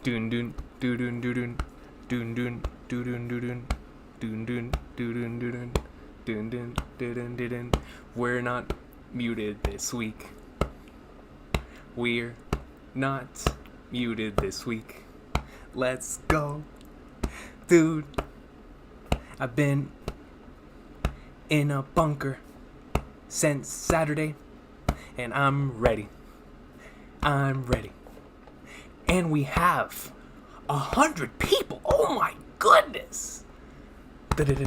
Dun dun dun dun dun dun dun dun dun dun dun dun dun dun dun dun dun dun dun. We're not muted this week. We're not muted this week. Let's go, dude. I've been in a bunker since Saturday, and I'm ready. I'm ready. And we have 100 people. Oh my goodness. Let's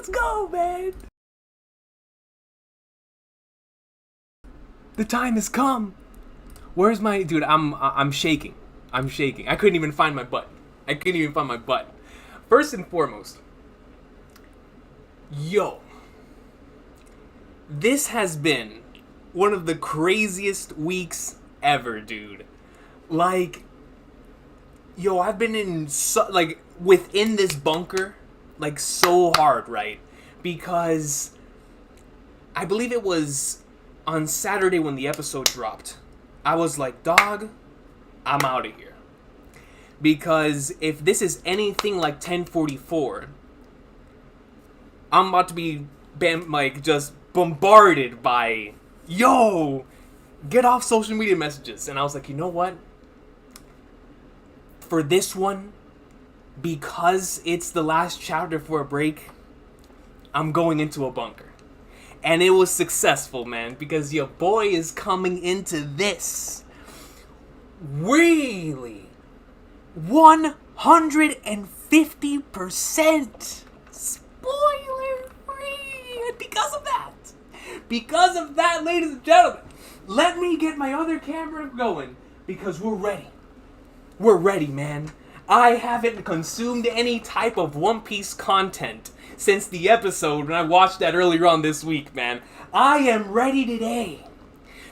go, man. The time has come. Where's my dude? I'm shaking. I'm shaking. I couldn't even find my button. First and foremost, yo, this has been one of the craziest weeks ever, dude. Like, yo, I've been in within this bunker like so hard, right? Because I believe it was on Saturday when the episode dropped. I was like, dog, I'm out of here. Because if this is anything like 1044, I'm about to be just bombarded by, yo, get off social media messages. And I was like, you know what? For this one, because it's the last chapter for a break, I'm going into a bunker. And it was successful, man, because your boy is coming into this really 150% spoiler free. And because of that, ladies and gentlemen, let me get my other camera going, because we're ready. We're ready, man. I haven't consumed any type of One Piece content since the episode when I watched that earlier on this week, man. I am ready today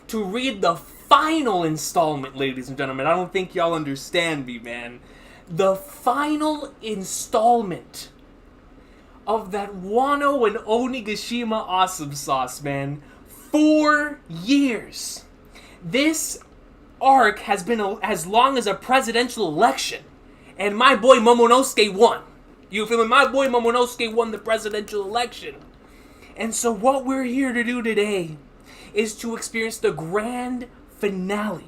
to read the final installment, ladies and gentlemen. I don't think y'all understand me, man. The final installment of that Wano and Onigashima awesome sauce, man. 4 years. This arc has been as long as a presidential election. And my boy Momonosuke won. You feel me? My boy Momonosuke won the presidential election. And so what we're here to do today is to experience the grand finale.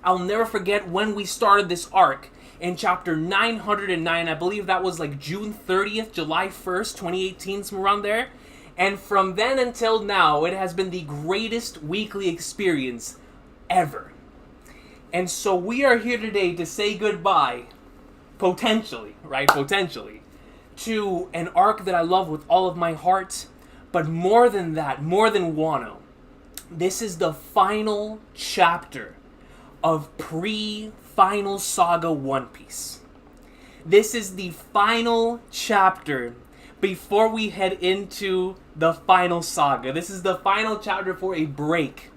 I'll never forget when we started this arc in chapter 909. I believe that was like June 30th, July 1st, 2018, somewhere around there. And from then until now, it has been the greatest weekly experience ever. And so we are here today to say goodbye, potentially, to an arc that I love with all of my heart. But more than that, more than Wano, this is the final chapter of pre-final saga One Piece. This is the final chapter before we head into the final saga. This is the final chapter for a break.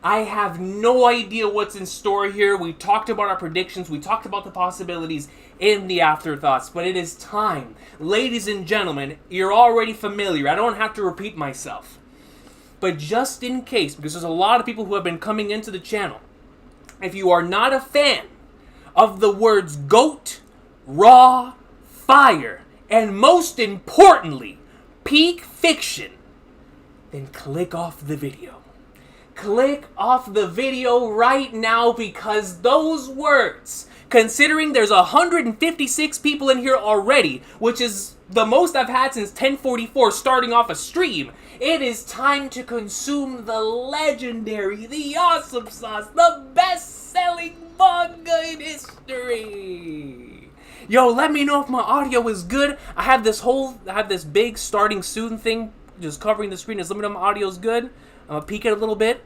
I have no idea what's in store here. We talked about our predictions. We talked about the possibilities in the afterthoughts. But it is time. Ladies and gentlemen, you're already familiar. I don't have to repeat myself. But just in case, because there's a lot of people who have been coming into the channel, if you are not a fan of the words GOAT, Raw, Fire, and most importantly, peak fiction, then click off the video. Click off the video right now, because those words, considering there's 156 people in here already, which is the most I've had since 1044 starting off a stream, it is time to consume the legendary, the awesome sauce, the best-selling manga in history. Yo, let me know if my audio is good. I have this big starting soon thing just covering the screen. Just let me know if my audio is good. I'm going to peek it a little bit,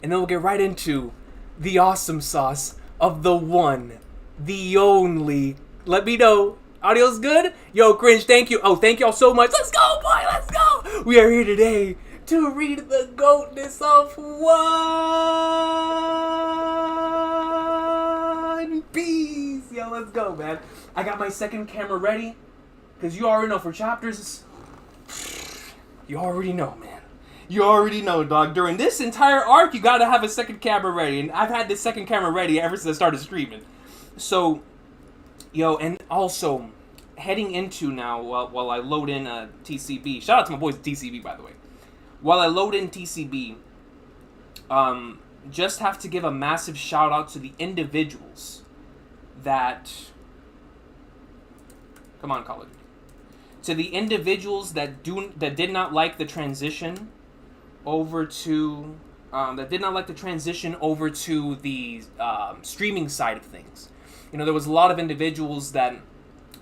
and then we'll get right into the awesome sauce of the one, the only. Let me know. Audio's good? Yo, Cringe, thank you. Oh, thank y'all so much. Let's go, boy, let's go. We are here today to read the goatness of One Piece. Yo, let's go, man. I got my second camera ready, because you already know for chapters, you already know, man. You already know, dog. During this entire arc, you gotta have a second camera ready. And I've had this second camera ready ever since I started streaming. So, yo, and also, heading into now, while I load in TCB. Shout out to my boys at TCB, by the way. While I load in TCB, just have to give a massive shout out to the individuals that... Come on, Call of Duty. To the individuals that did not like the transition over to the streaming side of things. You know, there was a lot of individuals that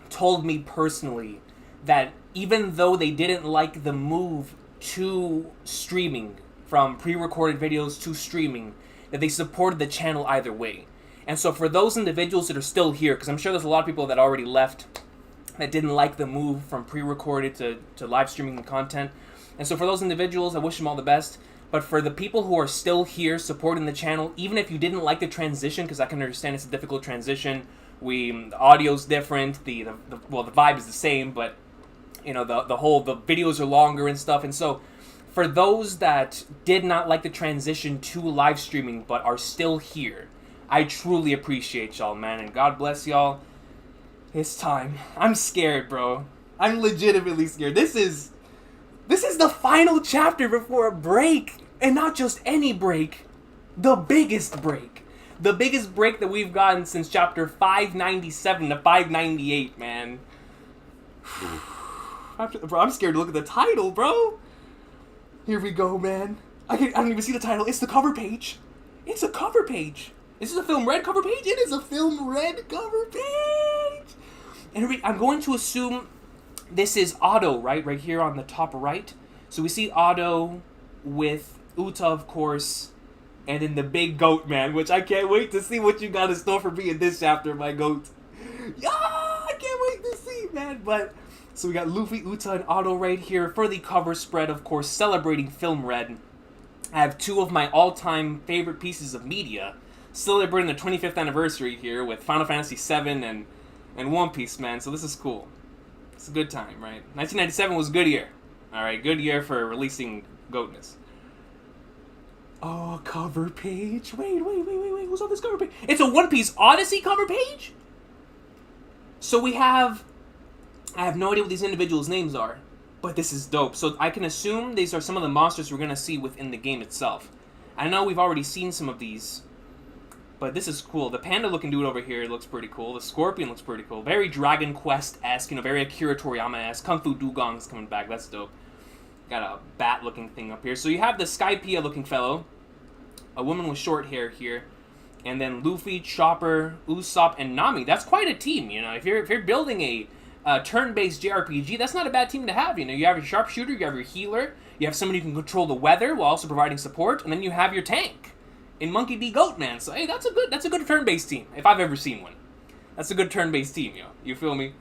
told me personally that even though they didn't like the move to streaming, from pre-recorded videos to streaming, that they supported the channel either way. And so for those individuals that are still here, because I'm sure there's a lot of people that already left that didn't like the move from pre-recorded to live streaming content. And so for those individuals, I wish them all the best. But for the people who are still here supporting the channel, even if you didn't like the transition, because I can understand it's a difficult transition, the audio's different, the vibe is the same, but you know, the videos are longer and stuff. And so for those that did not like the transition to live streaming but are still here, I truly appreciate y'all, man, and God bless y'all. It's time. I'm scared, bro. I'm legitimately scared. This is the final chapter before a break. And not just any break. The biggest break. The biggest break that we've gotten since chapter 597 to 598, man. Bro, I'm scared to look at the title, bro. Here we go, man. I don't even see the title. It's the cover page. It's a cover page. Is this a film red cover page? It is a film red cover page. And I'm going to assume this is Otto, right? Right here on the top right. So we see Otto with Uta, of course, and then the big goat, man, which I can't wait to see what you got in store for me in this chapter, my goat. Yeah, I can't wait to see, man. But so we got Luffy, Uta, and Otto right here for the cover spread, of course, celebrating Film Red. I have two of my all-time favorite pieces of media celebrating the 25th anniversary here with Final Fantasy VII and One Piece, man. So this is cool. It's a good time, right? 1997 was a good year. All right, good year for releasing goatness. Oh, cover page. Wait. Who's on this cover page? It's a One Piece Odyssey cover page? So we have... I have no idea what these individuals' names are, but this is dope. So I can assume these are some of the monsters we're going to see within the game itself. I know we've already seen some of these, but this is cool. The panda-looking dude over here looks pretty cool. The scorpion looks pretty cool. Very Dragon Quest-esque, very Akira Toriyama-esque. Kung Fu Dugong's coming back. That's dope. Got a bat-looking thing up here. So you have the Skypiea-looking fellow, a woman with short hair here, and then Luffy, Chopper, Usopp, and Nami. That's quite a team, If you're building a turn-based JRPG, that's not a bad team to have, You have your sharpshooter, you have your healer, you have somebody who can control the weather while also providing support, and then you have your tank in Monkey D. Goatman. So hey, that's a good turn-based team, if I've ever seen one. That's a good turn-based team, You feel me?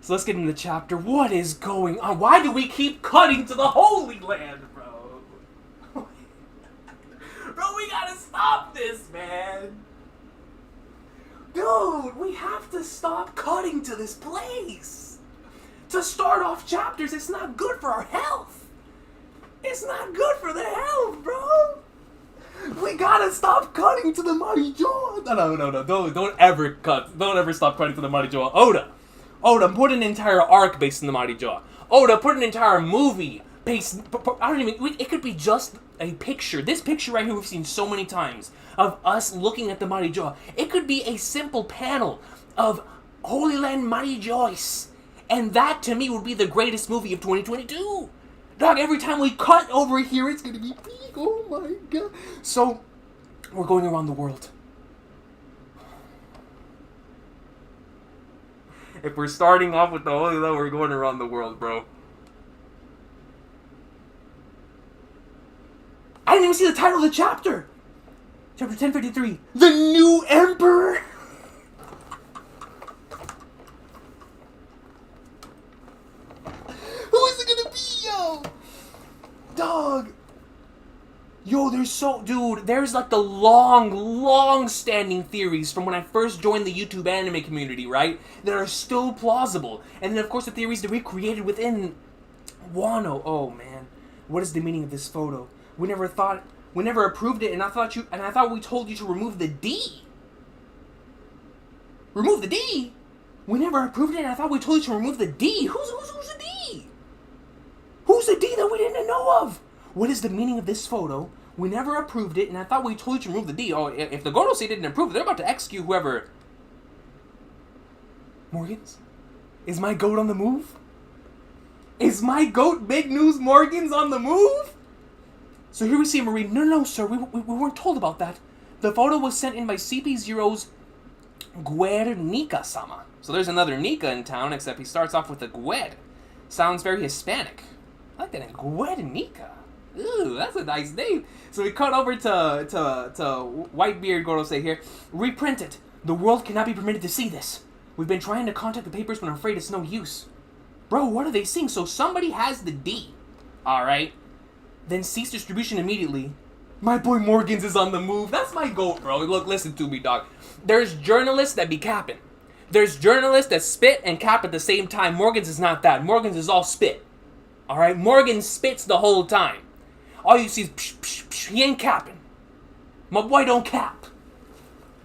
So let's get into the chapter. What is going on? Why do we keep cutting to the Holy Land, bro? Bro, we gotta stop this, man. Dude, we have to stop cutting to this place. To start off chapters, it's not good for our health. It's not good for the health, bro. We gotta stop cutting to the Marijoa. No. Don't ever cut. Don't ever stop cutting to the Marijoa. Oda, put an entire arc based on the Marijoa. Oda, put an entire movie based... It could be just a picture. This picture right here we've seen so many times of us looking at the Marijoa. It could be a simple panel of Holy Land Marijois. And that, to me, would be the greatest movie of 2022. Dog, every time we cut over here, it's gonna be big. Oh my god. So, we're going around the world. If we're starting off with the Holy Land, we're going around the world, bro. I didn't even see the title of the chapter. Chapter 1053. The New Emperor. Who is it gonna be, yo? Dog. Yo, there's like the long-standing theories from when I first joined the YouTube anime community, right? That are still plausible. And then, of course, the theories that we created within Wano. Oh, man. What is the meaning of this photo? We never approved it, and I thought we told you to remove the D. Remove the D? We never approved it, and I thought we told you to remove the D. Who's the D? Who's the D that we didn't know of? What is the meaning of this photo? We never approved it, and I thought we told you to remove the D. Oh, if the Gorosei didn't approve it, they're about to execute whoever... Morgans? Is my goat on the move? Is my goat Big News Morgans on the move? So here we see a Marine. No, sir, we weren't told about that. The photo was sent in by CP0's Guernica-sama. So there's another Nika in town, except he starts off with a Guer. Sounds very Hispanic. I like that name, Guernica. Ooh, that's a nice name. So we cut over to Whitebeard Gorosei here. Reprint it. The world cannot be permitted to see this. We've been trying to contact the papers, but I'm afraid it's no use. Bro, what are they seeing? So somebody has the D. Alright. Then cease distribution immediately. My boy Morgans is on the move. That's my goat, bro. Look, listen to me, dog. There's journalists that be capping. There's journalists that spit and cap at the same time. Morgans is not that. Morgans is all spit. Alright? Morgans spits the whole time. All you see is psh, psh, psh. He ain't capping. My boy don't cap.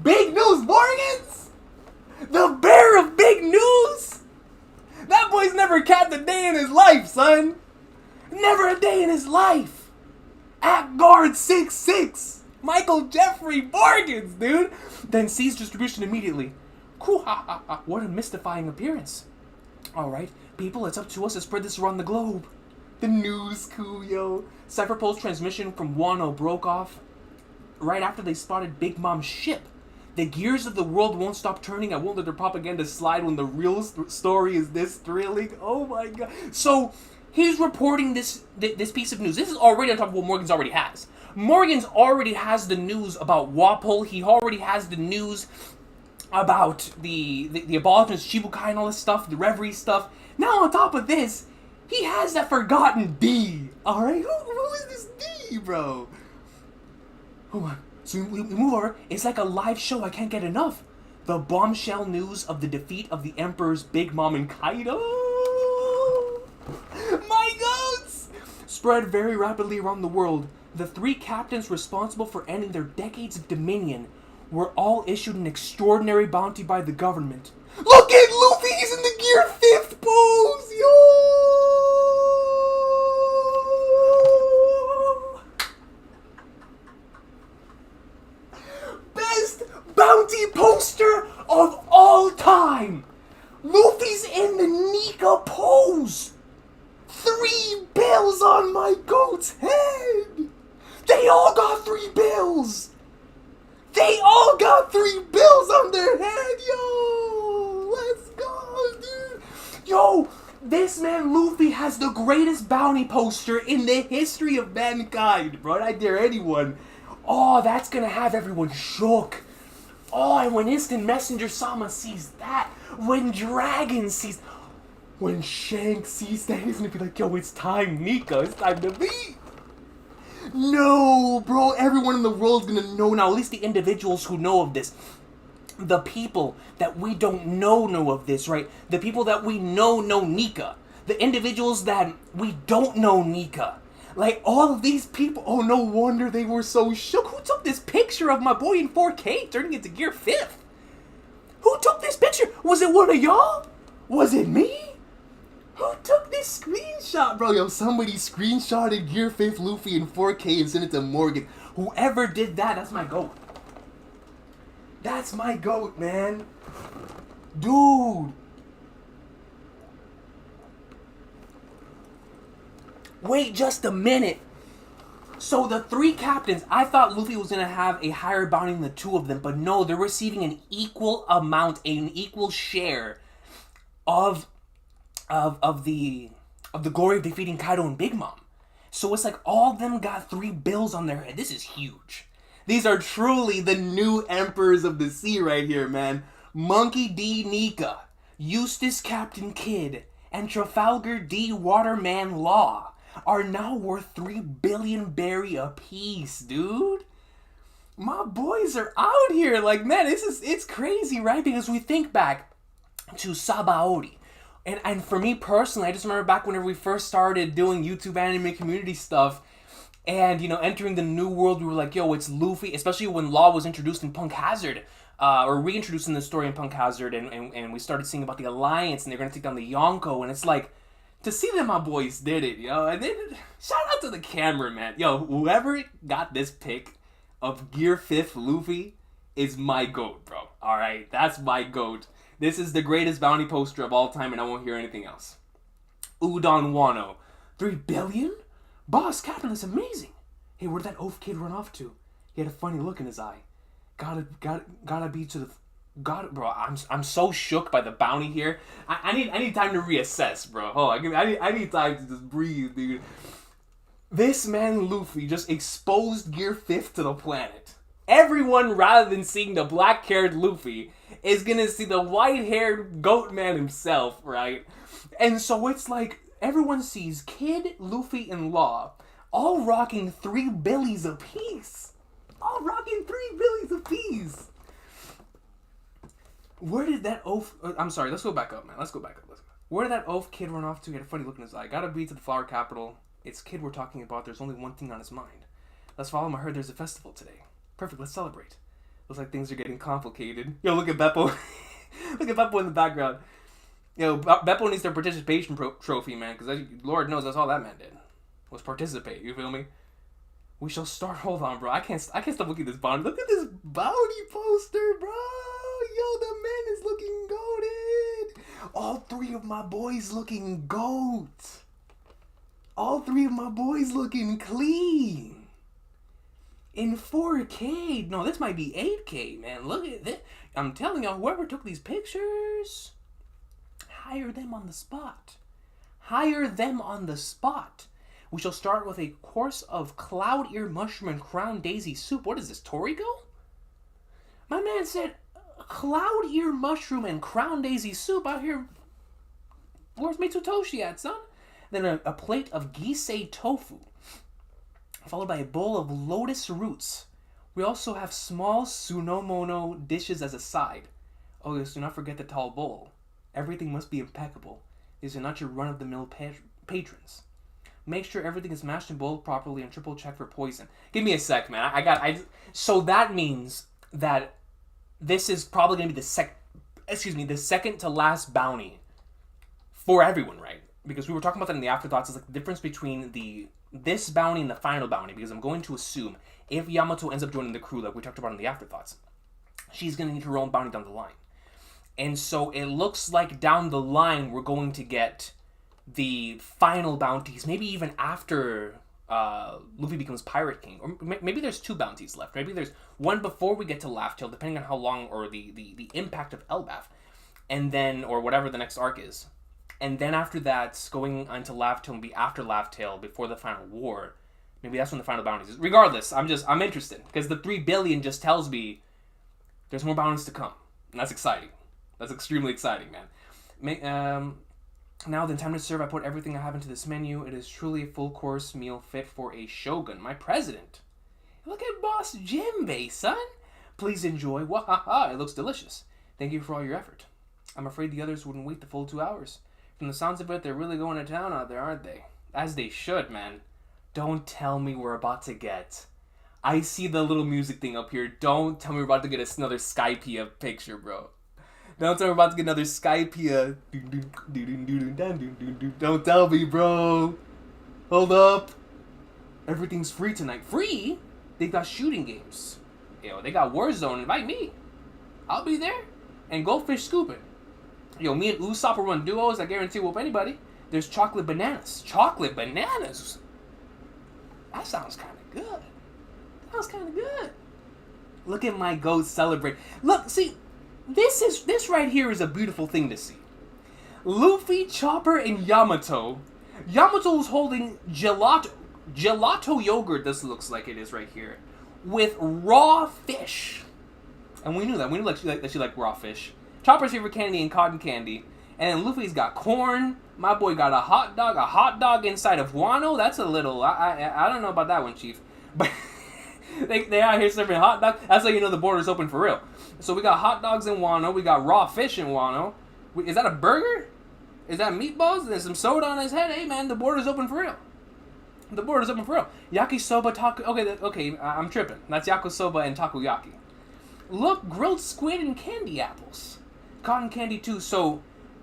Big News Morgans? The bearer of big news? That boy's never capped a day in his life, son. Never a day in his life. At guard 6'6". Michael Jeffrey Morgans, dude. Then cease distribution immediately. Cool, ha, ha, ha. What a mystifying appearance. Alright, people, it's up to us to spread this around the globe. The news coup, yo. Cypherpulse transmission from Wano broke off right after they spotted Big Mom's ship. The gears of the world won't stop turning. I won't let their propaganda slide when the real story is this thrilling. Oh my god. So, he's reporting this piece of news. This is already on top of what Morgans already has. Morgans already has the news about Walpole. He already has the news about the abolishment of Shibukai and all this stuff, the Reverie stuff. Now on top of this, he has that forgotten D. Alright? Who is this D, bro? Hold on. So we move over. It's like a live show. I can't get enough. The bombshell news of the defeat of the Emperor's Big Mom and Kaido. My goats! Spread very rapidly around the world. The 3 captains responsible for ending their decades of dominion were all issued an extraordinary bounty by the government. Look at Luffy! He's in the Gear 5th pose! Yo! Best bounty poster of all time! Luffy's in the Nika pose! 3 bills on my goat's head! They all got 3 bills! They all got 3 bills on their head, yo! Let's go, dude! Yo, this man Luffy has the greatest bounty poster in the history of mankind, bro. I dare anyone. Oh, that's gonna have everyone shook. Oh, and when Instant Messenger Sama sees that, when Dragon sees... When Shanks sees that, he's gonna be like, yo, it's time, Nika, it's time to beat! No, bro, everyone in the world's gonna know now, at least the individuals who know of this. The people that we don't know of this, right? The people that we know Nika. The individuals that we don't know Nika. Like, all of these people, oh, no wonder they were so shook. Who took this picture of my boy in 4K turning into Gear 5th? Who took this picture? Was it one of y'all? Was it me? Who took this screenshot, bro? Yo, somebody screenshotted Gear 5th Luffy in 4K and sent it to Morgan. Whoever did that, that's my goat. That's my goat, man. Dude. Wait just a minute. So the 3 captains, I thought Luffy was going to have a higher bounty than the 2 of them, but no, they're receiving an equal amount, an equal share of the glory of defeating Kaido and Big Mom. So it's like all of them got 3 bills on their head. This is huge. These are truly the new emperors of the sea right here, man. Monkey D. Nika, Eustace Captain Kidd, and Trafalgar D. Waterman Law are now worth 3 billion berry apiece, dude. My boys are out here. Like, man, it's crazy, right? Because we think back to Sabaody. And for me personally, I just remember back whenever we first started doing YouTube anime community stuff, and entering the new world, we were like, yo, it's Luffy. Especially when Law was introduced in Punk Hazard, or reintroduced in the story in Punk Hazard, and we started seeing about the Alliance, and they're gonna take down the Yonko, and it's like, to see that my boys did it, yo. And then shout out to the cameraman, yo. Whoever got this pic of Gear 5th Luffy is my goat, bro. All right, that's my goat. This is the greatest bounty poster of all time, and I won't hear anything else. Udon Wano, 3 billion? Boss Captain, that's amazing. Hey, where'd that oaf kid run off to? He had a funny look in his eye. Gotta be to the. Bro, I'm so shook by the bounty here. I need time to reassess, bro. Hold on, I need time to just breathe, dude. This man Luffy just exposed Gear 5th to the planet. Everyone, rather than seeing the black-haired Luffy, is gonna see the white-haired goat man himself, right? And so it's like everyone sees Kid, Luffy, and Law all rocking 3 billies apiece. All rocking 3 billies apiece. Where did that oaf... I'm sorry, let's go back up, man. Let's go back up. Where did that oaf kid run off to? He had a funny look in his eye. Gotta be to the flower capital. It's Kid we're talking about. There's only one thing on his mind. Let's follow him. I heard there's a festival today. Perfect, let's celebrate. Looks like things are getting complicated. Yo, look at Beppo. Look at Beppo in the background. Yo, Beppo needs their participation trophy, man, because Lord knows that's all that man did. Was participate, you feel me? We shall start. Hold on, bro. I can't stop looking at this bounty. Look at this bounty poster, bro. Yo, the man is looking goated. All 3 of my boys looking goat. All 3 of my boys looking clean. In 4K. No, this might be 8K, man. Look at this. I'm telling y'all, whoever took these pictures, hire them on the spot. Hire them on the spot. We shall start with a course of cloud ear mushroom and crown daisy soup. What is this, Torigo? My man said cloud ear mushroom and crown daisy soup out here. Where's Mitsutoshi at, son? Then a plate of gisei tofu, followed by a bowl of lotus roots. We also have small sunomono dishes as a side. Oh yes, do not forget the tall bowl. Everything must be impeccable. These are not your run-of-the-mill patrons. Make sure everything is mashed and boiled properly and triple check for poison. Give me a sec, man. So that means that this is probably going to be the second to last bounty for everyone, right? Because we were talking about that in the afterthoughts. It's like the difference between this bounty and the final bounty, because I'm going to assume if Yamato ends up joining the crew like we talked about in the afterthoughts, she's going to need her own bounty down the line. And so it looks like down the line we're going to get the final bounties, maybe even after Luffy becomes Pirate King. Or maybe there's 2 bounties left. Maybe there's one before we get to Laugh Tale, depending on how long, or the impact of Elbaf. And then, or whatever the next arc is. And then after that, going into Laugh Tale and be after Laugh Tale, before the final war. Maybe that's when the final bounties is. Regardless, I'm interested. Because the 3 billion just tells me there's more bounties to come. And that's exciting. That's extremely exciting, man. Now then, time to serve. I put everything I have into this menu. It is truly a full course meal fit for a shogun, my president. Look at Boss Jimbei, son. Please enjoy. Wahaha, it looks delicious. Thank you for all your effort. I'm afraid the others wouldn't wait the full 2 hours. From the sounds of it, they're really going to town out there, aren't they? As they should, man. Don't tell me we're about to get... I see the little music thing up here. Don't tell me we're about to get another Skypea picture, bro. Don't tell me we're about to get another Skypea. Don't tell me, bro. Hold up. Everything's free tonight. Free? They got shooting games. Yo, they got Warzone. Invite me. I'll be there. And goldfish scooping. Yo, me and Usopp will run duos. I guarantee whoop anybody. There's chocolate bananas. Chocolate bananas? That sounds kind of good. Sounds kind of good. Look at my goat celebrate. Look, see, this right here is a beautiful thing to see. Luffy, Chopper, and Yamato. Yamato's holding gelato yogurt, this looks like it is right here, with raw fish. And we knew that. We knew that she liked raw fish. Chopper's favorite candy and cotton candy. And then Luffy's got corn. My boy got a hot dog inside of Wano. That's a little, I don't know about that one, Chief. But they out here serving hot dogs. That's how you know the border's open for real. So we got hot dogs in Wano. We got raw fish in Wano. Is that a burger? Is that meatballs? There's some soda on his head. Hey, man, the border's open for real. The border's open for real. Yakisoba, taco... Okay, I'm tripping. That's yakisoba and takoyaki. Look, grilled squid and candy apples. Cotton candy, too. So,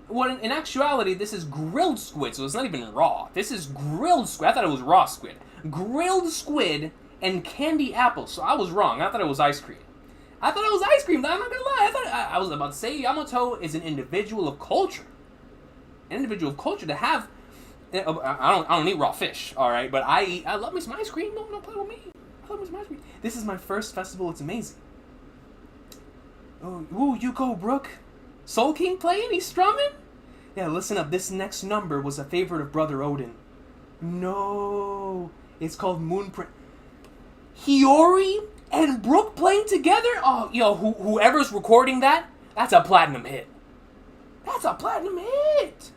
in actuality, this is grilled squid, so it's not even raw. This is grilled squid. I thought it was raw squid. Grilled squid and candy apples. So I was wrong. I thought it was ice cream. I'm not gonna lie. I was about to say Yamato is an individual of culture. An individual of culture to have... I don't eat raw fish, all right? But I love me some ice cream. Don't play with me. I love me some ice cream. This is my first festival. It's amazing. Oh, ooh, Yuko Brook. Soul King playing? He's strumming? Yeah, listen up. This next number was a favorite of Brother Odin. No. It's called Moonprint. Hiyori and Brook playing together? Oh, yo, whoever's recording that, that's a platinum hit. That's a platinum hit.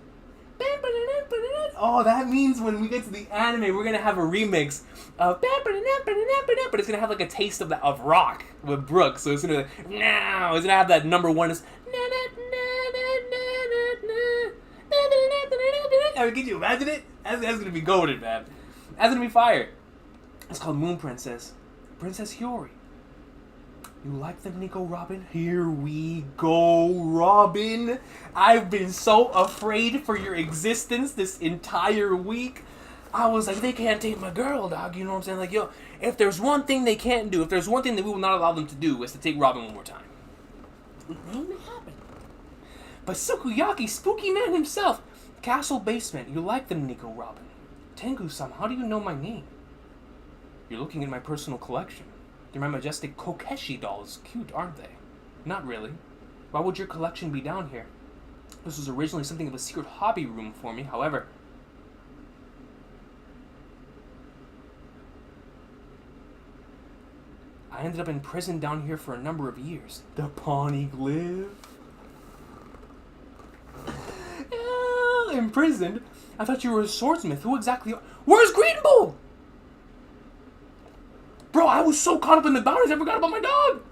Oh, that means when we get to the anime, we're gonna have a remix of, but it's gonna have like a taste of rock with Brook. So it's gonna have that number one. I mean, can you imagine it? That's gonna be golden, man. That's gonna be fire. It's called Moon Princess. Princess Hiyori. You like them, Nico Robin? Here we go, Robin. I've been so afraid for your existence this entire week. I was like, they can't take my girl, dog. You know what I'm saying? Like, yo, if there's one thing they can't do, if there's one thing that we will not allow them to do, is to take Robin one more time. It ain't gonna happen. But Sukiyaki, spooky man himself. Castle basement. You like them, Nico Robin. Tengu-san, how do you know my name? You're looking at my personal collection. They're my majestic Kokeshi dolls. Cute, aren't they? Not really. Why would your collection be down here? This was originally something of a secret hobby room for me, however... I ended up in prison down here for a number of years. The Pawnee Glyph. Imprisoned? I thought you were a swordsmith. Who exactly are... Where's Green Bull? Bro, I was so caught up in the bounties, I forgot about my dog.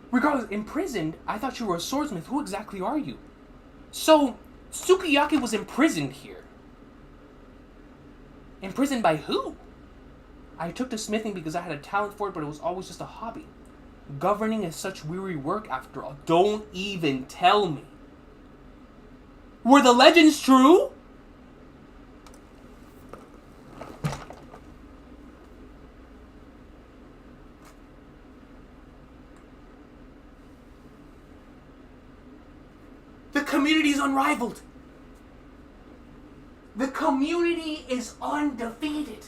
Regardless, imprisoned, I thought you were a swordsmith. Who exactly are you? So, Sukiyaki was imprisoned here. Imprisoned by who? I took to smithing because I had a talent for it, but it was always just a hobby. Governing is such weary work after all. Don't even tell me. Were the legends true? The community is unrivaled. The community is undefeated.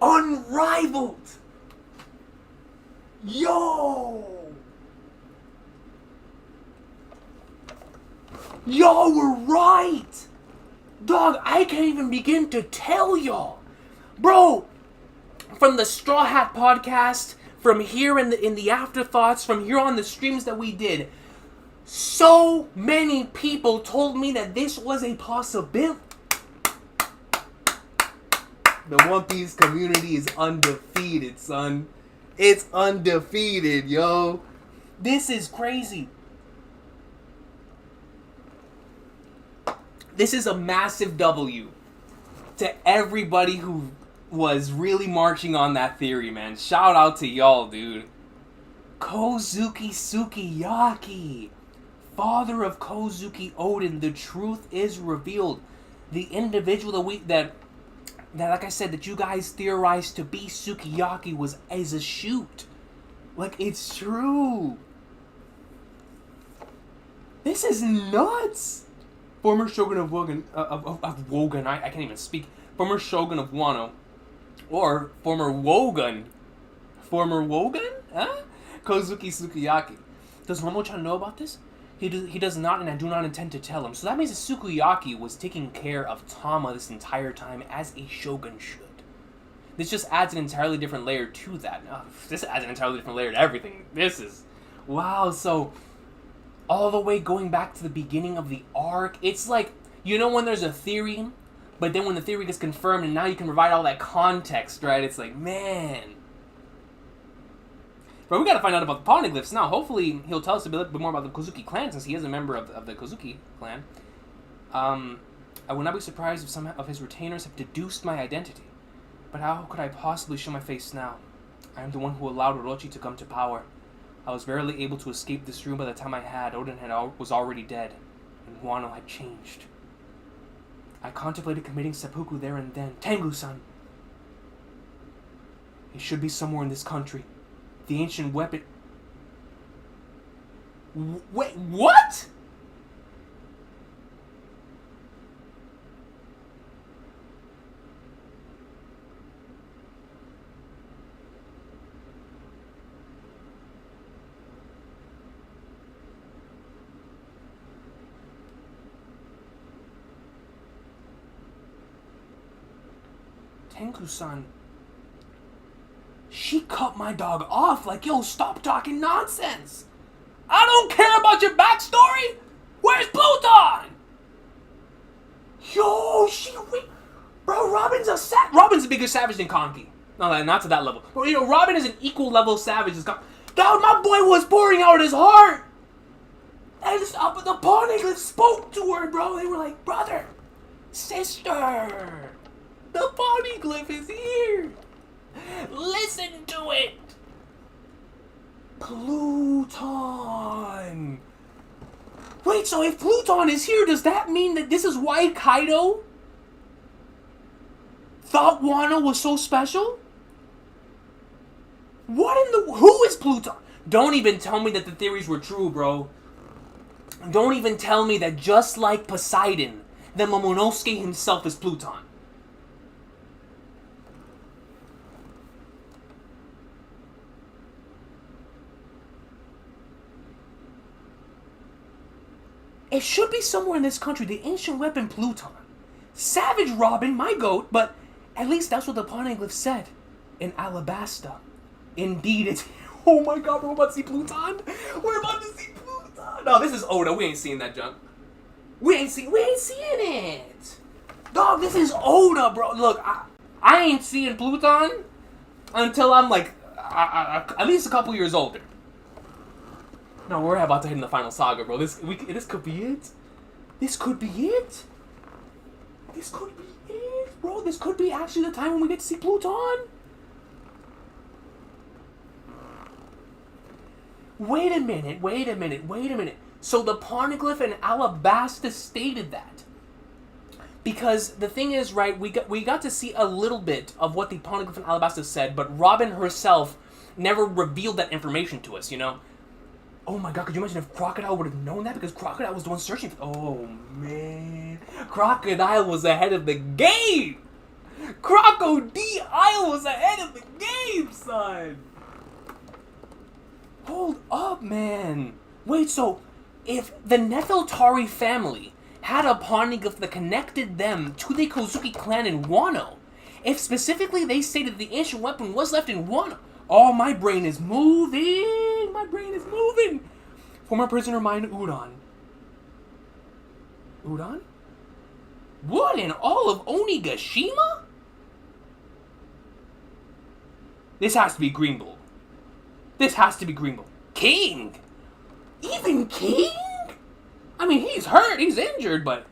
Unrivaled. Yo! Y'all were right! Dog, I can't even begin to tell y'all. Bro, from the Straw Hat podcast, from here in the afterthoughts, from here on the streams that we did, so many people told me that this was a possibility. The One Piece community is undefeated, son. It's undefeated, yo. This is crazy. This is a massive W to everybody who was really marching on that theory, man. Shout out to y'all, dude. Kozuki Sukiyaki, father of Kozuki Odin. The truth is revealed. The individual that like I said, that you guys theorized to be Sukiyaki is a shoot. Like, it's true. This is nuts. Former Shogun of Wogan, I can't even speak. Former Shogun of Wano. Or former Wogun. Former Wogun? Huh? Kozuki Sukiyaki. Does Momo-chan know about this? He does not, and I do not intend to tell him. So that means that Sukiyaki was taking care of Tama this entire time, as a shogun should. This just adds an entirely different layer to that. This adds an entirely different layer to everything. This is... Wow, so... all the way going back to the beginning of the arc, it's like, you know when there's a theory, but then when the theory gets confirmed, and now you can provide all that context, right? It's like, man... Bro, we gotta find out about the poneglyphs now. Hopefully, he'll tell us a bit more about the Kozuki clan, since he is a member of the Kozuki clan. I would not be surprised if some of his retainers have deduced my identity. But how could I possibly show my face now? I am the one who allowed Orochi to come to power. I was barely able to escape this room by the time I had. Odin was already dead, and Wano had changed. I contemplated committing seppuku there and then. Tengu-san! It should be somewhere in this country. The ancient weapon... Wait, what?! Tengu-san... She cut my dog off like, yo, stop talking nonsense! I don't care about your backstory! Where's Pluton? Yo, bro, Robin's a bigger savage than Conky. No, not to that level. But, you know, Robin is an equal level savage as Conky. Dog, my boy was pouring out his heart! And the poneglyph spoke to her, bro. They were like, brother, sister, the poneglyph is here! Listen to it! Pluton! Wait, so if Pluton is here, does that mean that this is why Kaido thought Wano was so special? Who is Pluton? Don't even tell me that the theories were true, bro. Don't even tell me that just like Poseidon, that Momonosuke himself is Pluton. It should be somewhere in this country, the ancient weapon Pluton. Savage Robin, my goat, but at least that's what the poneglyph said. In Alabasta. Indeed, it's... Oh my god, we're about to see Pluton? We're about to see Pluton! No, this is Oda, we ain't seeing that junk. We ain't seeing it! Dog, this is Oda, bro. Look, I ain't seeing Pluton until I'm like, at least a couple years older. No, we're about to hit in the final saga, bro. This could be it. This could be it. This could be it, bro. This could be actually the time when we get to see Pluton. Wait a minute. So the poneglyph in Alabasta stated that. Because the thing is, right, we got to see a little bit of what the poneglyph in Alabasta said, but Robin herself never revealed that information to us, you know? Oh my god, could you imagine if Crocodile would have known that? Because Crocodile was the one searching for... Oh, man. Crocodile was ahead of the game! Crocodile was ahead of the game, son! Hold up, man. Wait, so if the Nefeltari family had a poneglyph that connected them to the Kozuki clan in Wano, if specifically they stated the ancient weapon was left in Wano... Oh, my brain is moving! My brain is moving! Former prisoner mine, Udon. Udon? What in all of Onigashima? This has to be Green Bull. This has to be Green Bull. King! Even King? I mean, he's hurt, he's injured, but...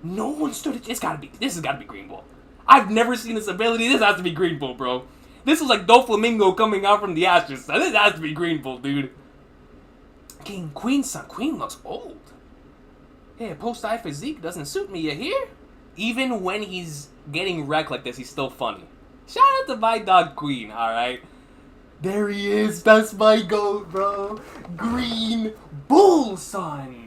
No one stood it. This has gotta be Green Bull. I've never seen this ability. This has to be Green Bull, bro. This was like Doflamingo coming out from the ashes. So this has to be Green Bull, dude. King, Queen's son. Queen looks old. Hey, post-eye physique doesn't suit me, you hear? Even when he's getting wrecked like this, he's still funny. Shout out to my dog Queen, alright? There he is. That's my goat, bro. Green Bull, son.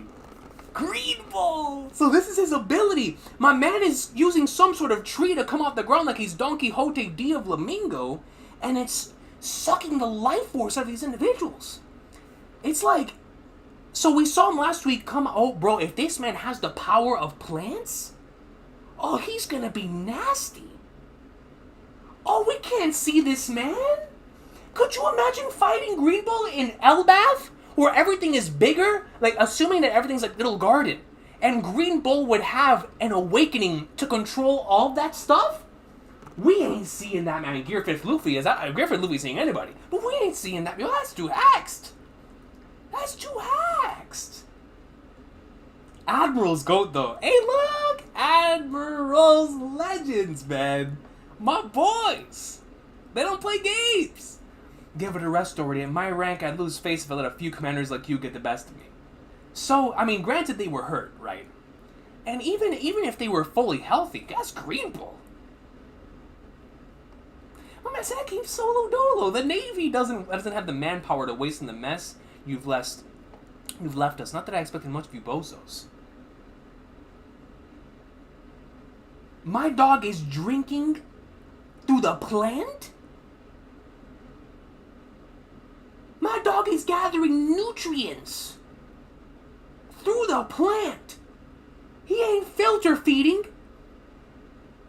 Green Bull! So this is his ability. My man is using some sort of tree to come off the ground like he's Don Quixote de Flamingo, and it's sucking the life force out of these individuals. It's like... So we saw him last week come... Oh, bro, if this man has the power of plants... Oh, he's gonna be nasty. Oh, we can't see this man? Could you imagine fighting Green Bull in Elbath? Where everything is bigger, like assuming that everything's like Little Garden, and Green Bull would have an awakening to control all that stuff? We ain't seeing that, man. I mean, Gearfifth Luffy is that Gearfifth Luffy seeing anybody, but we ain't seeing that. Yo, that's too axed. That's too axed. Admiral's GOAT though. Hey, look, Admiral's Legends, man. My boys. They don't play games. Give it a rest already. At my rank, I'd lose face if I let a few commanders like you get the best of me. So, I mean, granted they were hurt, right? And even if they were fully healthy, that's Green Bull. My man said I keep solo dolo. The Navy doesn't have the manpower to waste in the mess you've left us. Not that I expected much of you bozos. My dog is drinking through the plant? My dog is gathering nutrients through the plant. He ain't filter feeding.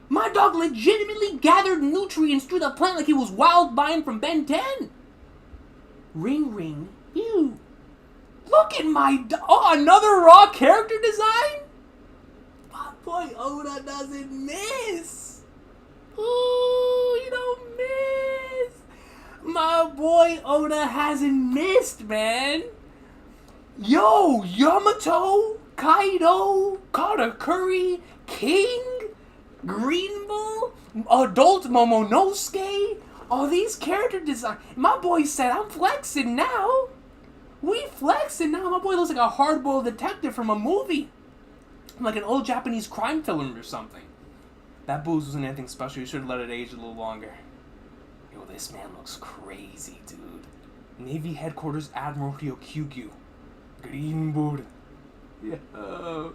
My dog legitimately gathered nutrients through the plant like he was Wild Vine from Ben 10. Ring ring. Ew. Look at my dog. Oh, another raw character design? My boy Oda doesn't miss. Ooh, you don't miss. My boy Oda hasn't missed, man. Yo, Yamato, Kaido, Katakuri, King, Green Bull, Adult Momonosuke, all these character design. My boy said, I'm flexing now. We flexing now. My boy looks like a hard-boiled detective from a movie. Like an old Japanese crime film or something. That booze wasn't anything special. You should have let it age a little longer. Yo, this man looks crazy, dude. Navy Headquarters Admiral Ryokyugyu. Green Bull. Yo.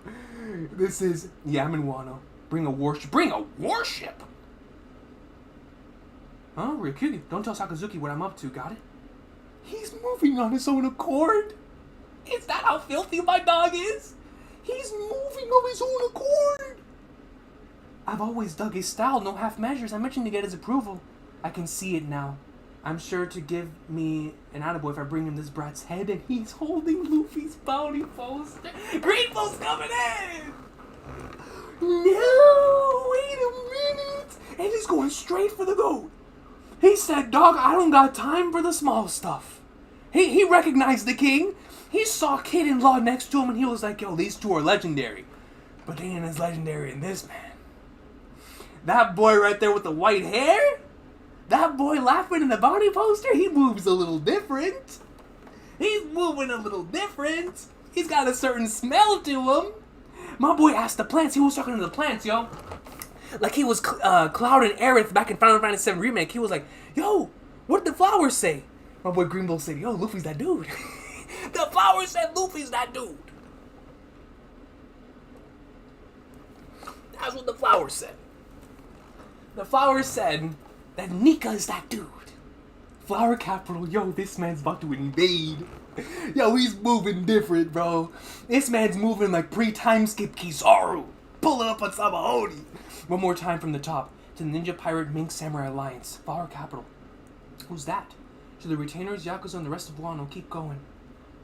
This is Yamen Wano. Bring a warship. Bring a warship? Huh? Ryokyugyu, don't tell Sakazuki what I'm up to, got it? He's moving on his own accord. Is that how filthy my dog is? He's moving of his own accord. I've always dug his style, no half measures. I mentioned to get his approval. I can see it now. I'm sure to give me an attaboy if I bring him this brat's head, and he's holding Luffy's bounty poster. Green Bull's coming in! No, wait a minute! And he's going straight for the goat. He said, dog, I don't got time for the small stuff. He recognized the king. He saw Kid in Law next to him, and he was like, yo, these two are legendary. But they ain't as legendary in this, man. That boy right there with the white hair? That boy laughing in the bounty poster? He moves a little different. He's moving a little different. He's got a certain smell to him. My boy asked the plants. He was talking to the plants, yo. Like he was Cloud and Aerith back in Final Fantasy VII Remake. He was like, yo, what did the flowers say? My boy Green Bull said, yo, Luffy's that dude. The flowers said Luffy's that dude. That's what the flowers said. The flowers said that Nika is that dude. Flower capital, yo, this man's about to invade. Yo, he's moving different, bro. This man's moving like pre-time skip Kizaru. Pulling up on Sabahoni. One more time from the top. To the Ninja Pirate Mink Samurai Alliance. Flower capital. Who's that? To the retainers, Yakuza, and the rest of Wano, keep going.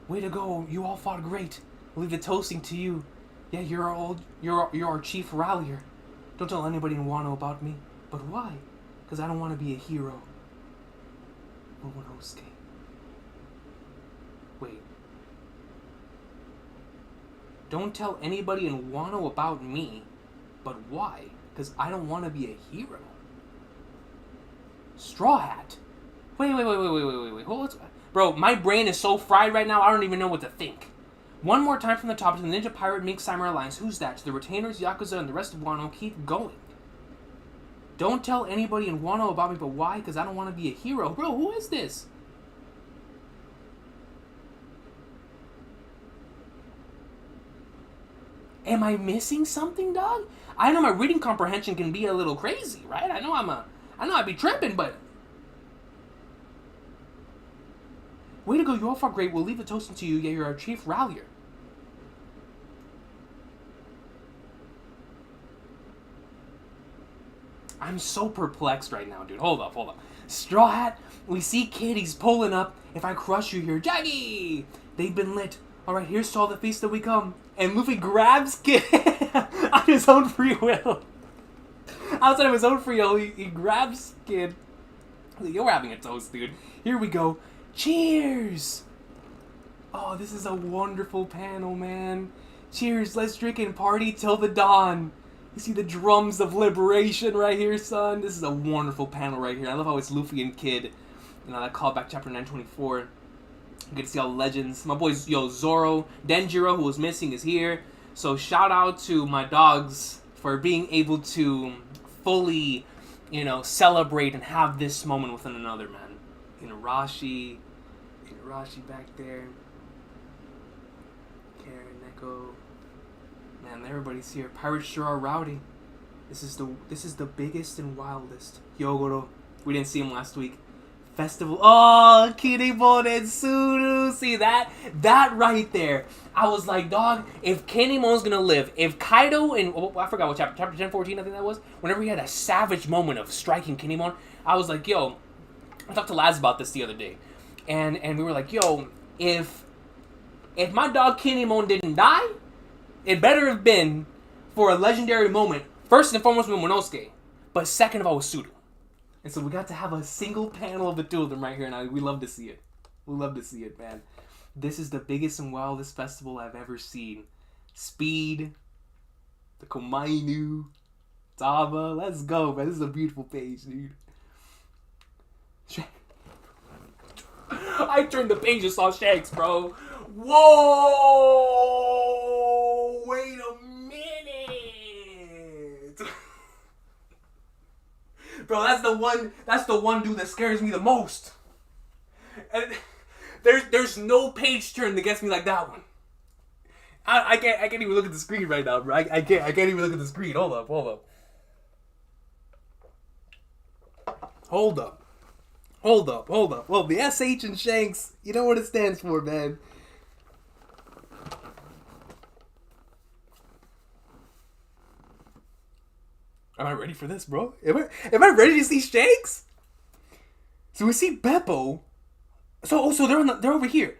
Way to go, you all fought great. We'll leave the toasting to you. Yeah, you're our chief rallier. Don't tell anybody in Wano about me. But why? Because I don't want to be a hero. Momonosuke. Wait. Don't tell anybody in Wano about me. But why? Because I don't want to be a hero. Straw Hat. Wait. Hold on. Bro, my brain is so fried right now, I don't even know what to think. One more time from the top to the Ninja Pirate Mink Samurai Alliance. Who's that? To the retainers, Yakuza, and the rest of Wano, keep going. Don't tell anybody in Wano about me, but why? Because I don't want to be a hero. Bro, who is this? Am I missing something, dog? I know my reading comprehension can be a little crazy, right? I know I'd be tripping, but... Way to go, you all fought great. We'll leave the toasting to you. Yeah, you're our chief rallier. I'm so perplexed right now, dude. Hold up. Straw Hat, we see Kid, he's pulling up. If I crush you here, Jaggy! They've been lit. Alright, here's to all the feast that we come. And Luffy grabs Kid on his own free will. outside of his own Frio, he grabs Kid. You're having a toast, dude. Here we go. Cheers! Oh, this is a wonderful panel, man. Cheers, let's drink and party till the dawn. You see the drums of liberation right here, son? This is a wonderful panel right here. I love how it's Luffy and Kid. You know, that callback chapter 924. You get to see all the legends. My boys, Zoro, Denjiro, who was missing, is here. So shout out to my dogs for being able to fully, celebrate and have this moment with one another, man. Rashi back there. Karen, Neko. Man, everybody's here. Pirates sure are rowdy. This is the biggest and wildest. Yogoro. We didn't see him last week. Festival. Oh, Kinemon and Suru. See that? That right there. I was like, dog, if Kinemon's gonna live, if Kaido and I forgot what chapter 10, 14, I think that was, whenever he had a savage moment of striking Kinemon, I was like, yo, I talked to Laz about this the other day. And we were like, yo, if my dog Kinemon didn't die, it better have been for a legendary moment. First and foremost with Momonosuke, but second of all with Suru. And so we got to have a single panel of the two of them right here, and we love to see it. We love to see it, man. This is the biggest and wildest festival I've ever seen. Speed, the Komainu, Tama, let's go, man. This is a beautiful page, dude. I turned the page and saw Shanks, bro. Whoa! Wait a minute! Bro, that's the one dude that scares me the most. And there's no page turn that gets me like that one. I can't even look at the screen right now, bro. I can't even look at the screen. Hold up. Well, the SH in Shanks, you know what it stands for, man. Am I ready for this, bro? Am I ready to see Shanks? So we see Beppo. So they're over here.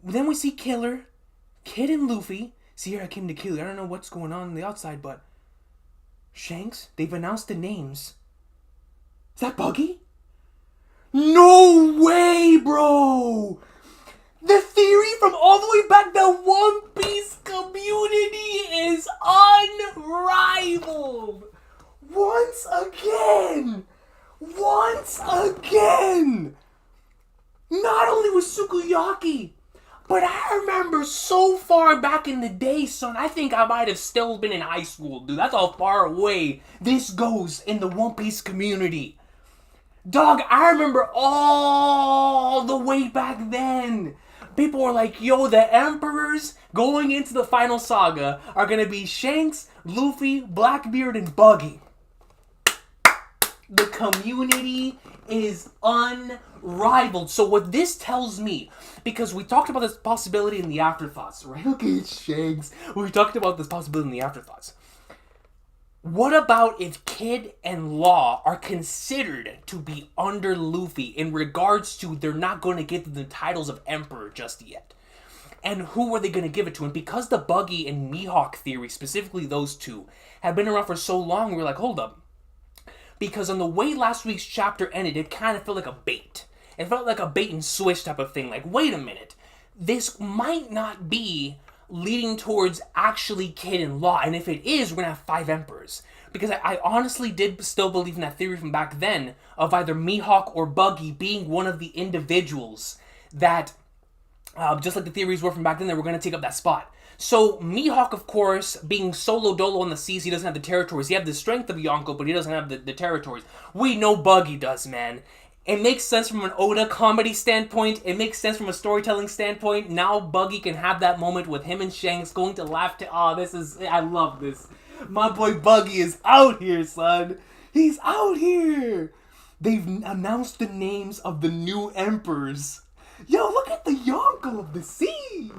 Then we see Killer, Kid, and Luffy. See, here I came to kill you. I don't know what's going on the outside, but Shanks, they've announced the names. Is that Buggy? No way, bro! The theory from all the way back, the One Piece community is unrivaled! Once again! Not only was Sukiyaki, but I remember so far back in the day, son, I think I might have still been in high school, dude. That's how far away this goes in the One Piece community. Dog, I remember all the way back then. People were like, yo, the Emperors going into the final saga are going to be Shanks, Luffy, Blackbeard, and Buggy. The community is unrivaled. So what this tells me, because we talked about this possibility in the afterthoughts, right? Okay, Shanks. We talked about this possibility in the afterthoughts. What about if Kid and Law are considered to be under Luffy in regards to they're not going to give them the titles of Emperor just yet? And who are they going to give it to? And because the Buggy and Mihawk theory, specifically those two, have been around for so long, we're like, hold up. Because on the way last week's chapter ended, it kind of felt like a bait. It felt like a bait and switch type of thing. Like, wait a minute. This might not be leading towards actually Kid and Law. And if it is, we're going to have 5 Emperors. Because I honestly did still believe in that theory from back then of either Mihawk or Buggy being one of the individuals that, just like the theories were from back then, that were going to take up that spot. So Mihawk, of course, being solo dolo on the seas, he doesn't have the territories. He has the strength of Yonko, but he doesn't have the territories. We know Buggy does, man. It makes sense from an Oda comedy standpoint. It makes sense from a storytelling standpoint. Now Buggy can have that moment with him and Shanks going to laugh to... I love this. My boy Buggy is out here, son. He's out here. They've announced the names of the new emperors. Yo, look at the Yonko of the sea.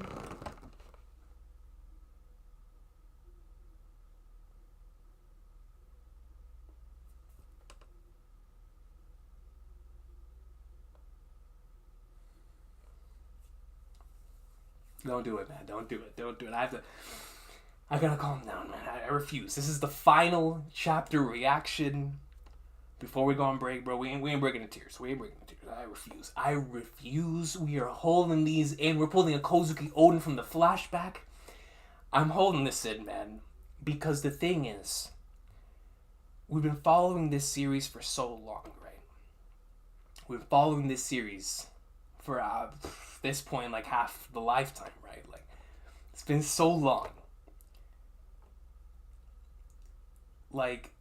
Don't do it, man. Don't do it. I have to... I gotta calm down, man. I refuse. This is the final chapter reaction. Before we go on break, bro, we ain't breaking the tears. We ain't breaking the tears. I refuse. I refuse. We are holding these in. We're pulling a Kozuki Oden from the flashback. I'm holding this in, man. Because the thing is, we've been following this series for so long, right? We've been following this series for this point, like half the lifetime, right? Like, it's been so long. Like,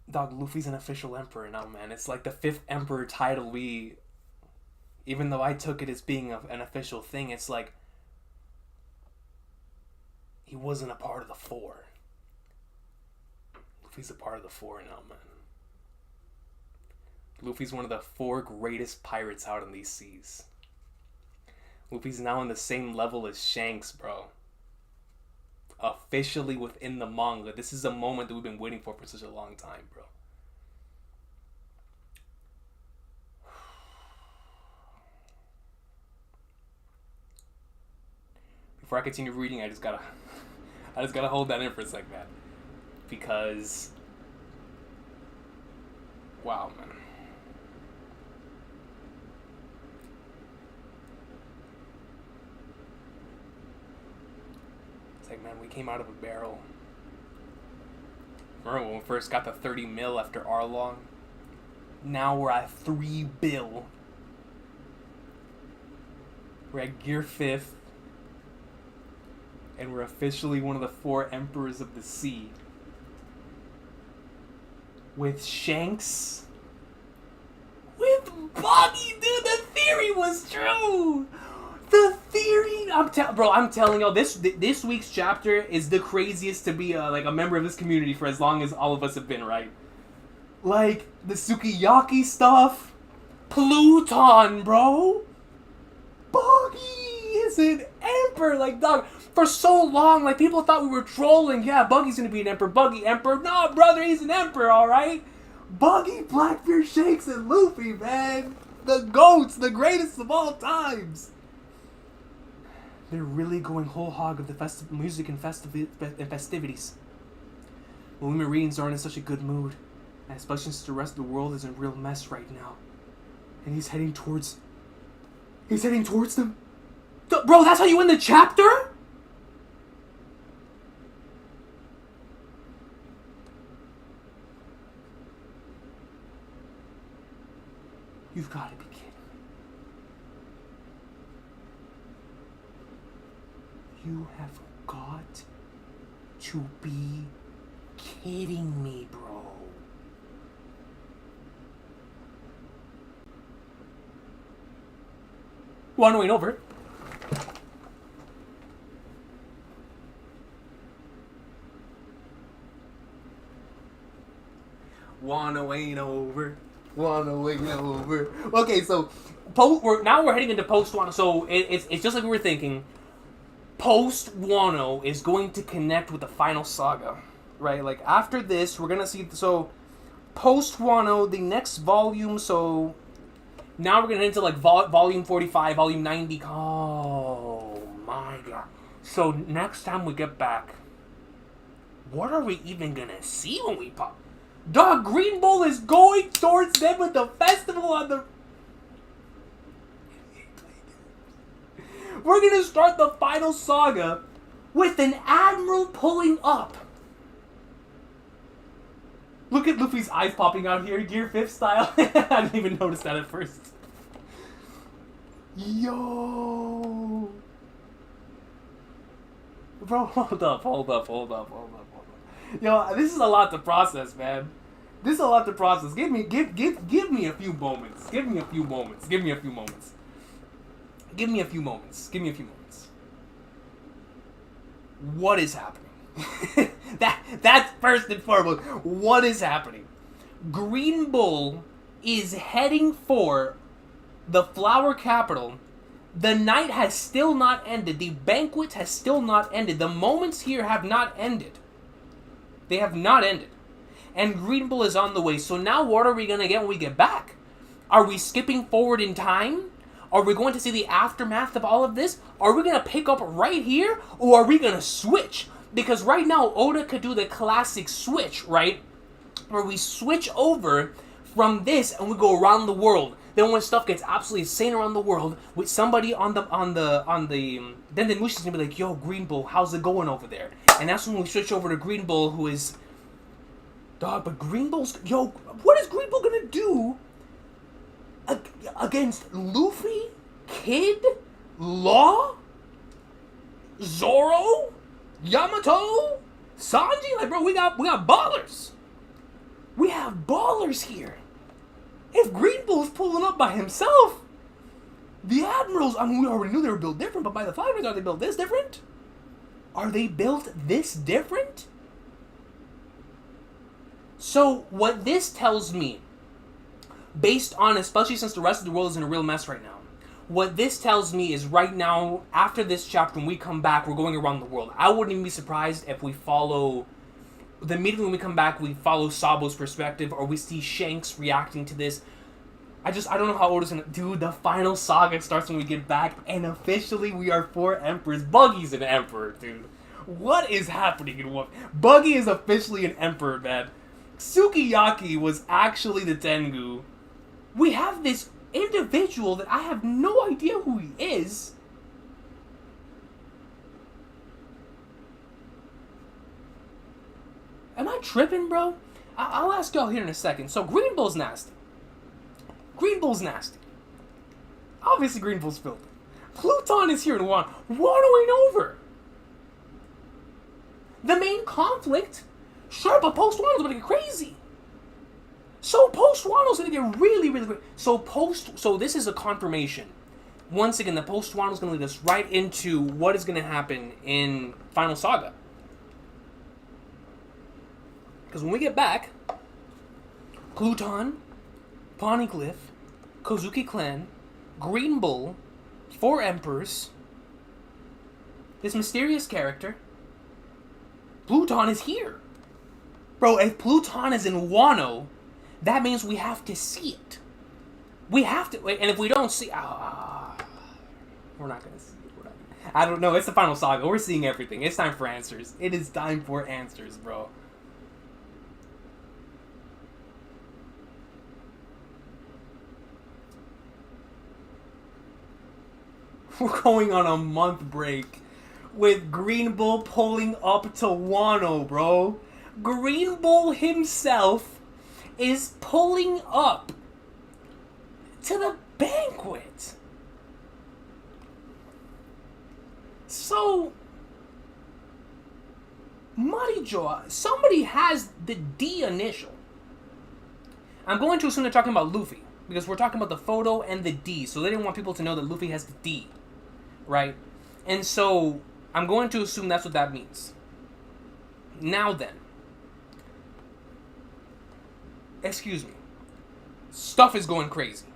dog, Luffy's an official emperor now, man. It's like the 5th emperor title even though I took it as being an official thing, it's like, he wasn't a part of the 4. Luffy's a part of the 4 now, man. Luffy's one of the 4 greatest pirates out in these seas. Luffy's now on the same level as Shanks, bro. Officially within the manga. This is a moment that we've been waiting for such a long time, bro. Before I continue reading, I just gotta hold that in for a sec, man. Because, wow, man. It's like, man, we came out of a barrel. Remember when we first got the 30 mil after Arlong? Now we're at 3 bill. We're at Gear 5th. And we're officially one of the 4 emperors of the sea. With Shanks. With Buggy, dude, the theory was true! The theory, I'm telling y'all, this week's chapter is the craziest to be like a member of this community for as long as all of us have been, right? Like the Sukiyaki stuff, Pluton, bro. Buggy is an emperor, like, dog. For so long, like, people thought we were trolling. Yeah, Buggy's gonna be an emperor. Buggy, emperor. Nah, brother, he's an emperor, all right. Buggy, Blackbeard, Shanks, and Luffy, man. The GOATs, the greatest of all times. They're really going whole hog of the music and festivities. Well, we Marines aren't in such a good mood, especially since the rest of the world is in a real mess right now. And he's heading towards them. Bro, that's how you end the chapter? You've got to be kidding me. You have got to be kidding me, bro. Wano ain't over. Wano ain't over. Wano ain't over. Okay, so we're heading into post Wano. So it's just like we were thinking. Post Wano is going to connect with the final saga, right? Like after this, we're gonna see. So post Wano, the next volume. So now we're gonna head into like volume 45, volume 90. Oh my god! So next time we get back, what are we even gonna see when we pop? Dog, Green Bull is going towards them with the festival on the... We're gonna start the final saga with an admiral pulling up. Look at Luffy's eyes popping out here, Gear 5 style. I didn't even notice that at first. Yo! Bro, hold up. Yo, this is a lot to process, man. This is a lot to process. Give me a few moments. Give me a few moments. What is happening? That's first and foremost. What is happening? Green Bull is heading for the Flower Capital. The night has still not ended. The banquet has still not ended. The moments here have not ended. They have not ended. And Green Bull is on the way. So now what are we going to get when we get back? Are we skipping forward in time? Are we going to see the aftermath of all of this? Are we going to pick up right here? Or are we going to switch? Because right now, Oda could do the classic switch, right? Where we switch over from this and we go around the world. Then when stuff gets absolutely insane around the world, with somebody then the Mushi's gonna be like, yo, Green Bull, how's it going over there? And that's when we switch over to Green Bull, who is, dog, but Green Bull's, yo, what is Green Bull gonna do against Luffy, Kid, Law, Zoro, Yamato, Sanji? Like, bro, we got ballers. We have ballers here. If Green Bull's pulling up by himself, the Admirals, I mean, we already knew they were built different, but by the Fighters, are they built this different? Are they built this different? So, what this tells me, based on, especially since the rest of the world is in a real mess right now, what this tells me is right now, after this chapter, when we come back, we're going around the world. I wouldn't even be surprised if we follow, immediately when we come back, we follow Sabo's perspective, or we see Shanks reacting to this. I don't know how Oda's gonna, dude, the final saga starts when we get back, and officially we are 4 emperors. Buggy's an emperor, dude. What is happening in One? Buggy is officially an emperor, man. Sukiyaki was actually the Tengu. We have this individual that I have no idea who he is. Am I tripping, bro? I'll ask y'all here in a second. So, Green Bull's nasty. Green Bull's nasty. Obviously, Green Bull's filthy. Pluton is here and wallowing over. The main conflict, sure, but post-Wano's gonna get crazy. So, post-Wano's gonna get really, really great. So this is a confirmation. Once again, the post-Wano's gonna lead us right into what is gonna happen in Final Saga. Because when we get back, Pluton, Poneglyph, Kozuki Clan, Green Bull, 4 Emperors, this mysterious character, Pluton is here. Bro, if Pluton is in Wano, that means we have to see it. We have to, and if we don't see, we're not gonna see it. I don't know, it's the Final Saga. We're seeing everything. It's time for answers. It is time for answers, bro. We're going on a month break with Green Bull pulling up to Wano, bro. Green Bull himself is pulling up to the banquet. So, Muddy Jaw, somebody has the D initial. I'm going to assume they're talking about Luffy, because we're talking about the photo and the D, so they didn't want people to know that Luffy has the D, right? And so, I'm going to assume that's what that means. Now then. Excuse me. Stuff is going crazy.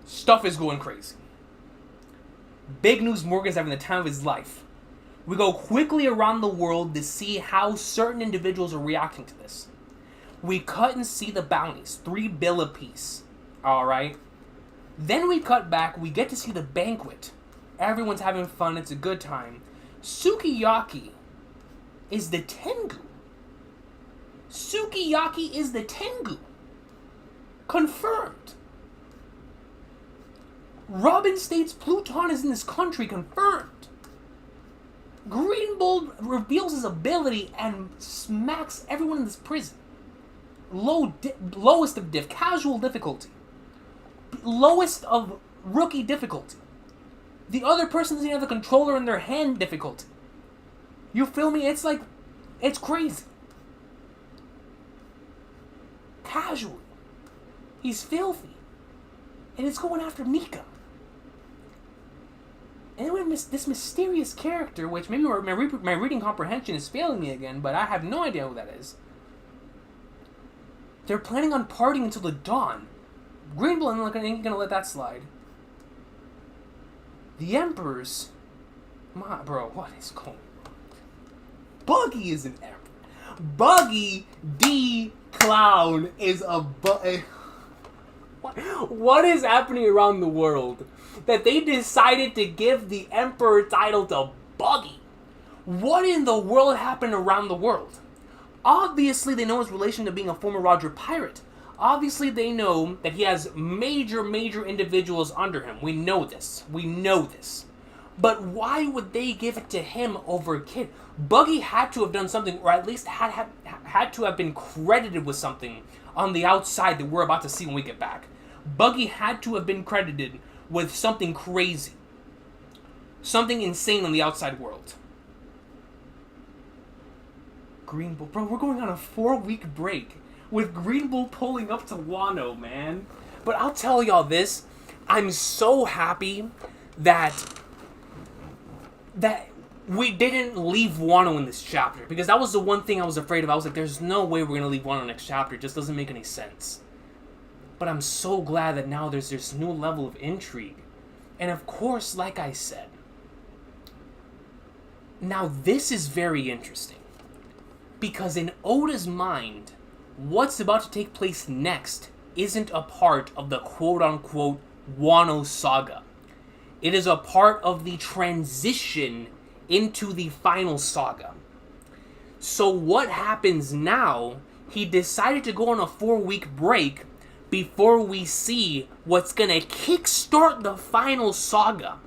Stuff is going crazy. Big news, Morgan's having the time of his life. We go quickly around the world to see how certain individuals are reacting to this. We cut and see the bounties. 3 bill apiece. Alright? Then we cut back. We get to see the banquet. Everyone's having fun. It's a good time. Sukiyaki is the Tengu. Sukiyaki is the Tengu. Confirmed. Robin states Pluton is in this country. Confirmed. Green Bull reveals his ability and smacks everyone in this prison. Lowest of diff. Casual difficulty. Lowest of rookie difficulty. The other person doesn't have the controller in their hand difficulty. You feel me? It's like, it's crazy. Casually. He's filthy. And it's going after Mika. And then we have this mysterious character, which maybe my reading comprehension is failing me again, but I have no idea who that is. They're planning on partying until the dawn. Green Bull ain't gonna let that slide. The Emperors... Bro, what is going on? Buggy is an Emperor. Buggy D. Clown is a... What is happening around the world that they decided to give the Emperor title to Buggy? What in the world happened around the world? Obviously, they know his relation to being a former Roger pirate. Obviously, they know that he has major individuals under him. We know this. But why would they give it to him over Kid? Buggy had to have done something, or at least had to have been credited with something on the outside that we're about to see when we get back. Buggy had to have been credited with something crazy. Something insane on the outside world. Green Bull. Bro, we're going on a 4-week break with Green Bull pulling up to Wano, man. But I'll tell y'all this. I'm so happy that we didn't leave Wano in this chapter. Because that was the one thing I was afraid of. I was like, there's no way we're going to leave Wano next chapter. It just doesn't make any sense. But I'm so glad that now there's this new level of intrigue. And of course, like I said, now this is very interesting. Because in Oda's mind, what's about to take place next isn't a part of the quote-unquote Wano saga. It is a part of the transition into the final saga. So what happens now, he decided to go on a 4-week break before we see what's gonna kickstart the final saga.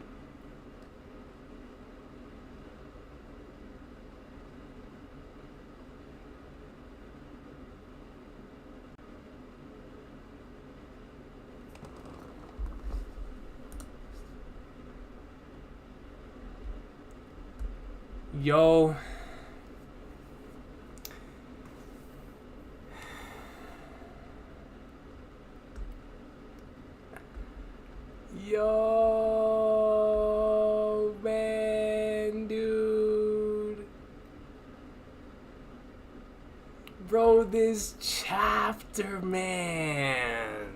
Yo. Yo, man, dude. Bro, this chapter, man.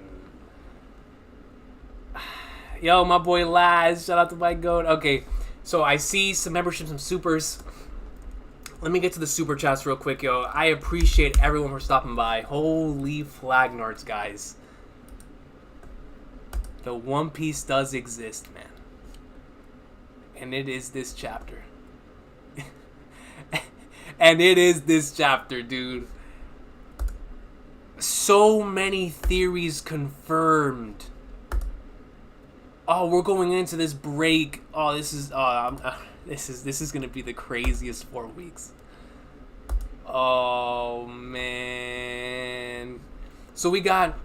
Yo, my boy Laz. Shout out to my goat. Okay. So I see some memberships, some supers. Let me get to the super chats real quick, yo. I appreciate everyone for stopping by. Holy flagnards, guys. The One Piece does exist, man. And it is this chapter. And it is this chapter, dude. So many theories confirmed. Oh, we're going into this break. Oh, this is gonna be the craziest 4 weeks. Oh man. So we got.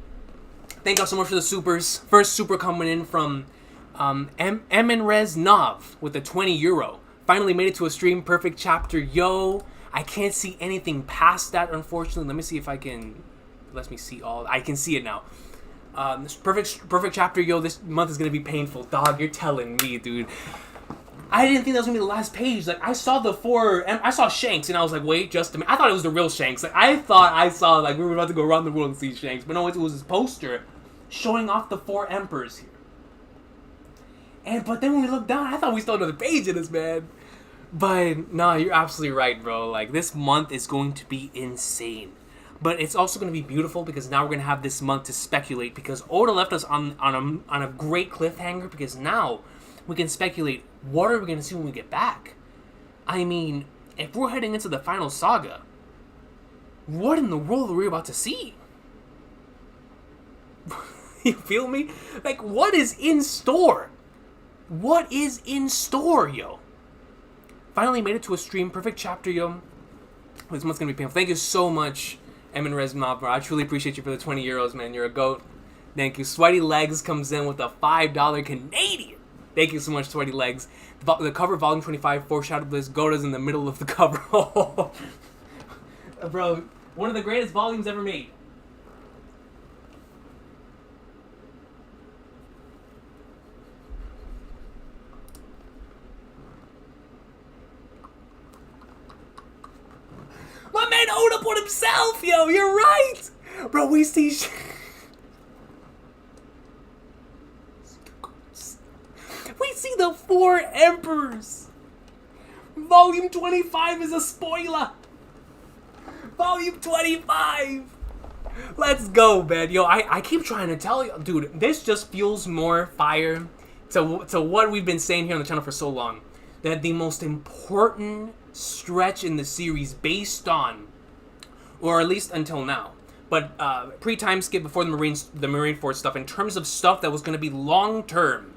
Thank y'all so much for the supers. First super coming in from Eminrez Nav with the €20. Finally made it to a stream. Perfect chapter, yo. I can't see anything past that, unfortunately. Let me see if I can. Let me see all. I can see it now. This perfect chapter, yo. This month is gonna be painful, dog. You're telling me, dude. I didn't think that was gonna be the last page. Like I saw I saw Shanks, and I was like, wait, just a minute. I thought it was the real Shanks. Like I thought I saw like we were about to go around the world and see Shanks, but no, it was this poster showing off the 4 emperors here. But then when we looked down, I thought we saw another page in this, man. But no, you're absolutely right, bro. Like this month is going to be insane. But it's also going to be beautiful because now we're going to have this month to speculate because Oda left us on a great cliffhanger because now we can speculate what are we going to see when we get back. I mean, if we're heading into the final saga, what in the world are we about to see? You feel me? Like, what is in store? What is in store, yo? Finally made it to a stream. Perfect chapter, yo. This month's going to be painful. Thank you so much. Emin Resma, bro. I truly appreciate you for the €20, man. You're a goat. Thank you. Sweaty Legs comes in with a $5 Canadian. Thank you so much, Sweaty Legs. The cover, volume 25, foreshadowed this. Goda's in the middle of the cover. Bro, one of the greatest volumes ever made. My man owned up on himself, yo. You're right, bro. We see. We see the 4 emperors. Volume 25 is a spoiler. Volume 25. Let's go, man. Yo, I keep trying to tell you, dude, this just fuels more fire to what we've been saying here on the channel for so long. That the most important stretch in the series based on, or at least until now, but pre-time skip before the Marine Force stuff, in terms of stuff that was going to be long-term,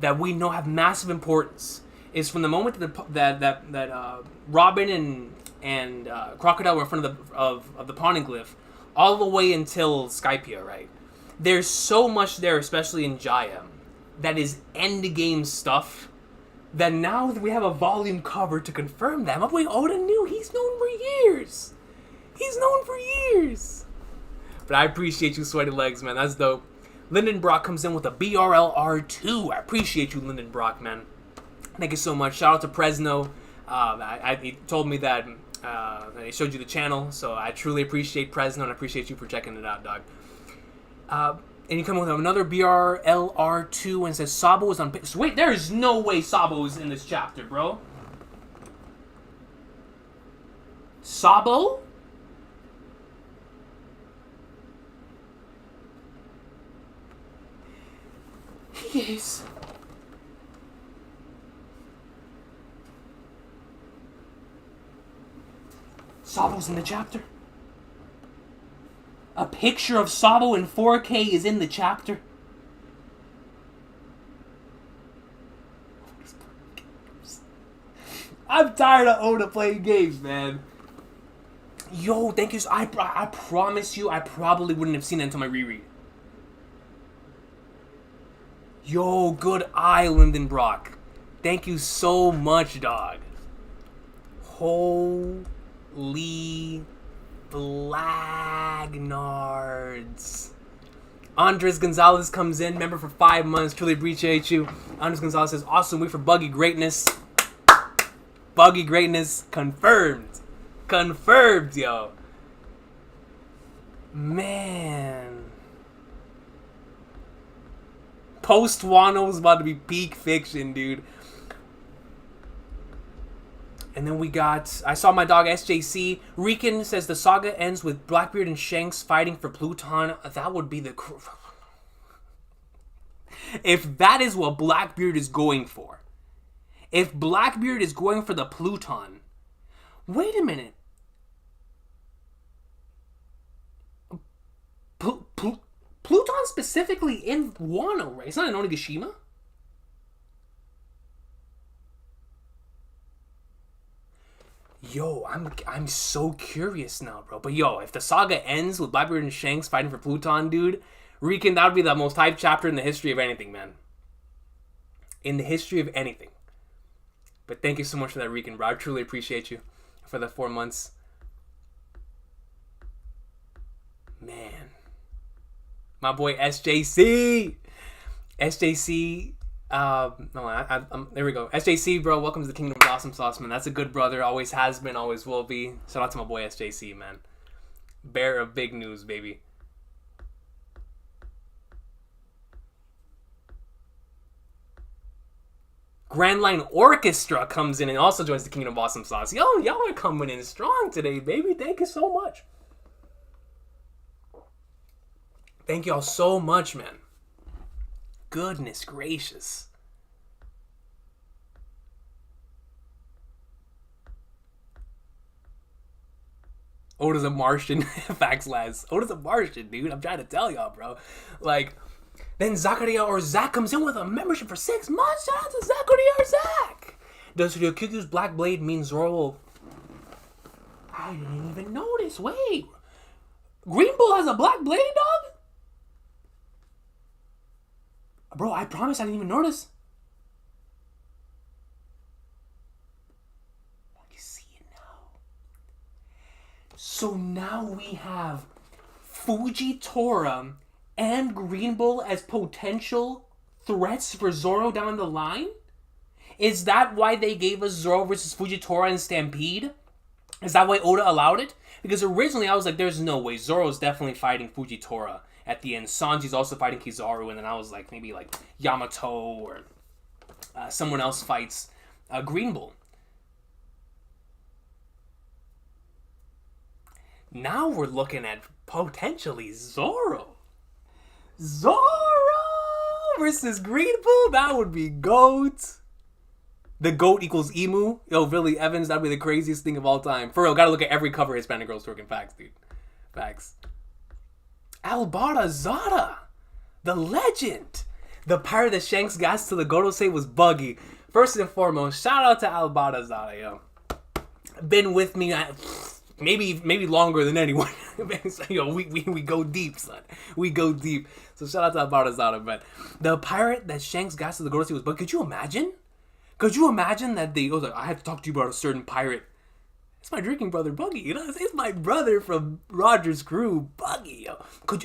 that we know have massive importance, is from the moment that Robin and Crocodile were in front of the Poneglyph, all the way until Skypia, right? There's so much there, especially in Jaya, that is endgame stuff, that now we have a volume cover to confirm that. My boy Oda knew. He's known for years. He's known for years. But I appreciate you, Sweaty Legs, man. That's dope. Lyndon Brock comes in with a BRLR2. I appreciate you, Lyndon Brock, man. Thank you so much. Shout out to Presno. He told me that he showed you the channel, so I truly appreciate Presno, and I appreciate you for checking it out, dog. And you come with another BRLR2 and says Sabo is on... So wait, there is no way Sabo is in this chapter, bro. Sabo? He is. Sabo's in the chapter. A picture of Sabo in 4K is in the chapter. I'm tired of Oda playing games, man. Yo, thank you. I promise you, I probably wouldn't have seen it until my reread. Yo, good eye, Lyndon Brock. Thank you so much, dog. Holy Blagnards. Andres Gonzalez comes in, member for 5 months. Truly appreciate you. Andres Gonzalez says, awesome week for Buggy Greatness. Buggy Greatness confirmed. Confirmed, yo. Man. Post Wano is about to be peak fiction, dude. And then we got... I saw my dog SJC. Recon says the saga ends with Blackbeard and Shanks fighting for Pluton. That would be the... If that is what Blackbeard is going for. If Blackbeard is going for the Pluton... Wait a minute. Pluton specifically in Wano, right? It's not in Onigashima? Yo, I'm so curious now, bro. But yo, if the saga ends with Blackbeard and Shanks fighting for Pluton, dude, Recon, that would be the most hyped chapter in the history of anything, man. In the history of anything. But thank you so much for that, Recon, bro. I truly appreciate you for the 4 months. Man. My boy SJC. SJC. There we go. SJC, bro. Welcome to the Kingdom of Awesome Sauce, man. That's a good brother. Always has been, always will be. Shout out to my boy SJC, man. Bearer of big news, baby. Grand Line Orchestra comes in and also joins the Kingdom of Awesome Sauce. Yo, y'all are coming in strong today, baby. Thank you so much. Thank y'all so much, man. Goodness gracious. Oda's a Martian. Facts, lads. Oda's a Martian, dude. I'm trying to tell y'all, bro. Like, then Zakaria or Zach comes in with a membership for 6 months. Shout out to Zakaria or Zach. Does Ryokukyu's Black Blade mean Zoro will... I didn't even notice. Wait. Green Bull has a Black Blade, dog? Bro, I promise I didn't even notice. I can see it now. So now we have Fujitora and Green Bull as potential threats for Zoro down the line? Is that why they gave us Zoro versus Fujitora and Stampede? Is that why Oda allowed it? Because originally I was like, there's no way. Zoro's definitely fighting Fujitora at the end. Sanji's also fighting Kizaru, and then I was like, maybe like Yamato or someone else fights Green Bull. Now we're looking at potentially Zoro. Zoro versus Green Bull? That would be GOAT. The GOAT equals Emu. Yo, Billy Evans, that'd be the craziest thing of all time. For real, gotta look at every cover Hispanic girls twerking. Facts, dude. Facts. Albada Zada. The legend. The pirate that Shanks gas to the Gorosei was Buggy. First and foremost, shout out to Albada Zada, yo. Been with me maybe longer than anyone. Yo, we go deep, son. We go deep. So shout out to Albada Zada. But the pirate that Shanks gas to the Gorosei was Buggy. Could you imagine? Could you imagine that they was like, I have to talk to you about a certain pirate. It's my drinking brother, Buggy. You know, it's my brother from Roger's crew, Buggy. Yo. Could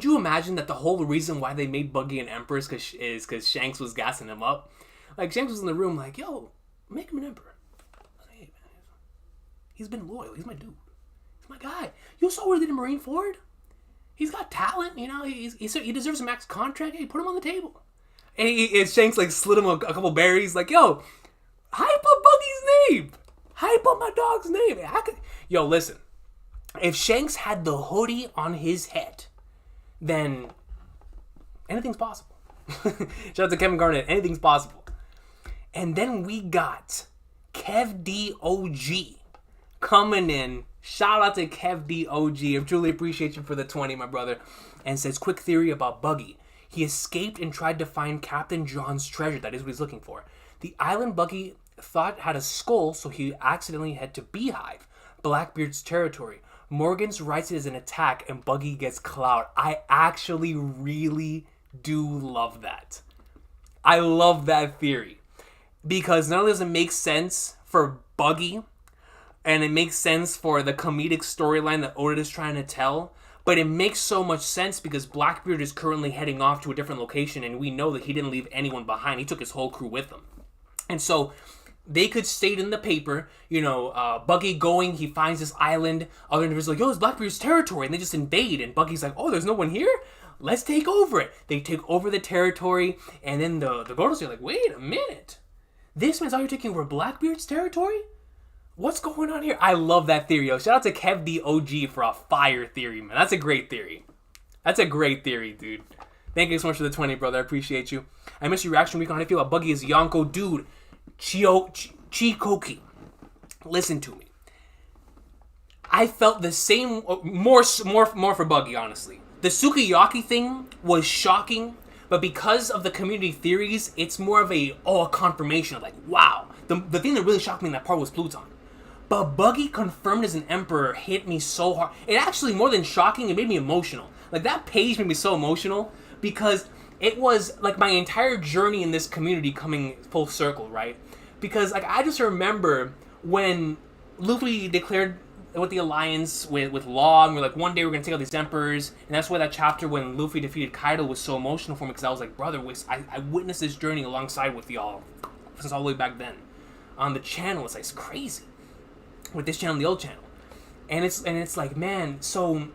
you imagine that the whole reason why they made Buggy an emperor is because Shanks was gassing him up? Like, Shanks was in the room like, yo, make him an emperor. Hey, man, he's been loyal. He's my dude. He's my guy. You saw what he did in Marineford? He's got talent, you know. He deserves a max contract. Hey, put him on the table. And Shanks, like, slid him a couple berries. Like, yo, hype up Buggy's name. Hype up my dog's name. Yo, listen. If Shanks had the hoodie on his head, then anything's possible. Shout out to Kevin Garnett. Anything's possible. And then we got Kev D OG coming in. Shout out to Kev D OG. I truly appreciate you for the 20, my brother. And says, quick theory about Buggy. He escaped and tried to find Captain John's treasure. That is what he's looking for. The island Buggy thought had a skull, so he accidentally head to Beehive, Blackbeard's territory. Morgan's writes it as an attack, and Buggy gets clout. I actually really do love that. I love that theory. Because not only does it make sense for Buggy, and it makes sense for the comedic storyline that Oda is trying to tell, but it makes so much sense because Blackbeard is currently heading off to a different location, and we know that he didn't leave anyone behind. He took his whole crew with him. And so they could state in the paper, you know, Buggy going, he finds this island, other individuals like, yo, it's Blackbeard's territory, and they just invade, and Buggy's like, oh, there's no one here? Let's take over it. They take over the territory, and then the Gordos are like, wait a minute. This man's out here taking over Blackbeard's territory? What's going on here? I love that theory, yo. Shout out to Kev D OG for a fire theory, man. That's a great theory. That's a great theory, dude. Thank you so much for the 20, brother. I appreciate you. I miss your reaction week on how you feel about Buggy as Yonko. Dude, Chikoki. Listen to me. I felt the same, more for Buggy, honestly. The Sukiyaki thing was shocking, but because of the community theories, it's more of a confirmation of like, wow. The thing that really shocked me in that part was Pluton. But Buggy confirmed as an emperor hit me so hard. It actually, more than shocking, it made me emotional. Like, that page made me so emotional because it was like my entire journey in this community coming full circle, right? Because like I just remember when Luffy declared with the alliance with Law, and we're like, one day we're gonna take out these emperors, and that's why that chapter when Luffy defeated Kaido was so emotional for me, because I was like, brother, I witnessed this journey alongside with y'all since all the way back then on the channel. It's like, it's crazy with this channel and the old channel, and it's like, man, so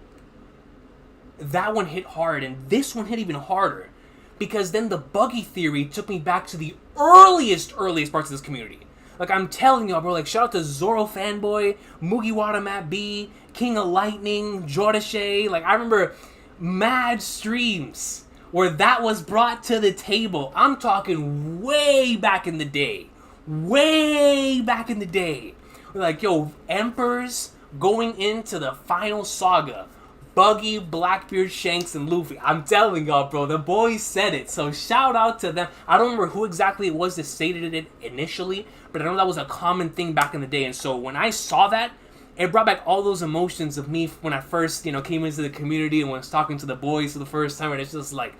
that one hit hard, and this one hit even harder, because then the Buggy theory took me back to the earliest parts of this community. Like, I'm telling y'all, bro, like, shout out to Zoro Fanboy, Mugiwara Matt B, King of Lightning, Jordashe. Like, I remember mad streams where that was brought to the table. I'm talking way back in the day. Way back in the day. We're like, yo, Emperors going into the final saga. Buggy, Blackbeard, Shanks, and Luffy. I'm telling y'all, bro, the boys said it. So shout out to them. I don't remember who exactly it was that stated it initially, but I know that was a common thing back in the day. And so when I saw that, it brought back all those emotions of me when I first, came into the community and was talking to the boys for the first time. And it's just like,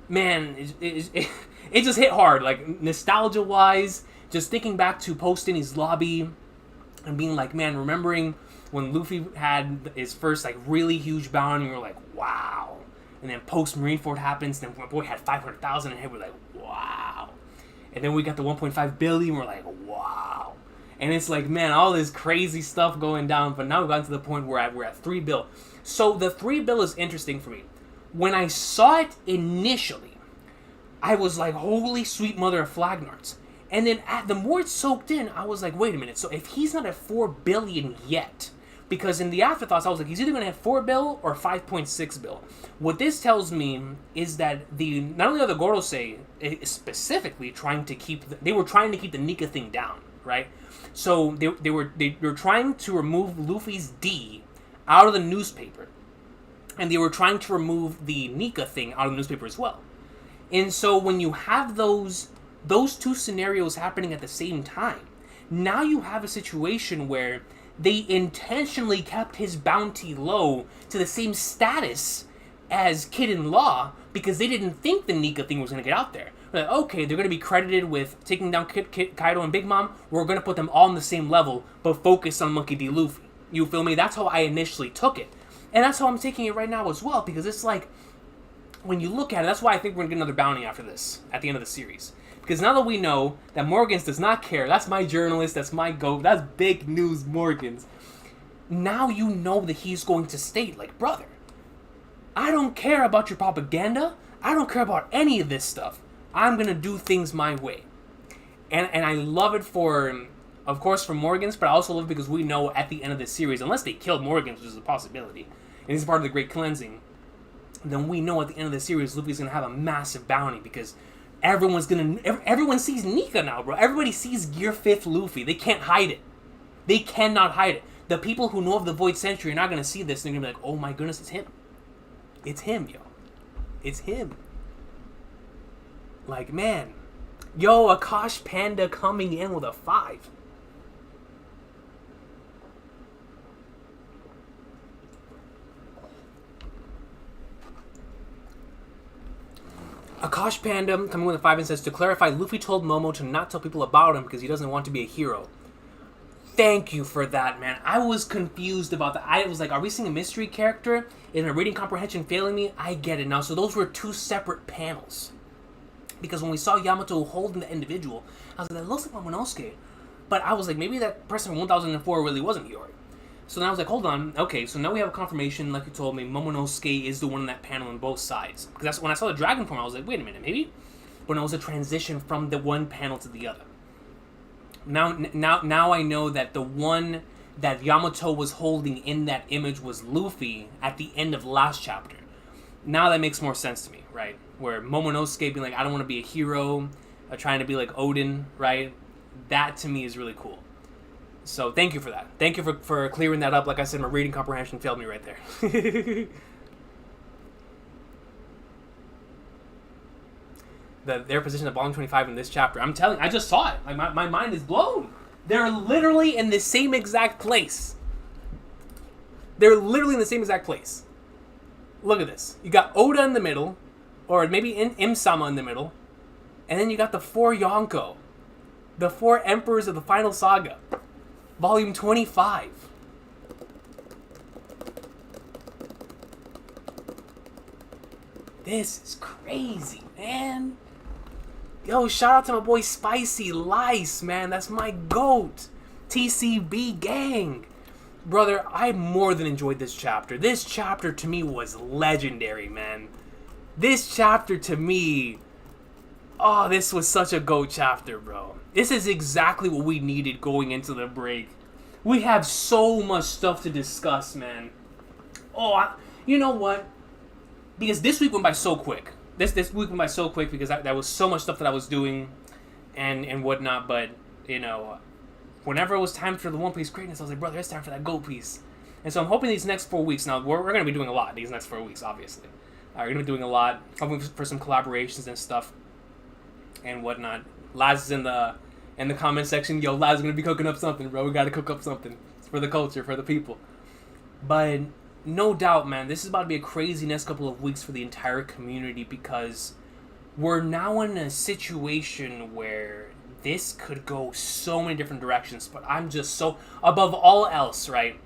man, it just hit hard. Like, nostalgia-wise, just thinking back to Post-Innie's lobby and being like, man, remembering when Luffy had his first, like, really huge bounty, and we were like, wow. And then post-Marineford happens, and then my boy had 500,000 in him, we're like, wow. And then we got the 1.5 billion, we're like, wow. And it's like, man, all this crazy stuff going down, but now we've gotten to the point where we're at 3 bill. So the 3 bill is interesting for me. When I saw it initially, I was like, holy sweet mother of Flagnarts. And then the more it soaked in, I was like, wait a minute, so if he's not at 4 billion yet, Because in the afterthoughts, I was like, he's either going to have 4 bill or 5.6 bill. What this tells me is that not only are the Gorosei specifically trying to they were trying to keep the Nika thing down, right? So they were trying to remove Luffy's D out of the newspaper, and they were trying to remove the Nika thing out of the newspaper as well. And so when you have those two scenarios happening at the same time, now you have a situation where they intentionally kept his bounty low to the same status as Kid and Law because they didn't think the Nika thing was going to get out there. They're like, okay, they're going to be credited with taking down Kaido and Big Mom. We're going to put them all on the same level, but focus on Monkey D. Luffy. You feel me? That's how I initially took it. And that's how I'm taking it right now as well, because it's like, when you look at it, that's why I think we're going to get another bounty after this, at the end of the series. Because now that we know that Morgans does not care, that's my journalist, that's my GOAT, that's big news Morgans. Now you know that he's going to state, like, brother, I don't care about your propaganda, I don't care about any of this stuff. I'm going to do things my way. And I love it for, of course, for Morgans, but I also love it because we know at the end of this series, unless they killed Morgans, which is a possibility, and he's part of the Great Cleansing, then we know at the end of the series, Luffy's going to have a massive bounty because everyone sees Nika now, bro. Everybody sees Gear 5th Luffy. They can't hide it. They cannot hide it. The people who know of the Void Century are not going to see this. They're going to be like, oh my goodness, it's him. It's him, yo. It's him. Like, man. Yo, Akash Panda coming in with a 5. Akash Panda coming with a 5 and says, to clarify, Luffy told Momo to not tell people about him because he doesn't want to be a hero. Thank you for that, man. I was confused about that. I was like, are we seeing a mystery character? Is my reading comprehension failing me? I get it now. So those were 2 separate panels. Because when we saw Yamato holding the individual, I was like, that looks like Momonosuke. But I was like, maybe that person from 1004 really wasn't Hiyori. So then I was like, hold on, okay, so now we have a confirmation, like you told me, Momonosuke is the one in that panel on both sides. Because that's when I saw the dragon form, I was like, wait a minute, maybe? When it was a transition from the one panel to the other. Now I know that the one that Yamato was holding in that image was Luffy at the end of the last chapter. Now that makes more sense to me, right? Where Momonosuke being like, I don't want to be a hero, trying to be like Odin, right? That to me is really cool. So thank you for that. Thank you for clearing that up. Like I said, my reading comprehension failed me right there. Their position at volume 25 in this chapter. I'm telling you, I just saw it. Like my mind is blown. They're literally in the same exact place. They're literally in the same exact place. Look at this. You got Oda in the middle, or maybe Im-sama in the middle, and then you got the 4 Yonko. The 4 Emperors of the Final Saga. Volume 25. This is crazy, man. Yo, shout out to my boy Spicy Lice, man. That's my GOAT. TCB gang. Brother, I more than enjoyed this chapter. This chapter to me was legendary, man. This chapter to me... Oh, this was such a GOAT chapter, bro. This is exactly what we needed going into the break. We have so much stuff to discuss, man. Oh, you know what? Because this week went by so quick. This week went by so quick because that was so much stuff that I was doing and whatnot. But, you know, whenever it was time for the One Piece greatness, I was like, brother, it's time for that GOAT piece. And so I'm hoping these next 4 weeks, now we're going to be doing a lot these next 4 weeks, obviously. We're going to be doing a lot. Hoping for some collaborations and stuff and whatnot. Laz is in the comment section. Yo, Laz is going to be cooking up something, bro. We got to cook up something. It's for the culture, for the people. But no doubt, man, this is about to be a crazy next couple of weeks for the entire community because we're now in a situation where this could go so many different directions. But I'm just so, above all else, right?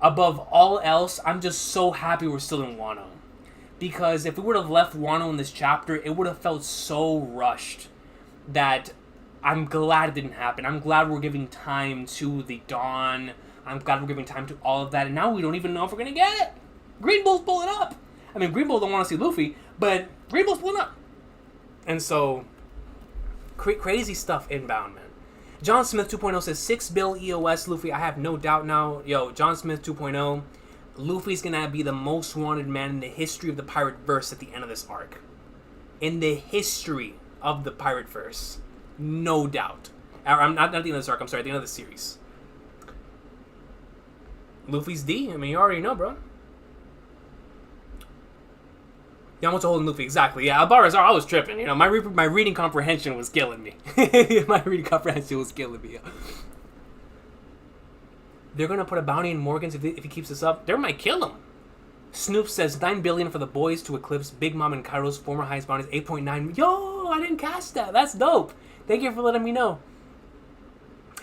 Above all else, I'm just so happy we're still in Wano. Because if we would have left Wano in this chapter, it would have felt so rushed that I'm glad it didn't happen. I'm glad we're giving time to the Dawn. I'm glad we're giving time to all of that. And now we don't even know if we're going to get it. Green Bull's pulling up. I mean, Green Bull don't want to see Luffy, but Green Bull's pulling up. And so, crazy stuff inbound, man. John Smith 2.0 says 6 bill EOS Luffy. I have no doubt now. Yo, John Smith 2.0. Luffy's gonna be the most wanted man in the history of the pirate verse at the end of this arc. In the history of the pirate verse. No doubt. I'm not at the end of this arc, I'm sorry, at the end of the series. Luffy's D. I mean, you already know, bro. Yamato holding Luffy, exactly. Yeah, Albarazar, I was tripping. You know, my reading comprehension was killing me. My reading comprehension was killing me. They're gonna put a bounty in Morgan's if he keeps this up. They might kill him. Snoop says 9 billion for the boys to eclipse Big Mom and Kaido's former highest bounties, 8.9. Yo, I didn't catch that. That's dope. Thank you for letting me know.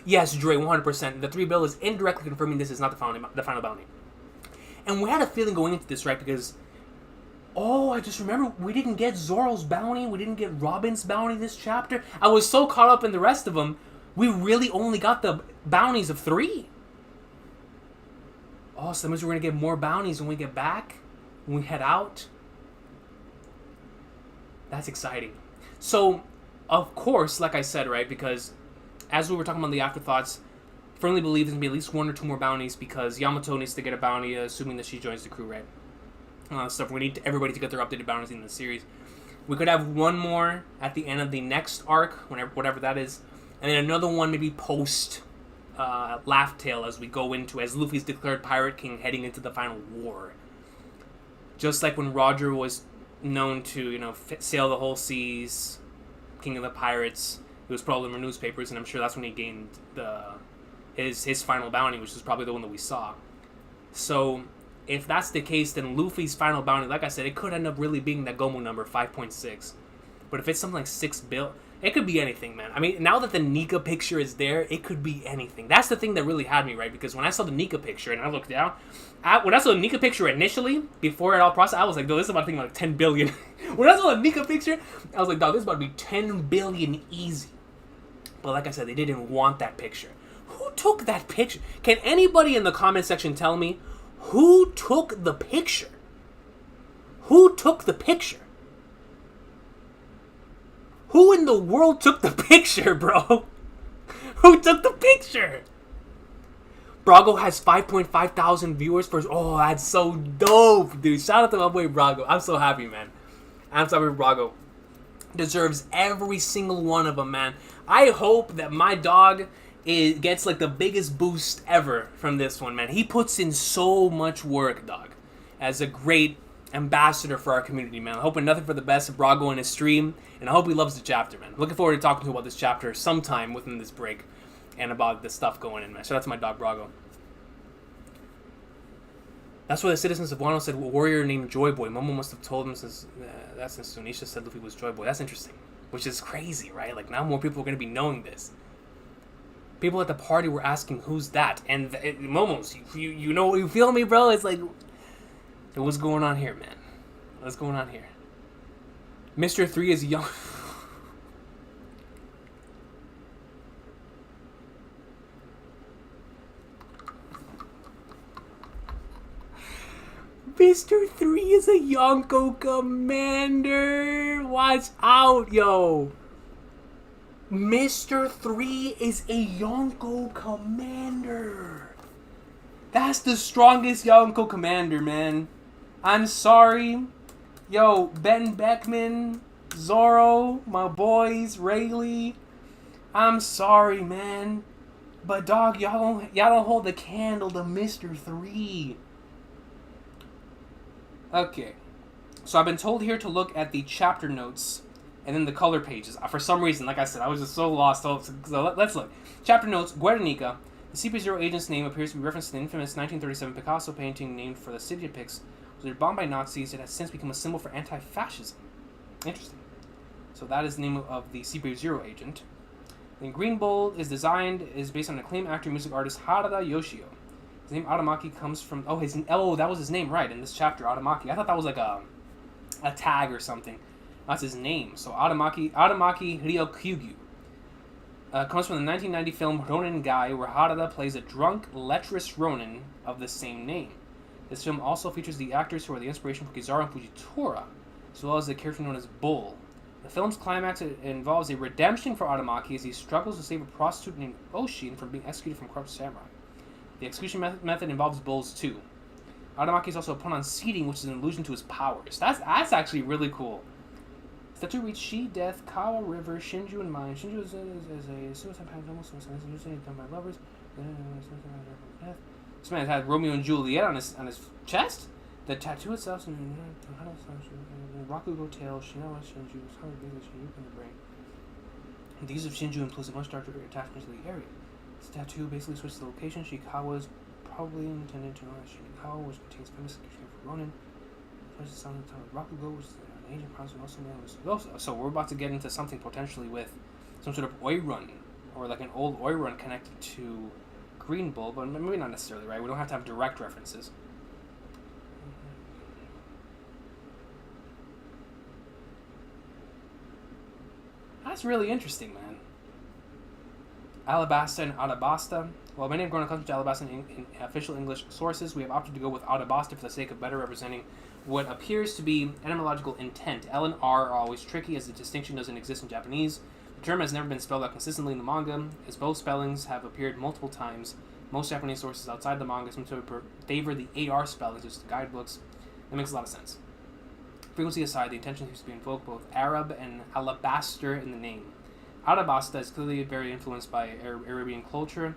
Yes, Dre, 100%. The 3 bill is indirectly confirming this is not the final bounty. And we had a feeling going into this, right? Because, oh, I just remember we didn't get Zoro's bounty. We didn't get Robin's bounty this chapter. I was so caught up in the rest of them. We really only got the bounties of 3. Oh, so that means we're going to get more bounties when we get back? When we head out? That's exciting. So, of course, like I said, right, because as we were talking about the afterthoughts, firmly believe there's going to be at least 1 or 2 more bounties because Yamato needs to get a bounty, assuming that she joins the crew, right? Stuff. We need everybody to get their updated bounties in the series. We could have 1 more at the end of the next arc, whatever that is, and then another one maybe post Laugh Tale as Luffy's declared Pirate King heading into the final war. Just like when Roger was known to, you know, sail the whole seas, King of the Pirates. It was probably in the newspapers, and I'm sure that's when he gained his final bounty, which is probably the one that we saw. So, if that's the case, then Luffy's final bounty, like I said, it could end up really being that Gomu number, 5.6. But if it's something like 6 bill, it could be anything, man. I mean, now that the Nika picture is there, it could be anything. That's the thing that really had me, right? Because when I saw the Nika picture, and I looked down, when I saw the Nika picture initially, before it all processed, I was like, "Dude, this is about to think like 10 billion. When I saw the Nika picture, I was like, "Dog, this is about to be 10 billion easy." But like I said, they didn't want that picture. Who took that picture? Can anybody in the comment section tell me who took the picture? Who took the picture? Who in the world took the picture, bro? Who took the picture? Brago has 5.5 thousand viewers for... Oh, that's so dope, dude. Shout out to my boy Brago. I'm so happy, man. I'm so happy Brago deserves every single one of them, man. I hope that my dog gets like the biggest boost ever from this one, man. He puts in so much work, dog, as a great ambassador for our community, man. I'm hoping nothing for the best of Brago in his stream, and I hope he loves the chapter, man. Looking forward to talking to him about this chapter sometime within this break and about the stuff going in, man. Shout out to my dog Brago. That's why the citizens of Wano said a warrior named Joy Boy. Momo must have told him since Sunisha said Luffy was Joy Boy. That's interesting. Which is crazy, right? Like, now more people are going to be knowing this. People at the party were asking, who's that? And Momo's, you know, you feel me, bro? It's like, what's going on here, man? What's going on here? Mr. 3 is young. Mr. 3 is a Yonko commander. Watch out, yo. Mr. 3 is a Yonko commander. That's the strongest Yonko commander, man. I'm sorry. Yo, Ben Beckman, Zoro, my boys, Rayleigh. I'm sorry, man. But dog, y'all don't hold the candle to Mr. 3. Okay, so I've been told here to look at the chapter notes and then the color pages. For some reason, like I said, I was just so lost. So let's look. Chapter notes, Guernica. The CP0 agent's name appears to be referenced to the infamous 1937 Picasso painting named for the city of Pix. It was bombed by Nazis. It has since become a symbol for anti-fascism. Interesting. So that is the name of the CP0 agent. Then Green Bull is based on an acclaimed actor and music artist Harada Yoshio. His name Adamaki comes from... Oh, that was his name, right, in this chapter, Adamaki. I thought that was like a tag or something. That's his name. So Adamaki Ryokyugyu. Comes from the 1990 film Ronin Guy, where Harada plays a drunk, lecherous Ronin of the same name. This film also features the actors who are the inspiration for Kizaru and Fujitora, as well as the character known as Bull. The film's climax involves a redemption for Aramaki as he struggles to save a prostitute named Oshin from being executed from corrupt samurai. The execution method involves bulls too. Aramaki is also put on seating, which is an allusion to his powers. That's actually really cool. Statue reached Shi, Death, Kawa River, Shinju, and Mine. Shinju is a suicide pact, almost suicide. It's usually done by lovers. This man had Romeo and Juliet on his chest. The tattoo itself is Rakugo tail, Shinawa Shinju, Shinju in the brain. The use of Shinju implies a much darker attachment to the area. This tattoo basically switches the location. Shikawa is probably intended to know Shinikawa, which contains famous security for Ronin. First, the sound of the time of Rakugo, which is an ancient process also known as. So we're about to get into something potentially with some sort of Oirun, or like an old Oirun connected to Green Bull, but maybe not necessarily, right? We don't have to have direct references. That's really interesting, man. Alabasta and Alabasta. While many have grown accustomed to Alabasta in official English sources, we have opted to go with Alabasta for the sake of better representing what appears to be etymological intent. L and R are always tricky as the distinction doesn't exist in Japanese. The term has never been spelled out consistently in the manga, as both spellings have appeared multiple times. Most Japanese sources outside the manga seem to favor the AR spellings, which is the guidebooks. That makes a lot of sense. Frequency aside, the intention seems to be invoke both Arab and alabaster in the name. Alabasta is clearly very influenced by Arabian culture,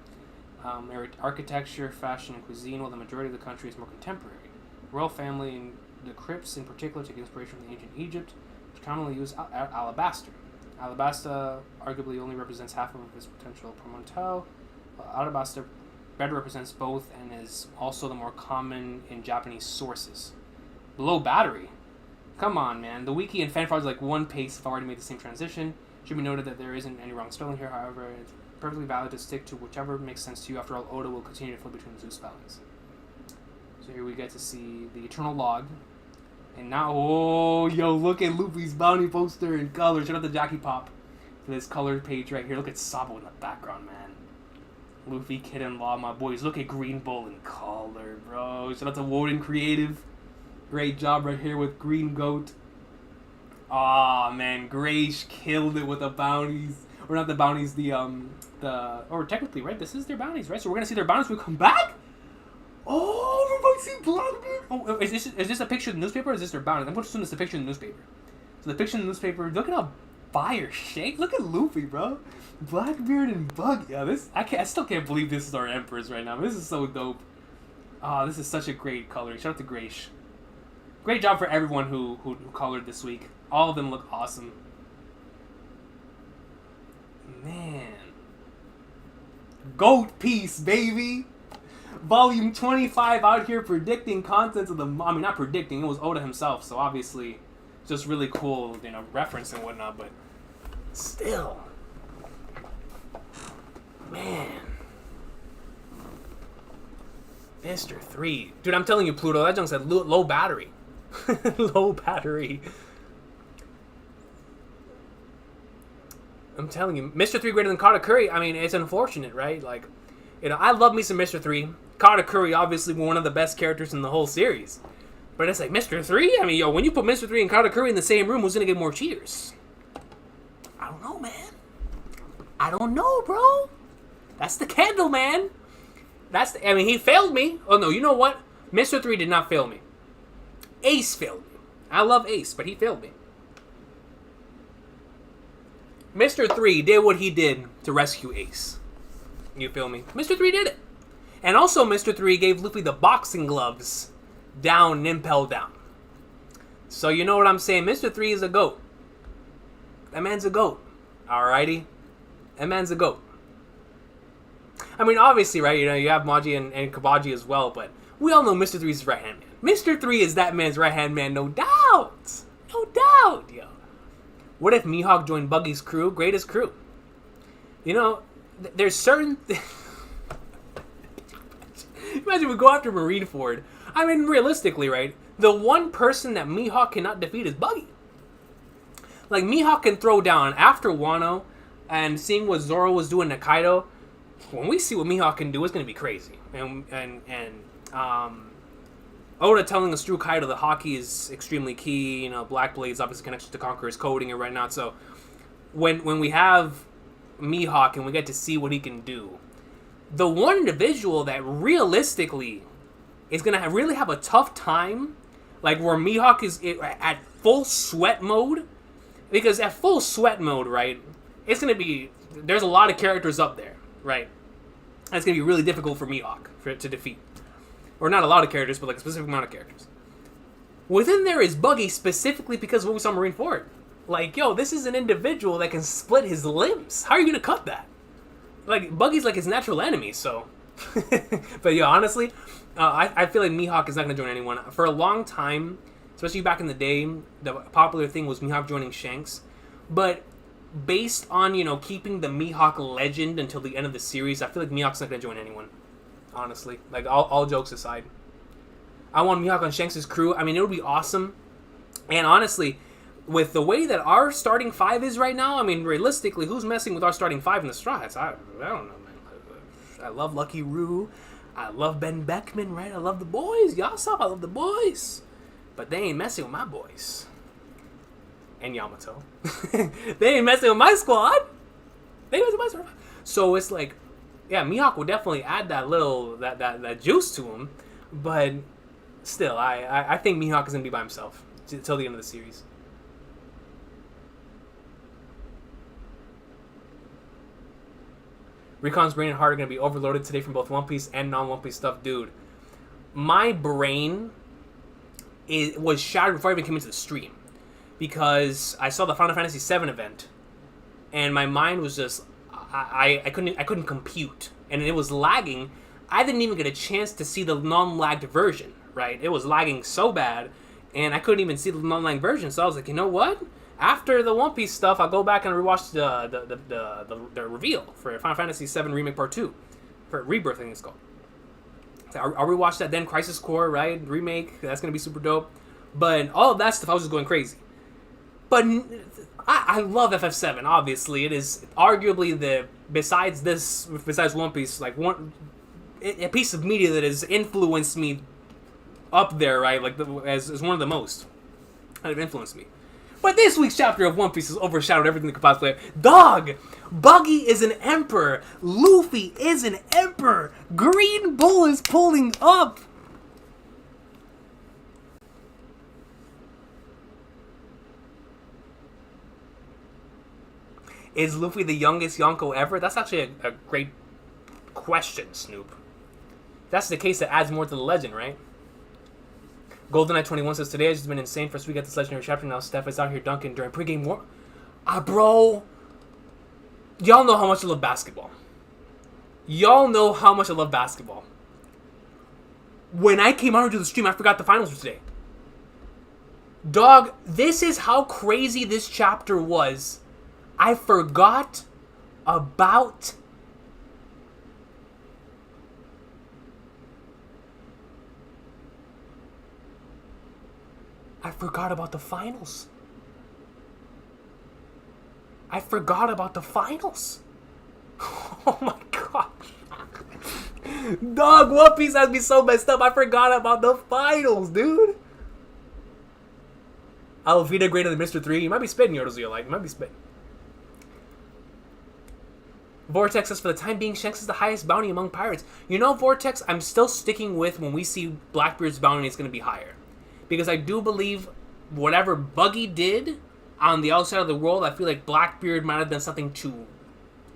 architecture, fashion, and cuisine, while the majority of the country is more contemporary. Royal family and the crypts in particular take inspiration from the ancient Egypt, which commonly use alabaster. Alabasta arguably only represents half of its potential portmanteau. Alabasta better represents both and is also the more common in Japanese sources. Low battery. Come on, man. The wiki and fanfars like one pace have already made the same transition. Should be noted that there isn't any wrong spelling here, however, it's perfectly valid to stick to whichever makes sense to you. After all, Oda will continue to flip between the two spellings. So here we get to see the Eternal Log. And now, oh, yo, look at Luffy's bounty poster in color. Shout out to Jackie Pop for this colored page right here. Look at Sabo in the background, man. Luffy, Kid, and Law, my boys. Look at Green Bull in color, bro. Shout out to Woden Creative. Great job right here with Green Goat. Aw, man, Graish killed it with the bounties. Or not the bounties, or technically, right? This is their bounties, right? So we're gonna see their bounties when we come back? Oh, we're about to see Blackbeard. Oh, is this a picture of the newspaper or is this their bounties? I'm going to assume it's a picture of the newspaper. So the picture in the newspaper, look at how fire shake. Look at Luffy, bro. Blackbeard and Bug. Yeah, I still can't believe this is our Empress right now. This is so dope. Ah, this is such a great coloring. Shout out to Graish. Great job for everyone who colored this week. All of them look awesome. Man. Goat Piece, baby. Volume 25 out here predicting contents of the... I mean, not predicting. It was Oda himself, so obviously just really cool, reference and whatnot, but still. Man. Mr. 3. Dude, I'm telling you, Pluto, that junk said low battery. Low battery. I'm telling you, Mr. 3 greater than Katakuri. I mean, it's unfortunate, right? Like, I love me some Mr. 3. Katakuri, obviously, one of the best characters in the whole series. But it's like, Mr. 3? I mean, yo, when you put Mr. 3 and Katakuri in the same room, who's gonna get more cheers? I don't know, man. I don't know, bro. That's the candle, man. I mean, he failed me. Oh, no, you know what? Mr. 3 did not fail me. Ace failed me. I love Ace, but he failed me. Mr. 3 did what he did to rescue Ace. You feel me? Mr. 3 did it. And also, Mr. 3 gave Luffy the boxing gloves down, Nimpel down. So you know what I'm saying? Mr. 3 is a GOAT. That man's a GOAT. Alrighty? That man's a GOAT. I mean, obviously, right, you have Maji and Kabaji as well, but we all know Mr. 3 is his right-hand man. Mr. 3 is that man's right-hand man, no doubt. No doubt, yo. What if Mihawk joined Buggy's crew? Greatest crew. There's certain... Imagine we go after Marineford. I mean, realistically, right? The one person that Mihawk cannot defeat is Buggy. Like, Mihawk can throw down after Wano, and seeing what Zoro was doing to Kaido, when we see what Mihawk can do, it's going to be crazy. Oda telling us through Kaido that Haki is extremely key. Black Blade's obviously connection to Conqueror's coding and right now. So when we have Mihawk and we get to see what he can do, the one individual that realistically is going to really have a tough time, like where Mihawk is at full sweat mode, because at full sweat mode, right, it's going to be, there's a lot of characters up there, right? And it's going to be really difficult for Mihawk to defeat. Or not a lot of characters, but like a specific amount of characters. Within there is Buggy specifically because of what we saw Marineford. Like, yo, this is an individual that can split his limbs. How are you going to cut that? Like, Buggy's like his natural enemy, so. But yeah, honestly, I feel like Mihawk is not going to join anyone. For a long time, especially back in the day, the popular thing was Mihawk joining Shanks. But based on, keeping the Mihawk legend until the end of the series, I feel like Mihawk's not going to join anyone. Honestly. Like, all jokes aside. I want Mihawk on Shanks' crew. I mean, it would be awesome. And honestly, with the way that our starting five is right now, I mean, realistically, who's messing with our starting five in the Straw Hats? I don't know, man. I love Lucky Roo. I love Ben Beckman, right? I love the boys. Y'all stop. I love the boys. But they ain't messing with my boys. And Yamato. They ain't messing with my squad. They ain't messing with my squad. So it's like, yeah, Mihawk will definitely add that little, that juice to him. But still, I think Mihawk is going to be by himself until the end of the series. Recon's brain and heart are going to be overloaded today from both One Piece and non-One Piece stuff. Dude, my brain was shattered before I even came into the stream. Because I saw the Final Fantasy VII event. And my mind was just, I couldn't compute. And it was lagging. I didn't even get a chance to see the non-lagged version, right? It was lagging so bad. And I couldn't even see the non-lagged version. So I was like, you know what? After the One Piece stuff, I'll go back and rewatch the reveal for Final Fantasy VII Remake Part 2. For Rebirth, I think it's called. So I'll rewatch that then. Crisis Core, right? Remake. That's going to be super dope. But all of that stuff, I was just going crazy. But I love FF7, obviously. It is arguably besides One Piece, like a piece of media that has influenced me up there, right? Like as one of the most that have influenced me. But this week's chapter of One Piece has overshadowed everything that could possibly happen. Dog! Buggy is an emperor. Luffy is an emperor. Green Bull is pulling up. Is Luffy the youngest Yonko ever? That's actually a great question, Snoop. If that's the case, that adds more to the legend, right? GoldenEye21 says, today has just been insane. First we got this legendary chapter, now Steph is out here dunking during pregame war. Bro. Y'all know how much I love basketball. Y'all know how much I love basketball. When I came out into the stream, I forgot the finals were today. Dog, this is how crazy this chapter was. I forgot about... I forgot about the finals. I forgot about the finals. Oh my gosh. Dog, One Piece has me so messed up. I forgot about the finals, dude. Alvida greater than Mr. 3. You might be spitting, Yodozuya. Like, you might be spitting. Vortex says, for the time being, Shanks is the highest bounty among pirates. You know, Vortex, I'm still sticking with when we see Blackbeard's bounty is going to be higher. Because I do believe whatever Buggy did on the outside of the world, I feel like Blackbeard might have done something to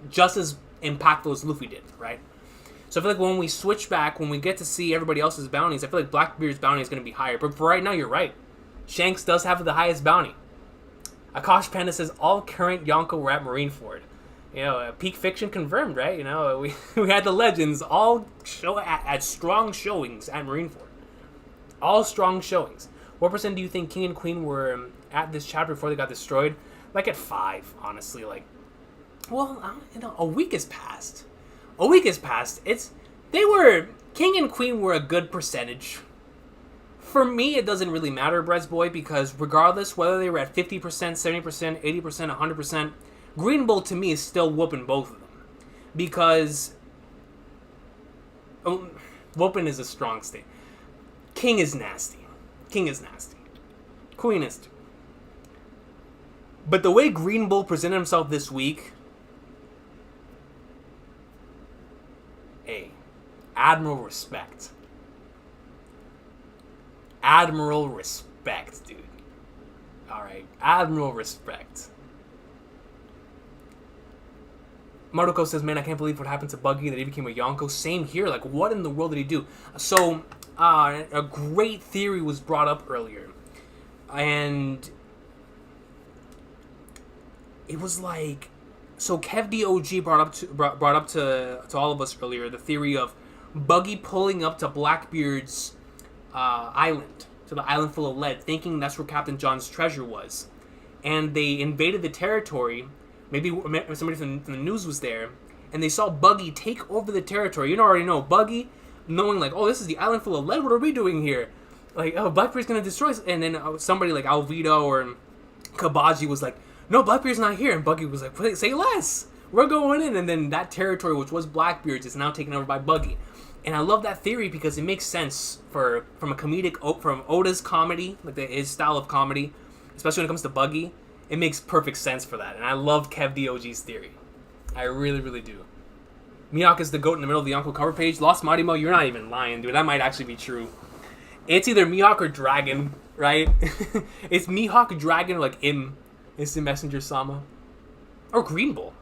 just as impactful as Luffy did, right? So I feel like when we switch back, when we get to see everybody else's bounties, I feel like Blackbeard's bounty is going to be higher. But for right now, you're right. Shanks does have the highest bounty. Akash Panda says, all current Yonko were at Marineford. You know, Peak Fiction confirmed, right? You know, we had the legends all show at strong showings at Marineford. All strong showings. What percent do you think King and Queen were at this chapter before they got destroyed? Like at 5, honestly. Like, well, you know, a week has passed. A week has passed. King and Queen were a good percentage. For me, it doesn't really matter, Brez Boy, because regardless whether they were at 50%, 70%, 80%, 100%, Green Bull to me is still whooping both of them. Because whooping is a strong state. King is nasty. King is nasty. Queen is too. But the way Green Bull presented himself this week, hey, Admiral respect. Admiral respect, dude. Alright, Admiral respect. Maruko says, man, I can't believe what happened to Buggy, that he became a Yonko. Same here. Like, what in the world did he do? So, a great theory was brought up earlier. And it was like... So, KevDOG brought up to all of us earlier the theory of Buggy pulling up to Blackbeard's island, to the island full of lead, thinking that's where Captain John's treasure was. And they invaded the territory. Maybe somebody from the news was there, and they saw Buggy take over the territory. You already know, Buggy, knowing like, oh, this is the island full of lead, what are we doing here? Like, oh, Blackbeard's gonna destroy us. And then somebody like Alvito or Kabaji was like, no, Blackbeard's not here. And Buggy was like, say less, we're going in. And then that territory, which was Blackbeard's, is now taken over by Buggy. And I love that theory because it makes sense from Oda's comedy, like his style of comedy, especially when it comes to Buggy. It makes perfect sense for that, and I love KevDOG's theory. I really, really do. Mihawk is the goat in the middle of the Yonko cover page. Lost Marimo, you're not even lying, dude. That might actually be true. It's either Mihawk or Dragon, right? It's Mihawk, Dragon, or like Instant Messenger Sama. Or Green Bull.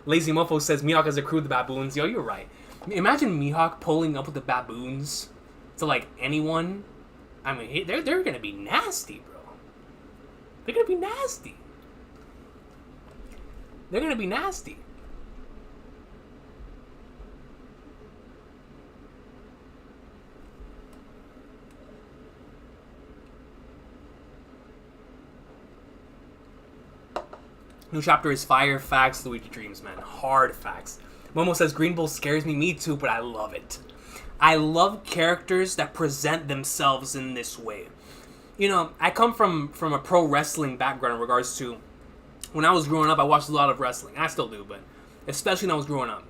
Lazy Mofo says Mihawk has a crew of the baboons. Yo, you're right. Imagine Mihawk pulling up with the baboons to like anyone. I mean, they're gonna be nasty, bro. They're gonna be nasty. They're gonna be nasty. New chapter is fire, facts, Luigi dreams, man. Hard facts. Momo says Green Bull scares me. Me too, but I love it. I love characters that present themselves in this way. You know, I come from a pro wrestling background in regards to when I was growing up. I watched a lot of wrestling. I still do, but especially when I was growing up.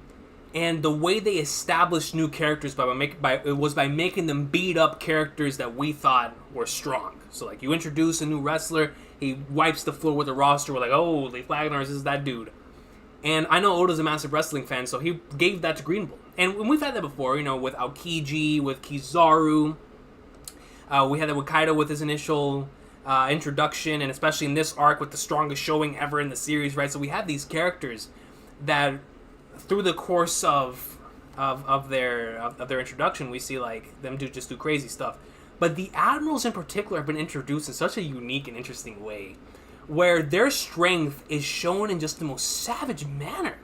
And the way they established new characters by making them beat up characters that we thought were strong. So like you introduce a new wrestler, he wipes the floor with the roster. We're like, oh, Leif Wagner's is that dude. And I know Oda's a massive wrestling fan, so he gave that to Green Bull. And we've had that before, you know, with Aokiji, with Kizaru. We had that with Kaido with his initial introduction, and especially in this arc with the strongest showing ever in the series, right? So we have these characters that, through the course of their introduction, we see like them just do crazy stuff. But the Admirals in particular have been introduced in such a unique and interesting way, where their strength is shown in just the most savage manner.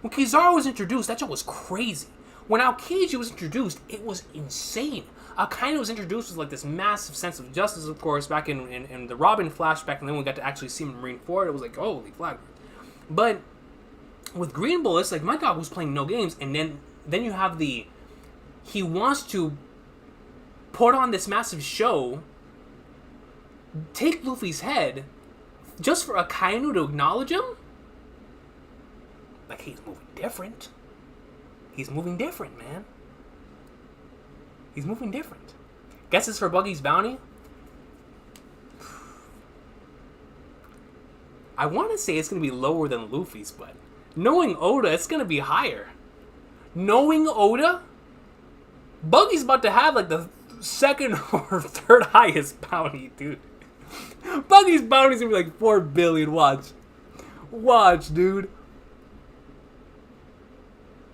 When Kizaru was introduced, that shit was crazy. When Aokiji was introduced, it was insane. Akainu was introduced with like this massive sense of justice, of course, back in the Robin flashback, and then we got to actually see him in Marineford. It was like, holy flag. But with Green Bull, it's like my dog was playing no games, and then you have he wants to put on this massive show, take Luffy's head, just for Akainu to acknowledge him. Like, he's moving different. He's moving different, man. He's moving different. Guesses for Buggy's bounty? I want to say it's going to be lower than Luffy's, but knowing Oda, it's going to be higher. Knowing Oda, Buggy's about to have like the second or third highest bounty, dude. Buggy's bounty's going to be like 4 billion. Watch. Watch, dude.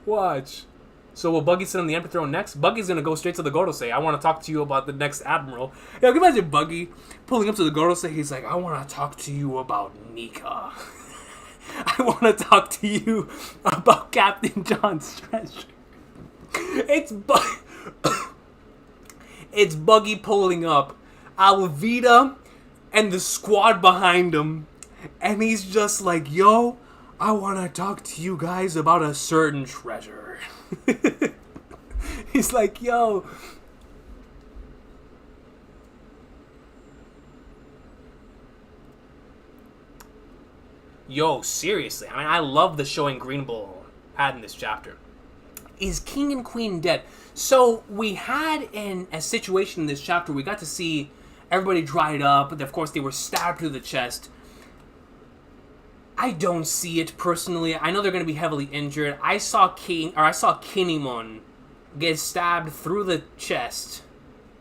Watch. So will Buggy sit on the Emperor throne next? Buggy's gonna go straight to the Gorosei. I want to talk to you about the next Admiral. Yeah, can you imagine Buggy pulling up to the Gorosei? He's like, I want to talk to you about Nika. I want to talk to you about Captain John's treasure. It's Buggy pulling up, Alvida and the squad behind him, and he's just like, yo, I want to talk to you guys about a certain treasure. He's like, yo. Yo, seriously. I mean, I love the showing Green Bull had in this chapter. is King and Queen dead? So we had in a situation in this chapter, we got to see everybody dried up. Of course, they were stabbed through the chest. I don't see it personally. I know they're going to be heavily injured. I saw Kinemon get stabbed through the chest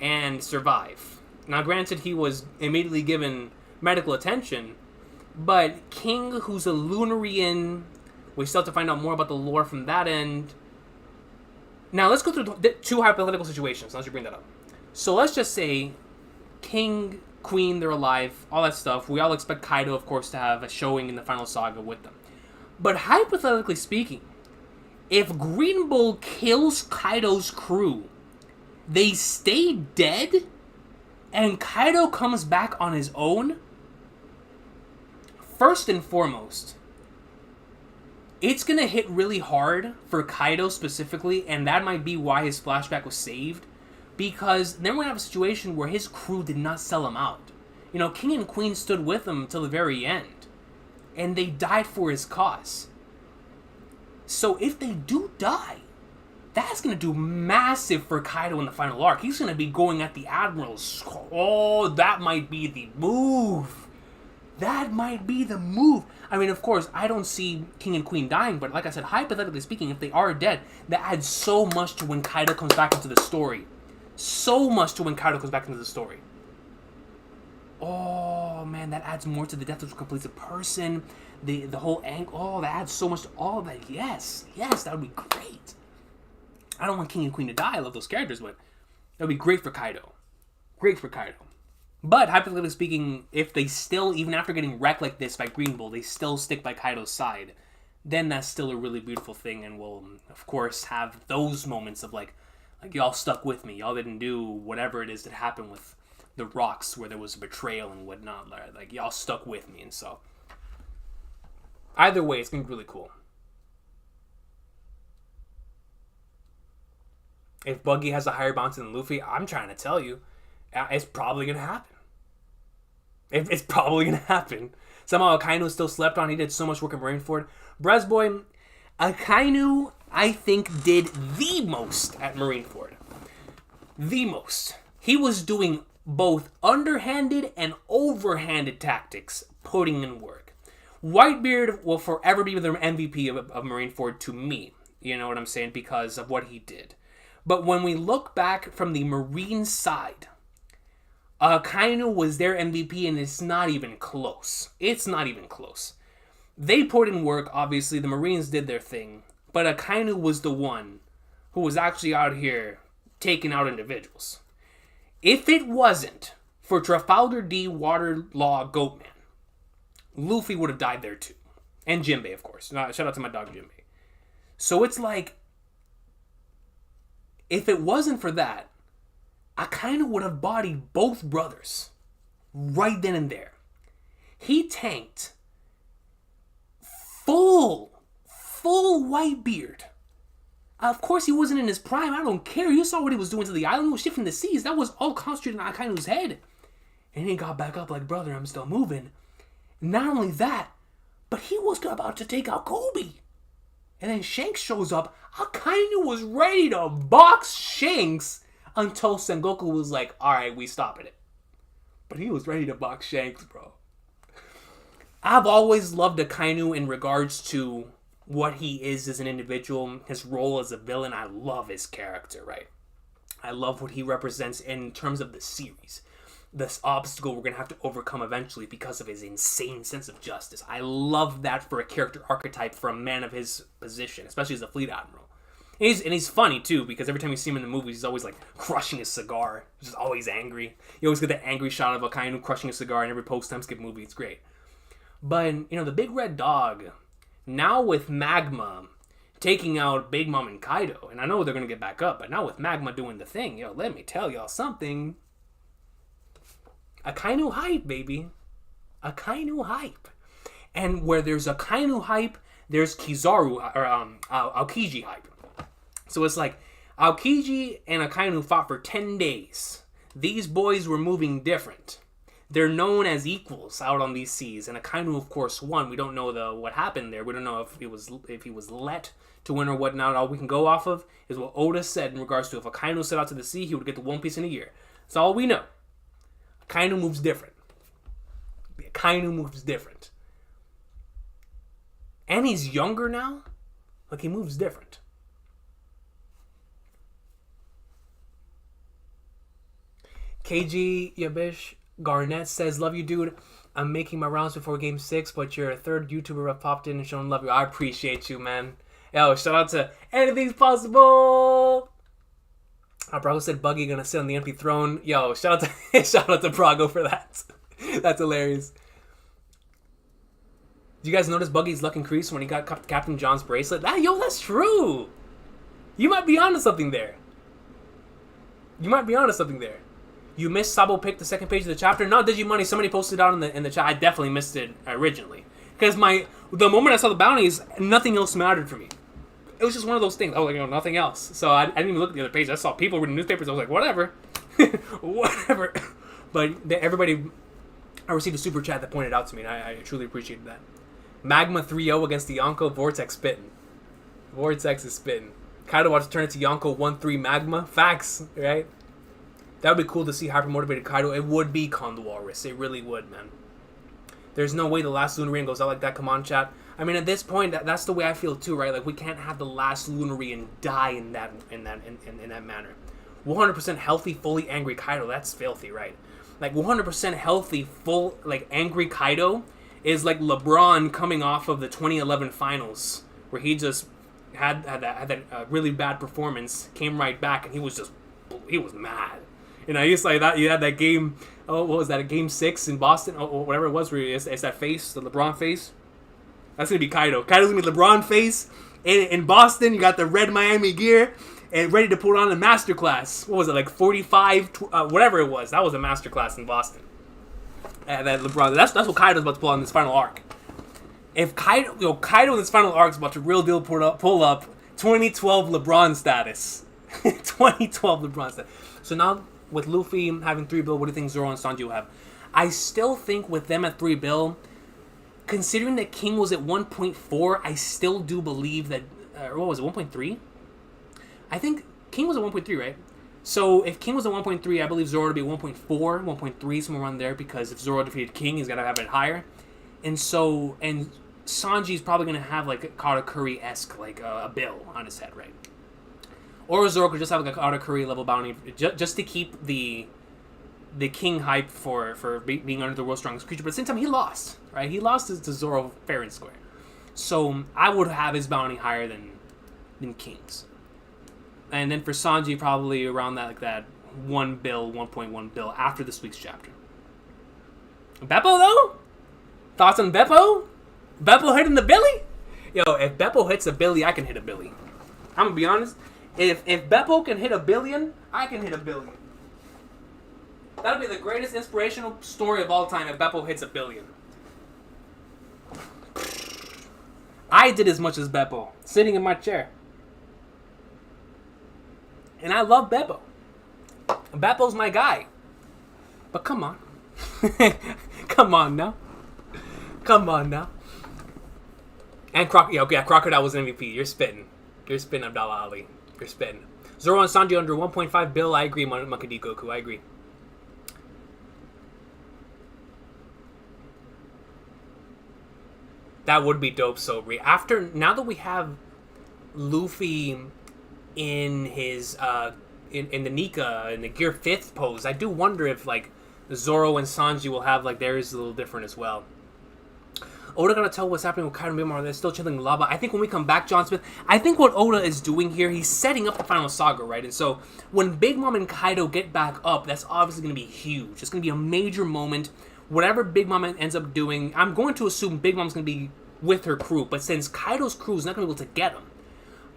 and survive. Now, granted, he was immediately given medical attention, but King, who's a Lunarian, we still have to find out more about the lore from that end. Now, let's go through the two hypothetical situations. Let's bring that up. So let's just say King, Queen, they're alive, all that stuff. We all expect Kaido, of course, to have a showing in the final saga with them. But hypothetically speaking, if Green Bull kills Kaido's crew, they stay dead, and Kaido comes back on his own, first and foremost, it's going to hit really hard for Kaido specifically, and that might be why his flashback was saved, because then we're going to have a situation where his crew did not sell him out. You know, King and Queen stood with him until the very end, and they died for his cause. So if they do die, that's going to do massive for Kaido in the final arc. He's going to be going at the Admiral's. Oh, that might be the move. That might be the move. I mean, of course, I don't see King and Queen dying, but like I said, hypothetically speaking, if they are dead, that adds so much to when Kaido comes back into the story. So much to when Kaido comes back into the story. Oh, man, that adds more to the death which completes a person. The whole angle. Oh, that adds so much to all of that. Yes, that would be great. I don't want King and Queen to die. I love those characters, but that would be great for Kaido. Great for Kaido. But, hypothetically speaking, if they still, even after getting wrecked like this by Green Bull, they still stick by Kaido's side, then that's still a really beautiful thing, and we'll, of course, have those moments of, like y'all stuck with me. Y'all didn't do whatever it is that happened with the rocks where there was a betrayal and whatnot. Like, y'all stuck with me, and so. Either way, it's going to be really cool. If Buggy has a higher bounce than Luffy, I'm trying to tell you, it's probably going to happen. It's probably going to happen. Somehow Akainu still slept on. He did so much work in Marineford. Bresboy, Akainu, I think, did the most at Marineford. The most. He was doing both underhanded and overhanded tactics, putting in work. Whitebeard will forever be the MVP of Marineford to me. You know what I'm saying? Because of what he did. But when we look back from the Marine side, Akainu was their MVP, and it's not even close. It's not even close. They put in work, obviously. The Marines did their thing. But Akainu was the one who was actually out here taking out individuals. If it wasn't for Trafalgar D. Waterlaw Goatman, Luffy would have died there too. And Jinbei, of course. Shout out to my dog Jinbei. So it's like, if it wasn't for that, Akainu would have bodied both brothers right then and there. He tanked full Whitebeard. Of course, he wasn't in his prime. I don't care. You saw what he was doing to the island. He was shifting the seas. That was all concentrated on Akainu's head. And he got back up like, brother, I'm still moving. Not only that, but he was about to take out Kobe. And then Shanks shows up. Akainu was ready to box Shanks until Sengoku was like, alright, we stopping it. But he was ready to box Shanks, bro. I've always loved Akainu in regards to what he is as an individual, his role as a villain. I love his character, right? I love what he represents in terms of the series. This obstacle we're going to have to overcome eventually because of his insane sense of justice. I love that for a character archetype for a man of his position, especially as a fleet admiral. And he's funny, too, because every time you see him in the movies, he's always, like, crushing his cigar. He's just always angry. You always get that angry shot of Akainu crushing a cigar in every post-time skip movie. It's great. But, you know, the Big Red Dog, now with Magma taking out Big Mom and Kaido, and I know they're going to get back up, but now with Magma doing the thing, yo, let me tell y'all something. Akainu hype, baby. Akainu hype. And where there's Akainu hype, there's Kizaru, or Aokiji hype. So it's like, Aokiji and Akainu fought for 10 days. These boys were moving different. they're known as equals out on these seas, and Akainu, of course, won. We don't know what happened there. We don't know if he was let to win or whatnot. All we can go off of is what Oda said in regards to if Akainu set out to the sea, he would get the One Piece in a year. That's all we know. Akainu moves different. Akainu moves different. And he's younger now. Like, he moves different. KG Yabish Garnett says, love you, dude. I'm making my rounds before game 6, but you're a third YouTuber I've popped in and shown love you. I appreciate you, man. Yo, shout out to Anything's Possible. Brago said Buggy gonna sit on the empty throne. Yo, shout out to Brago for that. That's hilarious. Did you guys notice Buggy's luck increased when he got Captain John's bracelet? That's true. You might be onto something there. You missed Sabo pick the second page of the chapter. No, Digimoney, somebody posted it out in the chat. I definitely missed it originally. Because the moment I saw the bounties, nothing else mattered for me. It was just one of those things. I was like, nothing else. So I didn't even look at the other page. I saw people reading newspapers. I was like, whatever. Whatever. But everybody, I received a super chat that pointed out to me, and I truly appreciated that. Magma 3-0 against the Yonko. Vortex spitting. Vortex is spitting. Kaido wants to turn it to Yonko 1-3 Magma. Facts, right? That would be cool to see hyper-motivated Kaido. It would be Con the Walrus. It really would, man. There's no way the last Lunarian goes out like that. Come on, chat. I mean, at this point, that's the way I feel too, right? Like, we can't have the last Lunarian die in that manner. 100% healthy, fully angry Kaido. That's filthy, right? Like, 100% healthy, full, like, angry Kaido is like LeBron coming off of the 2011 finals, where he just had that really bad performance, came right back, and he was mad. You know, he's like that. You had that game. Oh, what was that? A game 6 in Boston, or whatever it was, where it's that face, the LeBron face. That's gonna be Kaido. Kaido's gonna be LeBron face in Boston. You got the red Miami gear and ready to put on a masterclass. What was it, like 45? Whatever it was. That was a masterclass in Boston. That LeBron. That's what Kaido's about to pull on this final arc. If Kaido in this final arc is about to real deal pull up 2012 LeBron status. 2012 LeBron status. So now, with Luffy having 3 bill, what do you think Zoro and Sanji will have? I still think with them at 3 bill, considering that King was at 1.4, I still do believe that, what was it, 1.3? I think King was at 1.3, right? So if King was at 1.3, I believe Zoro would be 1.4, 1.3, somewhere around there, because if Zoro defeated King, he's got to have it higher. And Sanji's probably going to have like a Katakuri-esque, like a bill on his head, right? Or Zoro could just have like a Katakuri level bounty just to keep the King hype for being under the world's strongest creature. But at the same time, he lost, right? He lost to Zoro fair and square. So I would have his bounty higher than King's. And then for Sanji, probably around that 1 bill, 1.1 bill after this week's chapter. Beppo, though? Thoughts on Beppo? Beppo hitting the Billy? Yo, if Beppo hits a Billy, I can hit a Billy. I'm gonna be honest. If Beppo can hit a billion, I can hit a billion. That'll be the greatest inspirational story of all time if Beppo hits a billion. I did as much as Beppo, sitting in my chair. And I love Beppo. Beppo's my guy. But come on. Come on now. Come on now. And Crocodile was MVP. You're spitting. You're spitting, Abdallah Ali. You're spitting. Zoro and Sanji under 1.5 bill. I agree, Monkey D. Goku. I agree. That would be dope, Sobri. Now that we have Luffy in his in the Nika in the Gear 5th pose, I do wonder if like Zoro and Sanji will have like theirs a little different as well. Oda gonna tell what's happening with Kaido and Big Mom. They're still chilling lava. I think when we come back, John Smith, I think what Oda is doing here, he's setting up the final saga, right? And so when Big Mom and Kaido get back up, that's obviously gonna be huge. It's gonna be a major moment. Whatever Big Mom ends up doing, I'm going to assume Big Mom's gonna be with her crew, but since Kaido's crew is not gonna be able to get him,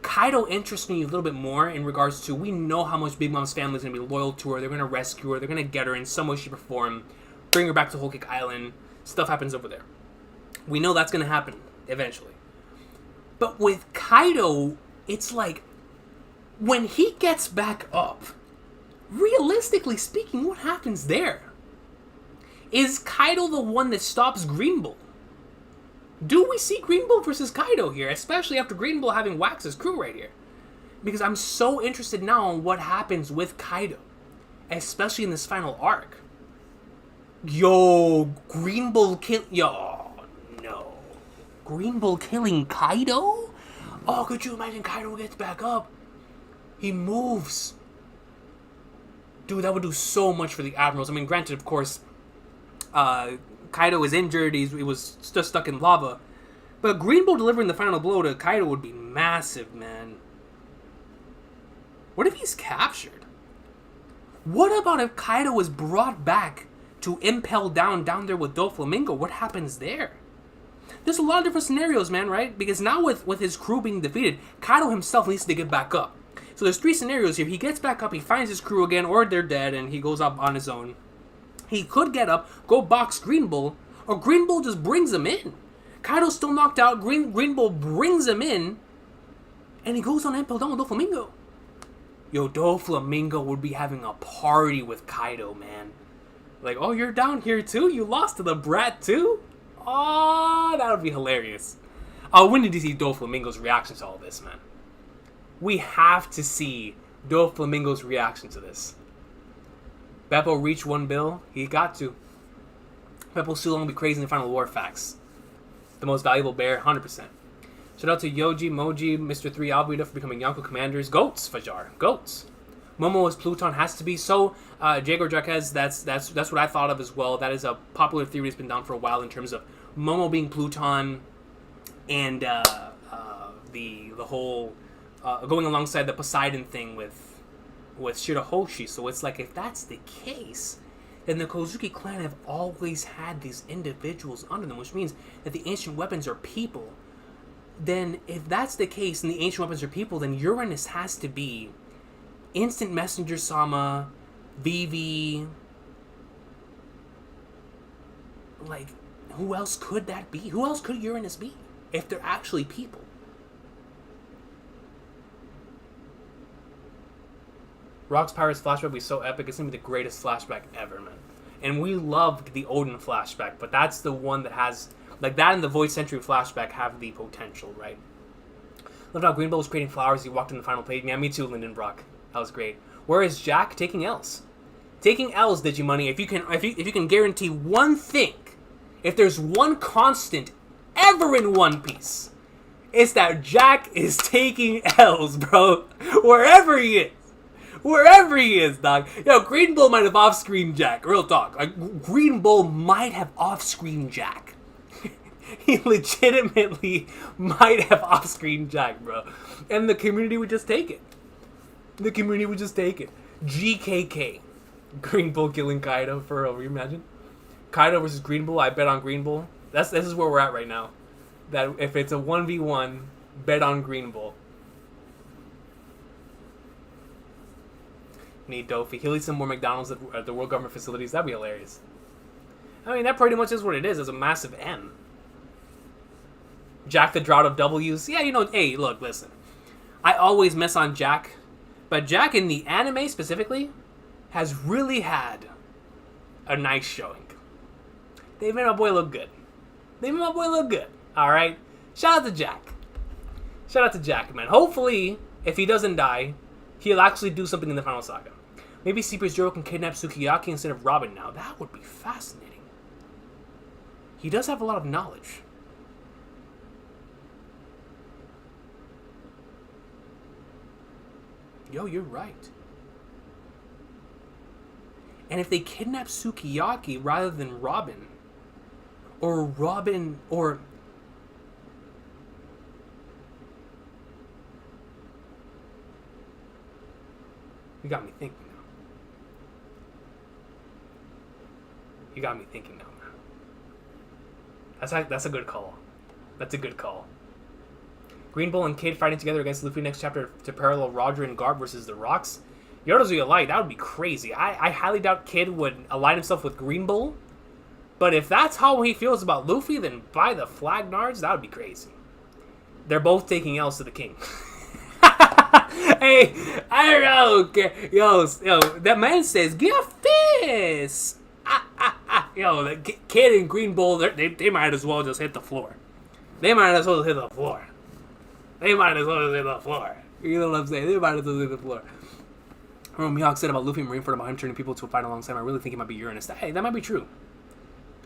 Kaido interests me a little bit more in regards to, we know how much Big Mom's family is going to be loyal to her. They're going to rescue her. They're going to get her in some way, shape, or form. Bring her back to Whole Cake Island. Stuff happens over there. We know that's going to happen eventually. But with Kaido, it's like, when he gets back up, realistically speaking, what happens there? Is Kaido the one that stops Green Bull? Do we see Green Bull versus Kaido here, especially after Green Bull having waxed his crew right here? Because I'm so interested now in what happens with Kaido, especially in this final arc. Yo, Green Bull kill... Yo, no. Green Bull killing Kaido? Oh, could you imagine Kaido gets back up? He moves. Dude, that would do so much for the Admirals. I mean, granted, of course, Kaido is injured. He was just stuck in lava. But Green Bull delivering the final blow to Kaido would be massive, man. What if he's captured? What about if Kaido was brought back to impel down there with Doflamingo? What happens there? There's a lot of different scenarios, man, right? Because now with his crew being defeated, Kaido himself needs to get back up. So there's 3 scenarios here. He gets back up, he finds his crew again, or they're dead, and he goes up on his own. He could get up, go box Green Bull, or Green Bull just brings him in. Kaido's still knocked out, Green Bull brings him in, and he goes on impel down with Doflamingo. Yo, Doflamingo would be having a party with Kaido, man. Like, oh, you're down here too? You lost to the brat too? Oh, that would be hilarious. When did you see Doflamingo's reaction to all this, man? We have to see Doflamingo's reaction to this. Beppo reached 1 bill. He got to. Beppo's still going to be crazy in the final war facts. The most valuable bear, 100%. Shout out to Yoji, Moji, Mr. 3 Albuida for becoming Yonko commanders. Goats, Fajar. Goats. Momo as Pluton has to be. So, Jago Jaquez, that's what I thought of as well. That is a popular theory that's been down for a while in terms of Momo being Pluton and the whole going alongside the Poseidon thing with Shirahoshi. So it's like, if that's the case, then the Kozuki clan have always had these individuals under them, which means that the ancient weapons are people. Then, if that's the case and the ancient weapons are people, then Uranus has to be Instant Messenger Sama, Vivi. Like, who else could that be? Who else could Uranus be if they're actually people? Rock's Pirates flashback would be so epic. It's going to be the greatest flashback ever, man. And we loved the Odin flashback, but that's the one that has... Like, that and the Void Century flashback have the potential, right? Loved how Green Bull was creating flowers. He walked in the final page. Yeah, me too, Lyndon Brock. That was great. Where is Jack? Taking L's. Taking L's, Digimoney. If you can guarantee one thing, if there's one constant ever in One Piece, it's that Jack is taking L's, bro. Wherever he is. Wherever he is, dog. Yo, Green Bull might have off-screen Jack. Real talk. Like, Green Bull might have off-screen Jack. He legitimately might have off-screen Jack, bro. And the community would just take it. The community would just take it. GKK. Green Bull killing Kaido. For real, you imagine? Kaido versus Green Bull. I bet on Green Bull. This is where we're at right now. That if it's a 1v1, bet on Green Bull. Need Dofi. He'll eat some more McDonald's at the World Government facilities. That'd be hilarious. I mean, that pretty much is what it is. It's a massive M. Jack the Drought of W's. Yeah, you know, hey, look, listen. I always mess on Jack. But Jack in the anime specifically has really had a nice showing. They made my boy look good. Alright? Shout out to Jack. Shout out to Jack, man. Hopefully, if he doesn't die, he'll actually do something in the final saga. Maybe Sleeper's Zero can kidnap Sukiyaki instead of Robin now. That would be fascinating. He does have a lot of knowledge. Yo, you're right. And if they kidnap Sukiyaki rather than Robin, or you got me thinking now. That's a good call. Green Bull and Kid fighting together against Luffy next chapter to parallel Roger and Garp versus the Rocks. Yoda's what you like. That would be crazy. I highly doubt Kid would align himself with Green Bull. But if that's how he feels about Luffy, then by the flag nards, that would be crazy. They're both taking L's to the king. Hey, I don't know. Yo, that man says, give a fist. Yo, the kid in Green Bull, they might as well just hit the floor. They might as well hit the floor. They might as well just hit the floor. You know what I'm saying? They might as well hit the floor. I remember Mihawk said about Luffy and Marineford about him turning people to a fight alongside him. I really think it might be Uranus. Hey, that might be true.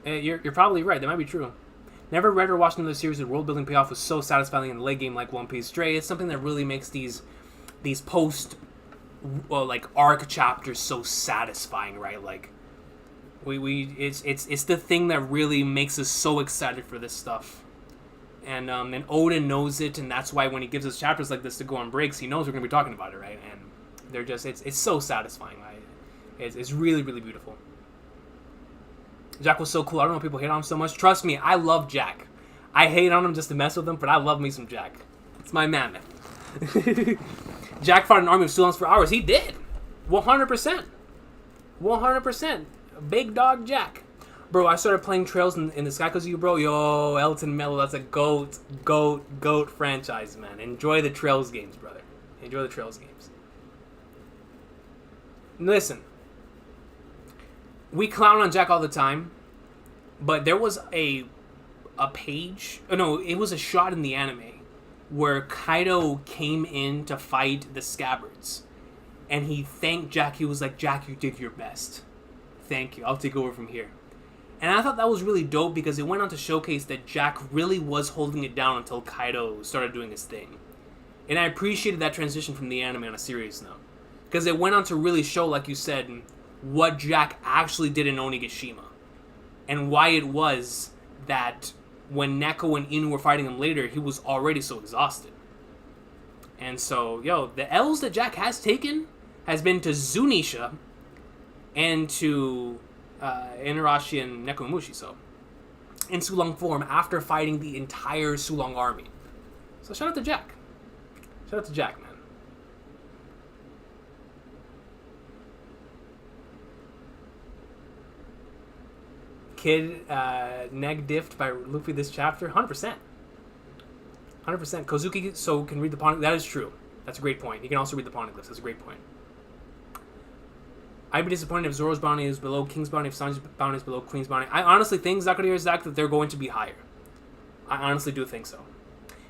You're probably right. That might be true. Never read or watched another series with world building payoff was so satisfying in the late game like One Piece. Stray, it's something that really makes these post like arc chapters so satisfying, right? Like it's the thing that really makes us so excited for this stuff. And Oda knows it, and that's why when he gives us chapters like this to go on breaks, he knows we're gonna be talking about it, right? And they're just it's so satisfying. Right? It's really, really beautiful. Jack was so cool. I don't know why people hate on him so much. Trust me, I love Jack. I hate on him just to mess with him, but I love me some Jack. It's my man. Jack fought an army of Sulans for hours. He did. 100%. 100%. Big dog Jack. Bro, I started playing Trails in the Sky because of you, bro. Yo, Elton Mello, that's a GOAT franchise, man. Enjoy the Trails games, brother. Enjoy the Trails games. Listen. We clown on Jack all the time, but there was a page... Oh, no, it was a shot in the anime where Kaido came in to fight the Scabbards. And he thanked Jack. He was like, Jack, you did your best. Thank you. I'll take over from here. And I thought that was really dope because it went on to showcase that Jack really was holding it down until Kaido started doing his thing. And I appreciated that transition from the anime on a serious note. Because it went on to really show, like you said, what Jack actually did in Onigashima. And why it was that when Neko and Inu were fighting him later, he was already so exhausted. And so, yo, the L's that Jack has taken has been to Zunisha and to Inarashi and Nekomamushi, so in Sulong form after fighting the entire Sulong army. So shout out to Jack. Shout out to Jack, man. Kid neg diffed by Luffy this chapter? 100%. 100%. Kozuki so can read the poneglyphs. That is true. That's a great point. He can also read the poneglyphs. That's a great point. I'd be disappointed if Zoro's bounty is below King's bounty, if Sanji's bounty is below Queen's bounty. I honestly think, Zach, that they're going to be higher. I honestly do think so.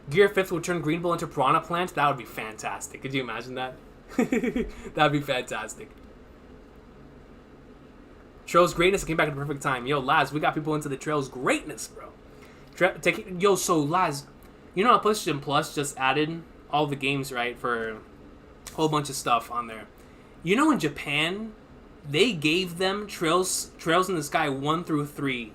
Gear 5th would turn Green Bull into Piranha Plant. That would be fantastic. Could you imagine that? That would be fantastic. Trail's greatness came back at the perfect time. Yo, Laz, we got people into the Trail's greatness, bro. Yo, so Laz, you know how PlayStation Plus just added all the games, right, for a whole bunch of stuff on there. You know, in Japan, they gave them Trails in the Sky 1 through 3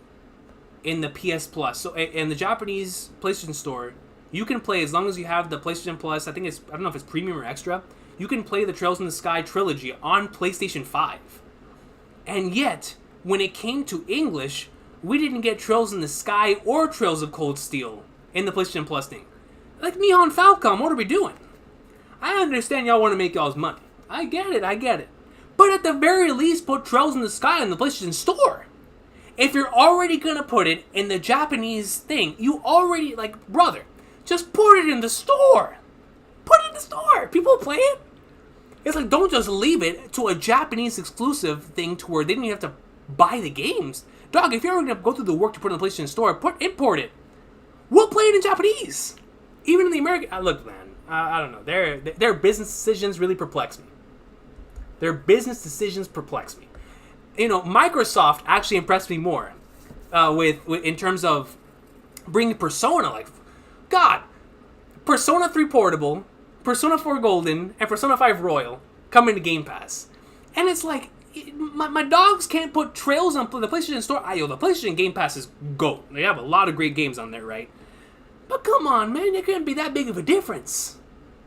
in the PS Plus. So in the Japanese PlayStation Store, you can play as long as you have the PlayStation Plus. I don't know if it's Premium or Extra. You can play the Trails in the Sky trilogy on PlayStation 5. And yet, when it came to English, we didn't get Trails in the Sky or Trails of Cold Steel in the PlayStation Plus thing. Like Nihon Falcom, what are we doing? I understand y'all want to make y'all's money. I get it. But at the very least, put Trails in the Sky in the PlayStation Store. If you're already going to put it in the Japanese thing, you already, like, brother, just put it in the store. Put it in the store. People play it. It's like, don't just leave it to a Japanese exclusive thing to where they don't even have to buy the games. Dog, if you're going to go through the work to put it in the PlayStation Store, import it. We'll play it in Japanese. Even in the American... look, man, I don't know. Their business decisions really perplex me. You know, Microsoft actually impressed me more with in terms of bringing Persona. Like, God, Persona 3 Portable, Persona 4 Golden, and Persona 5 Royal come into Game Pass. And it's like, my dogs can't put Trails on the PlayStation Store. The PlayStation Game Pass is GOAT. They have a lot of great games on there, right? But come on, man, there can't be that big of a difference.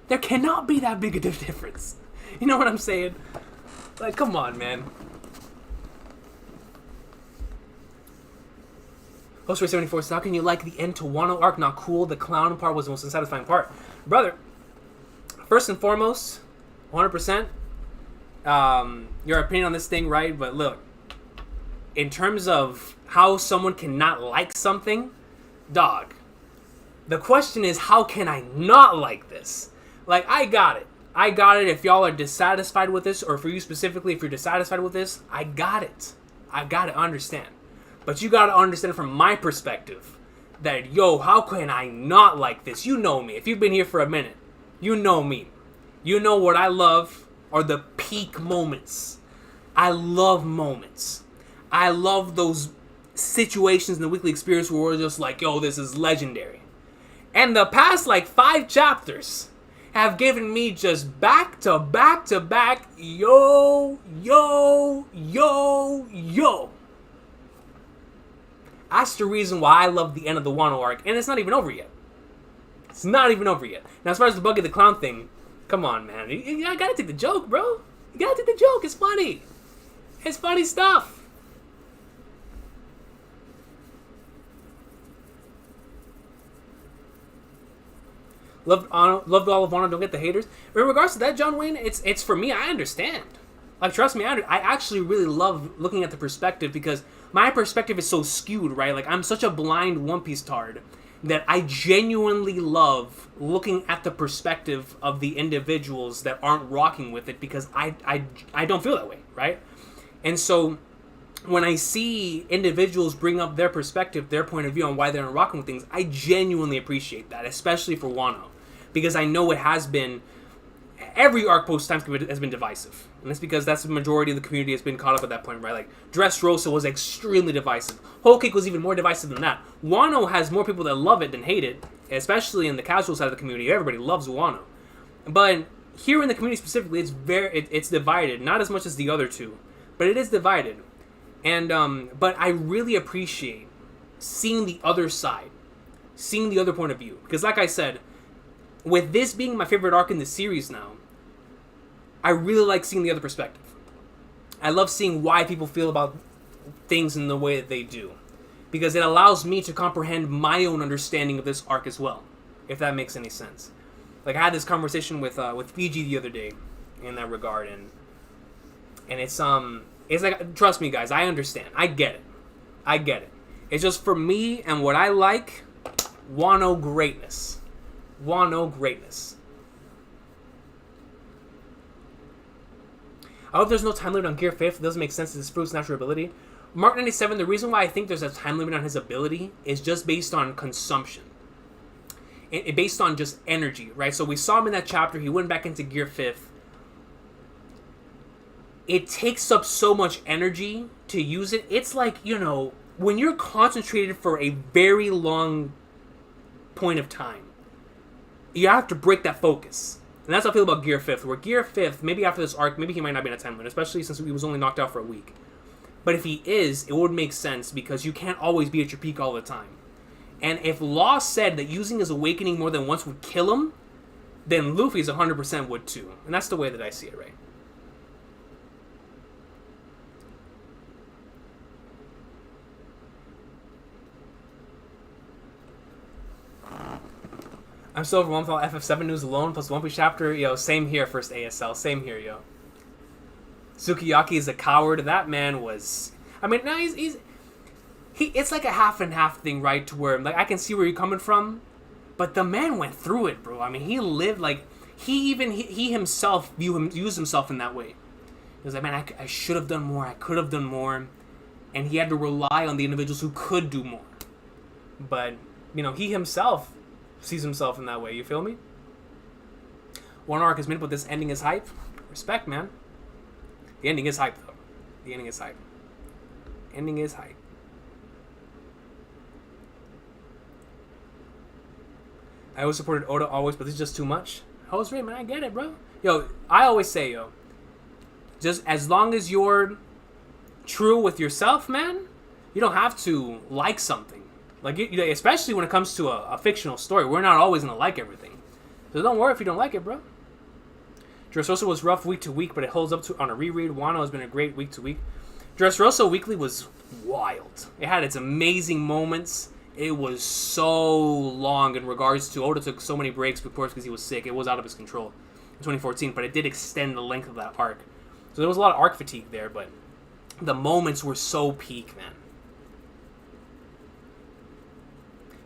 There cannot be that big of a difference. You know what I'm saying? Like, come on, man. Host74 says, how can you like the end to Wano arc? Not cool. The clown part was the most unsatisfying part. Brother, first and foremost, 100%, your opinion on this thing, right? But look, in terms of how someone can not like something, dog, the question is, how can I not like this? Like, I got it. If y'all are dissatisfied with this, or for you specifically, if you're dissatisfied with this, I got it. I understand. But you gotta understand from my perspective that, yo, how can I not like this? You know me. If you've been here for a minute, you know me. You know what I love are the peak moments. I love moments. I love those situations in the weekly experience where we're just like, yo, this is legendary. And the past like 5 chapters have given me just back to back to back, yo. That's the reason why I love the end of the Wano arc, and it's not even over yet. It's not even over yet. Now, as far as the Buggy the Clown thing, come on, man. You gotta take the joke, bro. You gotta take the joke. It's funny. It's funny stuff. Loved all of Wano. Don't get the haters. But in regards to that, John Wayne, it's for me. I understand. Like, trust me, I actually really love looking at the perspective because my perspective is so skewed, right? Like, I'm such a blind One Piece tard that I genuinely love looking at the perspective of the individuals that aren't rocking with it because I don't feel that way, right? And so when I see individuals bring up their perspective, their point of view on why they're not rocking with things, I genuinely appreciate that, especially for Wano, because I know it has been, every arc post-time has been divisive. And that's because that's the majority of the community has been caught up at that point, right? Like, Dressrosa was extremely divisive. Whole Cake was even more divisive than that. Wano has more people that love it than hate it, especially in the casual side of the community. Everybody loves Wano. But here in the community specifically, it's divided. Not as much as the other two, but it is divided. And, but I really appreciate seeing the other side, seeing the other point of view. Because like I said, with this being my favorite arc in the series now, I really like seeing the other perspective. I love seeing why people feel about things in the way that they do. Because it allows me to comprehend my own understanding of this arc as well, if that makes any sense. Like, I had this conversation with Fiji the other day in that regard, and it's like, trust me guys, I understand. I get it. It's just for me and what I like, Wano greatness. I hope there's no time limit on Gear 5th. It doesn't make sense. It's Fruit's natural ability. Mark 97, the reason why I think there's a time limit on his ability is just based on consumption. Based on just energy, right? So we saw him in that chapter. He went back into Gear 5th. It takes up so much energy to use it. It's like, when you're concentrated for a very long point of time, you have to break that focus. And that's how I feel about Gear 5th. Where Gear 5th, maybe after this arc, maybe he might not be in a time limit, especially since he was only knocked out for a week. But if he is, it would make sense because you can't always be at your peak all the time. And if Law said that using his awakening more than once would kill him, then Luffy's 100% would too. And that's the way that I see it, right? I'm so overwhelmed with all FF7 news alone, plus the One Piece chapter. Yo, same here, first ASL. Same here, yo. Sukiyaki is a coward. That man was... I mean, no, it's like a half and half thing, right? To where, like, I can see where you're coming from, but the man went through it, bro. I mean, he lived, like... He himself used himself in that way. He was like, man, I should have done more. I could have done more. And he had to rely on the individuals who could do more. But, he himself... sees himself in that way, you feel me? One arc is mid, but this ending is hype. Respect, man. The ending is hype, though. The ending is hype. Ending is hype. I always supported Oda, always, but this is just too much. I was right, man. I get it, bro. Yo, I always say, just as long as you're true with yourself, man, you don't have to like something. Like, especially when it comes to a fictional story, we're not always gonna like everything. So don't worry if you don't like it, bro. Dressrosa was rough week to week, but it holds up on a reread. Wano has been a great week to week. Dressrosa Weekly was wild. It had its amazing moments. It was so long in regards to Oda took so many breaks, of course, because he was sick. It was out of his control in 2014, but it did extend the length of that arc. So there was a lot of arc fatigue there, but the moments were so peak, man.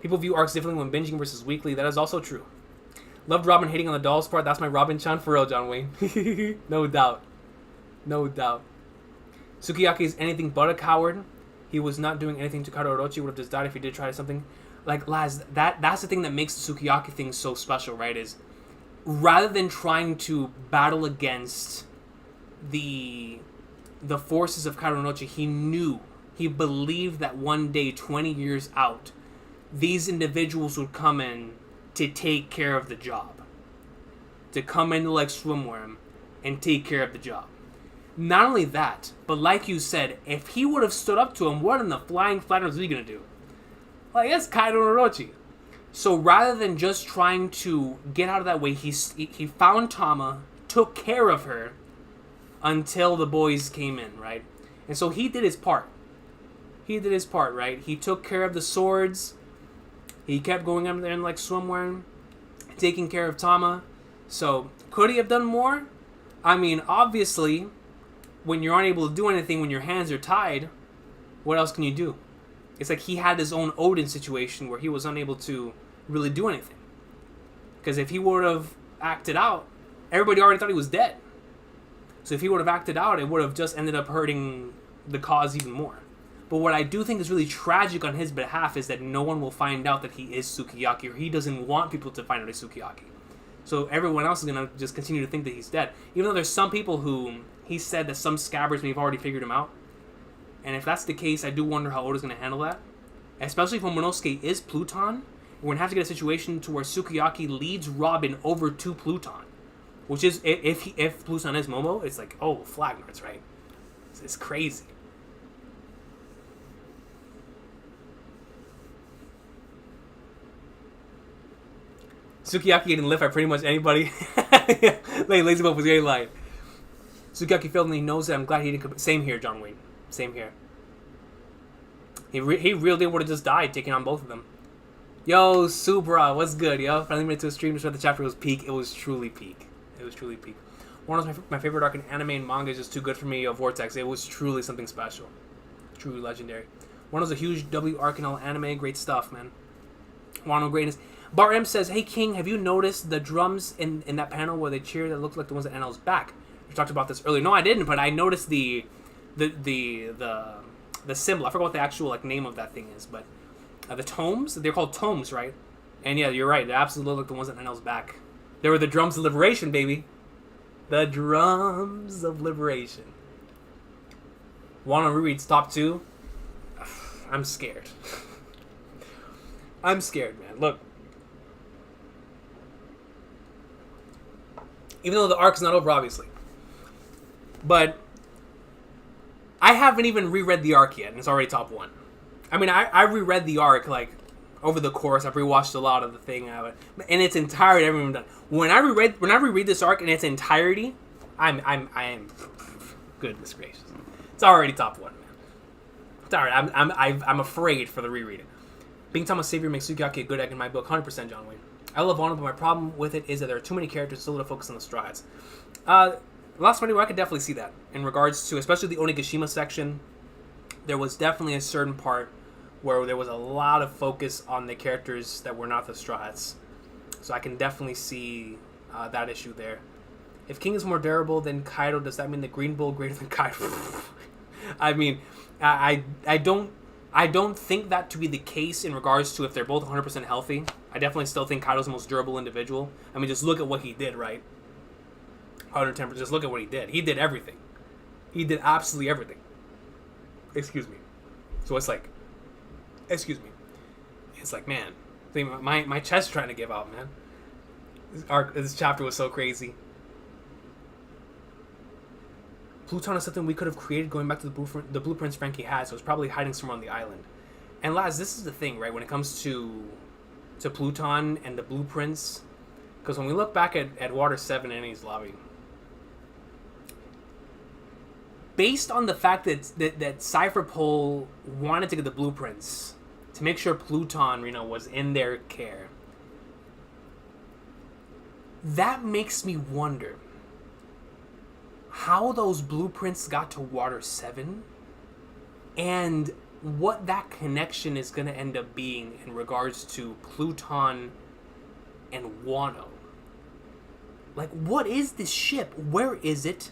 People view arcs differently when binging versus weekly. That is also true. Loved Robin hating on the dolls part. That's my Robin-chan for real, John Wayne. No doubt. No doubt. Sukiyaki is anything but a coward. he was not doing anything to Kaido Orochi, would have just died if he did try something. Like, Laz, that's the thing that makes the Sukiyaki thing so special, right? Is rather than trying to battle against the forces of Kaido Orochi, he believed that one day, 20 years out, these individuals would come in to take care of the job. To come in like Swimworm and take care of the job. Not only that, but like you said, if he would have stood up to him, what in the flying flatters was he going to do? Like, that's Kaido Orochi. So rather than just trying to get out of that way, he found Tama, took care of her until the boys came in, right? And so he did his part. Right? He took care of the swords. He kept going up there and like Swimworm, taking care of Tama. So, could he have done more? I mean, obviously, when you're unable to do anything, when your hands are tied, what else can you do? It's like he had his own Odin situation where he was unable to really do anything. Because if he would have acted out, everybody already thought he was dead. So if he would have acted out, it would have just ended up hurting the cause even more. But what I do think is really tragic on his behalf is that no one will find out that he is Sukiyaki, or he doesn't want people to find out he's Sukiyaki. So everyone else is going to just continue to think that he's dead. Even though there's some people who he said that some scabbers may have already figured him out. And if that's the case, I do wonder how Oda's going to handle that. Especially if Momonosuke is Pluton. We're going to have to get a situation to where Sukiyaki leads Robin over to Pluton. Which is, if Pluton is Momo, it's like, oh, flag marks, right? It's crazy. Sukiyaki getting lift by pretty much anybody. Like, Lazy Bob was getting lying. Sukiyaki failed and he knows it. I'm glad he didn't. Same here, John Wayne. Same here. He really would have just died taking on both of them. Yo, Subra, what's good, yo? Finally made it to a stream. Just read the chapter. It was peak. It was truly peak. One of my favorite arc in anime and manga is just too good for me. Vortex. It was truly something special. Truly legendary. One was a huge W arc in all anime. Great stuff, man. Wano greatness. Bar M says, "Hey King, have you noticed the drums in that panel where they cheer that looked like the ones at NL's back? We talked about this earlier. No, I didn't, but I noticed the symbol. I forgot what the actual like name of that thing is, but the tomes. They're called tomes, right? And yeah, you're right. They absolutely look like the ones at NL's back. They were the drums of liberation, baby. The drums of liberation. Wano rereads top 2. I'm scared. I'm scared, man. Look. Even though the arc's not over, obviously. But I haven't even reread the arc yet, and it's already top 1. I mean, I reread the arc, like, over the course. I've rewatched a lot of the thing. In its entirety, I haven't even done. When I reread this arc in its entirety, I am goodness gracious. It's already top 1, man. It's alright. I'm afraid for the rereading. Being Tama's savior makes Sukiyaki a good egg in my book. 100% John Wayne. I love Wano, but my problem with it is that there are too many characters still to focus on the strides. Last Friday, I could definitely see that in regards to, especially the Onigashima section. There was definitely a certain part where there was a lot of focus on the characters that were not the Strats. So I can definitely see that issue there. If King is more durable than Kaido, does that mean the Green Bull greater than Kaido? I mean, I don't think that to be the case in regards to if they're both 100% healthy. I definitely still think Kaido's the most durable individual. I mean, just look at what he did, right? 110%. Just look at what he did. He did everything. He did absolutely everything. Excuse me. So it's like, excuse me. It's like, man, my chest trying to give out, man. This chapter was so crazy. Pluton is something we could have created going back to the blueprints Frankie had, so it's probably hiding somewhere on the island. And Laz, this is the thing, right? When it comes to Pluton and the blueprints, because when we look back at Water 7 and Annie's lobby, based on the fact that Cypher Pole wanted to get the blueprints to make sure Pluton, was in their care, that makes me wonder how those blueprints got to Water 7 and what that connection is going to end up being in regards to Pluton and Wano. Like, what is this ship? Where is it?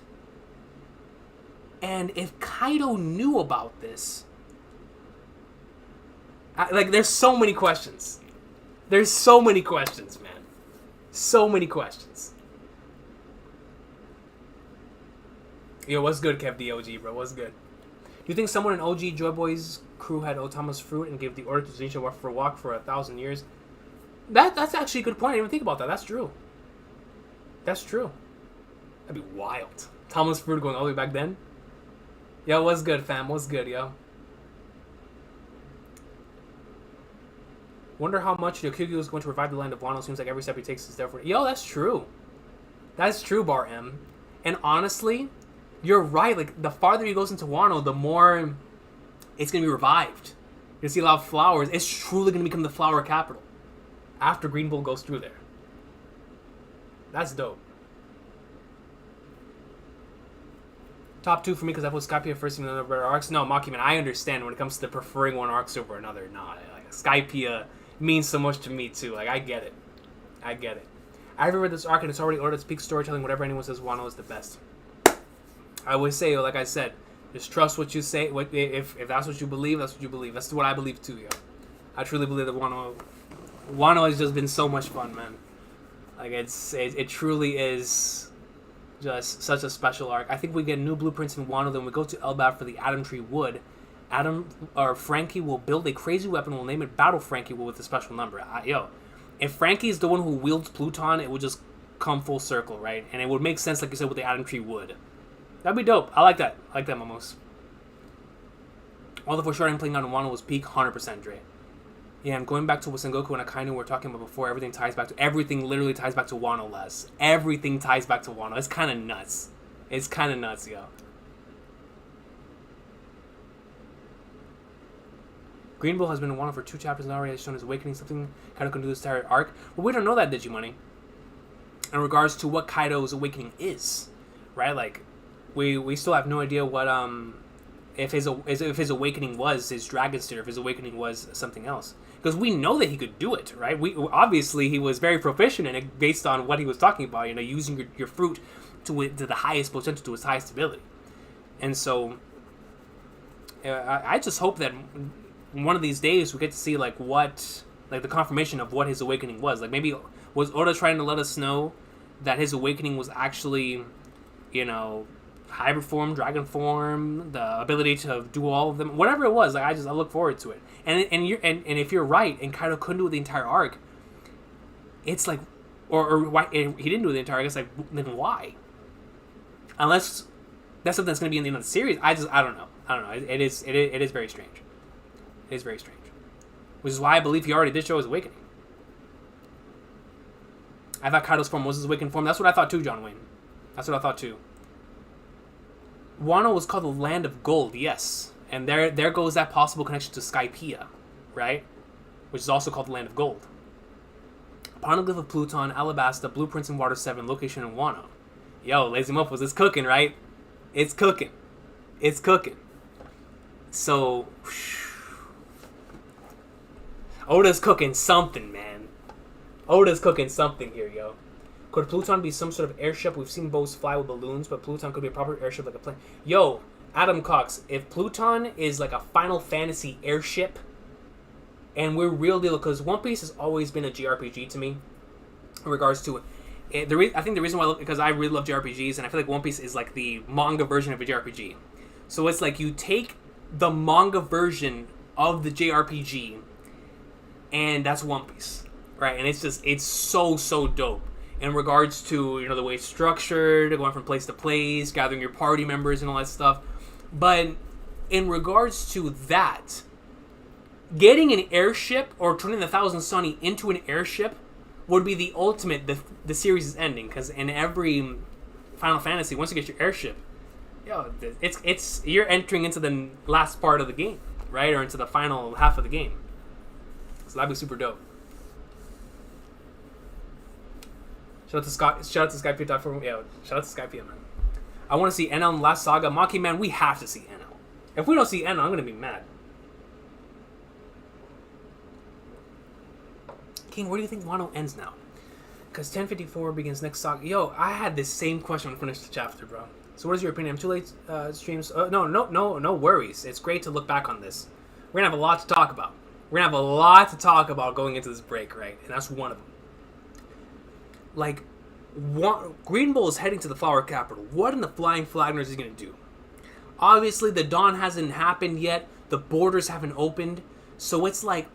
And if Kaido knew about this, Like, there's so many questions. There's so many questions, man. So many questions. Yo, what's good, Kev the OG, bro? What's good? Do you think someone in OG Joy Boy's crew had Otama's fruit and gave the order to Zunisha for a walk for 1,000 years? That's actually a good point. I didn't even think about that. That's true. That's true. That'd be wild. Thomas fruit going all the way back then? Yo, what's good, fam? What's good, yo? Wonder how much Yokugi is going to revive the land of Wano. Seems like every step he takes is there for... Yo, that's true. That's true, Bar M. And honestly, you're right. Like, the farther he goes into Wano, the more it's going to be revived. You're going to see a lot of flowers. It's truly going to become the flower capital after Green Bull goes through there. That's dope. Top 2 for me because I put Skypiea first in the other arcs. No, Maki, man, I understand when it comes to preferring one arc over another. Nah, like, Skypiea means so much to me too. Like, I get it. I get it. I've read this arc and it's already ordered its peak storytelling. Whatever anyone says, Wano is the best. I always say, like I said, just trust what you say. If that's what you believe, that's what you believe. That's what I believe too, yo. I truly believe that Wano has just been so much fun, man. Like, it truly is just such a special arc. I think we get new blueprints in Wano, then we go to Elbaf for the Adam Tree Wood. Frankie will build a crazy weapon. We'll name it Battle Frankie with a special number. If Frankie is the one who wields Pluton, it would just come full circle, right? And it would make sense, like you said, with the Adam Tree Wood. That'd be dope. I like that. I like that, Momos. All the foreshadowing playing out in Wano was peak, 100% Dre. Yeah, and going back to what Sengoku and Akainu were talking about before, everything literally ties back to Wano, Les. Everything ties back to Wano. It's kind of nuts. It's kind of nuts, yo. Green Bull has been in Wano for 2 chapters and already has shown his awakening, something Kaido can do this entire arc. But we don't know that, Digimoney. In regards to what Kaido's awakening is, right? Like, we still have no idea what if his awakening was his Dragon Steer, if his awakening was something else. Because we know that he could do it, right? Obviously he was very proficient in it based on what he was talking about. Using your fruit to the highest potential, to its highest ability. And so, I just hope that one of these days we get to see the confirmation of what his awakening was. Like, maybe was Oda trying to let us know that his awakening was actually, hybrid form, dragon form, the ability to do all of them, whatever it was. Like, I look forward to it. And if you're right, and Kaido couldn't do the entire arc, it's like, or why he didn't do the entire arc? It's like, then why? Unless that's something that's going to be in the end of the series. I don't know. It is very strange. It is very strange. Which is why I believe he already did show his awakening. I thought Kaido's form was his awakened form. That's what I thought too, John Wayne. That's what I thought too. Wano was called the Land of Gold, yes. And there goes that possible connection to Skypiea, right? Which is also called the Land of Gold. Poneglyph of Pluton, Alabasta, Blueprints in Water 7, location in Wano. Yo, Lazy Mofos, it's cooking, right? It's cooking. It's cooking. So, Oda's cooking something, man. Oda's cooking something here, yo. Could Pluton be some sort of airship? We've seen boats fly with balloons, but Pluton could be a proper airship like a plane. Yo, Adam Cox, if Pluton is like a Final Fantasy airship, and we're real deal, because One Piece has always been a JRPG to me, in regards to it. I think the reason why, because I really love JRPGs, and I feel like One Piece is like the manga version of a JRPG. So it's like you take the manga version of the JRPG, and that's One Piece, right? And it's so dope. In regards to, the way it's structured, going from place to place, gathering your party members and all that stuff. But in regards to that, getting an airship or turning the Thousand Sunny into an airship would be the ultimate. The series is ending, because in every Final Fantasy, once you get your airship, it's you're entering into the last part of the game, right? Or into the final half of the game. So that'd be super dope. Shout out to Skypiea. Yeah, shout out to Skypiea, man. I want to see Enel in the last saga. Maki, man, we have to see Enel. If we don't see Enel, I'm going to be mad. King, where do you think Wano ends now? Because 1054 begins next saga. Yo, I had this same question when I finished the chapter, bro. So what is your opinion? I'm too late streams. No worries. It's great to look back on this. We're going to have a lot to talk about. We're going to have a lot to talk about going into this break, right? And that's one of them. Like, Green Bull is heading to the Flower Capital. What in the Flying Flagners is he going to do? Obviously, the dawn hasn't happened yet. The borders haven't opened. So it's like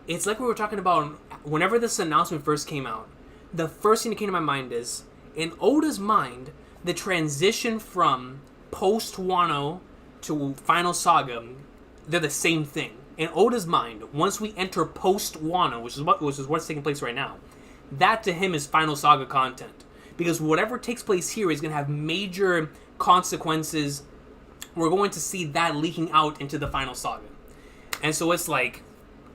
we were talking about whenever this announcement first came out. The first thing that came to my mind is, in Oda's mind, the transition from post-Wano to Final Saga, they're the same thing. In Oda's mind, once we enter post-Wano, which is what's taking place right now, that to him is Final Saga content. Because whatever takes place here is going to have major consequences. We're going to see that leaking out into the Final Saga. And so it's like,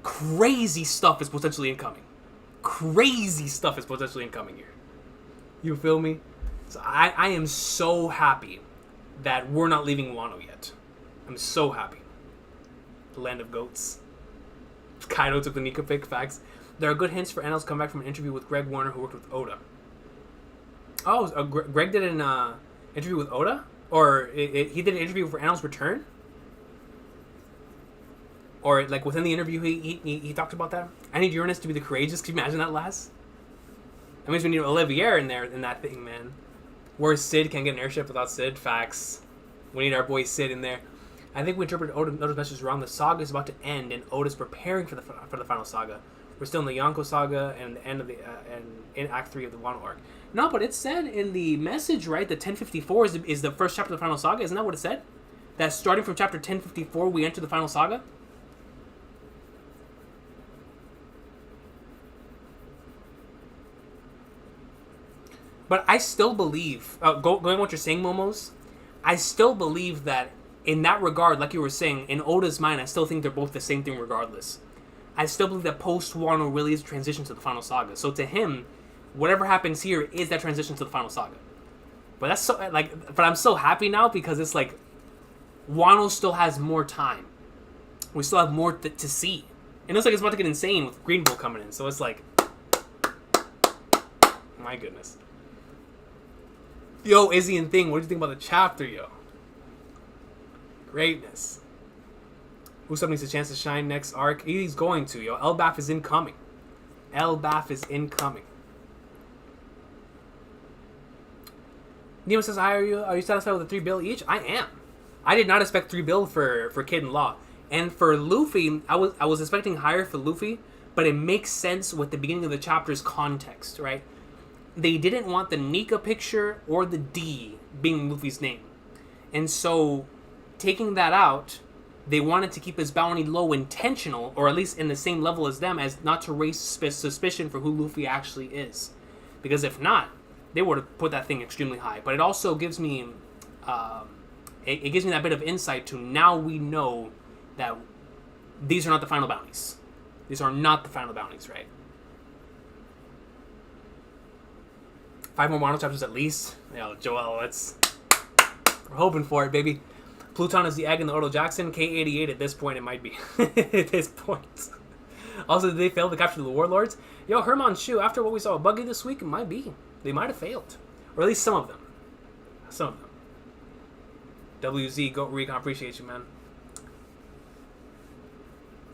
crazy stuff is potentially incoming. Crazy stuff is potentially incoming here. You feel me? So I am so happy that we're not leaving Wano yet. I'm so happy. The land of goats. Kaido took the Nika pick, facts. There are good hints for NL's comeback from an interview with Greg Warner, who worked with Oda. Oh, Greg did an interview with Oda? Or he did an interview for NL's return? Or, like, within the interview, he talked about that? I need Uranus to be the courageous. Can you imagine that, lass? That means we need Olivier in there, in that thing, man. Whereas Sid can't get an airship without Sid. Facts. We need our boy Sid in there. I think we interpreted Oda's message wrong. The saga is about to end, and Oda's preparing for the final saga. We're still in the Yonko saga and the end of the and in Act 3 of the Wano arc. No, but it said in the message, right, that 1054 is the first chapter of the final saga. Isn't that what it said? That starting from chapter 1054, we enter the final saga? But I still believe, going on what you're saying, Momos, I still believe that in that regard, like you were saying, in Oda's mind, I still think they're both the same thing regardless. I still believe that post-Wano really is a transition to the final saga. So to him, whatever happens here is that transition to the final saga. But that's so, like, but I'm so happy now because it's like, Wano still has more time. We still have more to see. And it looks like it's about to get insane with Green Bull coming in. So it's like, my goodness. Yo, Izzy and Thing, what do you think about the chapter, yo? Greatness. Usopp needs a chance to shine next arc. He's going to, yo. Elbaf is incoming. Elbaf is incoming. Nemo says, hi, are you satisfied with the 3 bill each? I am. I did not expect 3 bill for Kid and Law. And for Luffy, I was expecting higher for Luffy, but it makes sense with the beginning of the chapter's context, right? They didn't want the Nika picture or the D being Luffy's name. And so, taking that out, they wanted to keep his bounty low intentional, or at least in the same level as them, as not to raise suspicion for who Luffy actually is. Because if not, they would have put that thing extremely high. But it also gives me, it gives me that bit of insight to now we know that these are not the final bounties. These are not the final bounties, right? 5 more Wano chapters at least. Yo, Joel, we're hoping for it, baby. Pluton is the egg in the Odo Jackson. K88 at this point, it might be. At this point. Also, did they fail to capture the warlords? Yo, Herman Shu, after what we saw with Buggy this week, it might be. They might have failed. Or at least some of them. Some of them. WZ, Goat Recon, appreciate you, man.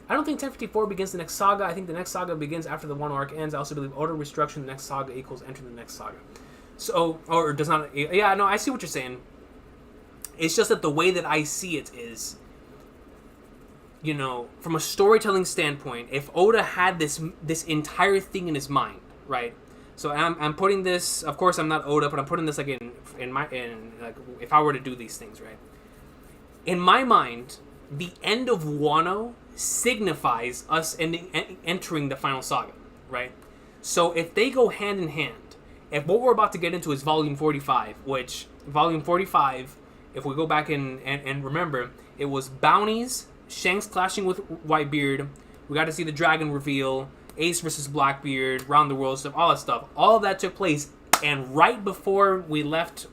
I don't think 1054 begins the next saga. I think the next saga begins after the Wano arc ends. I also believe Oda restructuring the next saga equals entering the next saga. So, or does not... Yeah, no, I see what you're saying. It's just that the way that I see it is, you know, from a storytelling standpoint, if Oda had this entire thing in his mind, right? So I'm putting this, of course I'm not Oda, but I'm putting this like in like if I were to do these things, right? In my mind, the end of Wano signifies us entering the final saga, right? So if they go hand in hand, if what we're about to get into is Volume 45, which Volume 45, if we go back and remember, it was bounties, Shanks clashing with Whitebeard, we got to see the dragon reveal, Ace versus Blackbeard, Round the World stuff, all that stuff. All of that took place, and right before we left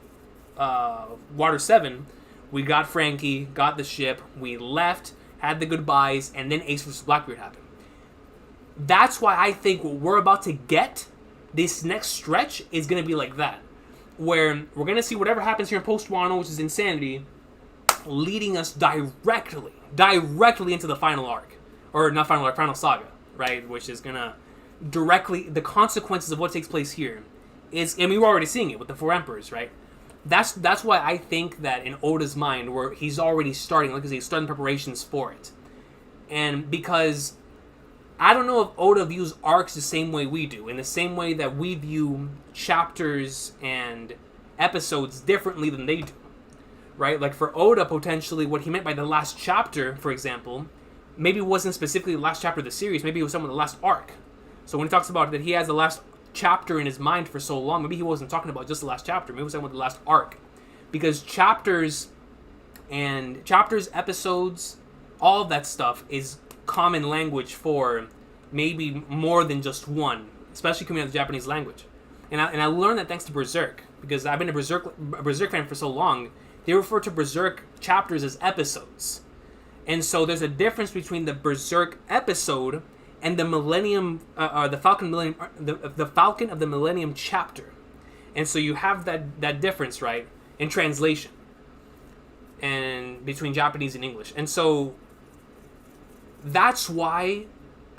Water 7, we got Frankie, got the ship, we left, had the goodbyes, and then Ace vs. Blackbeard happened. That's why I think what we're about to get, this next stretch, is going to be like that. Where we're going to see whatever happens here in Post-Wano, which is insanity, leading us directly into the final arc. or not final arc, final saga, right? Which is gonna directly the consequences of what takes place here is, and we were already seeing it with the Four Emperors, right? That's why I think that in Oda's mind, where he's already starting, like I say, he's starting preparations for it, and because I don't know if Oda views arcs the same way we do, in the same way that we view chapters and episodes differently than they do, right? Like for Oda, potentially, what he meant by the last chapter, for example, maybe it wasn't specifically the last chapter of the series, maybe it was some of the last arc. So when he talks about that he has the last chapter in his mind for so long, maybe he wasn't talking about just the last chapter, maybe he was talking about the last arc. Because chapters, episodes, all of that stuff is common language for maybe more than just one, especially coming out of the Japanese language. And I learned that thanks to Berserk, because I've been a Berserk fan for so long. They refer to Berserk chapters as episodes. And so there's a difference between the Berserk episode and the Millennium, the Falcon of the Millennium chapter. And so you have that difference, right, in translation, and between Japanese and English. And so that's why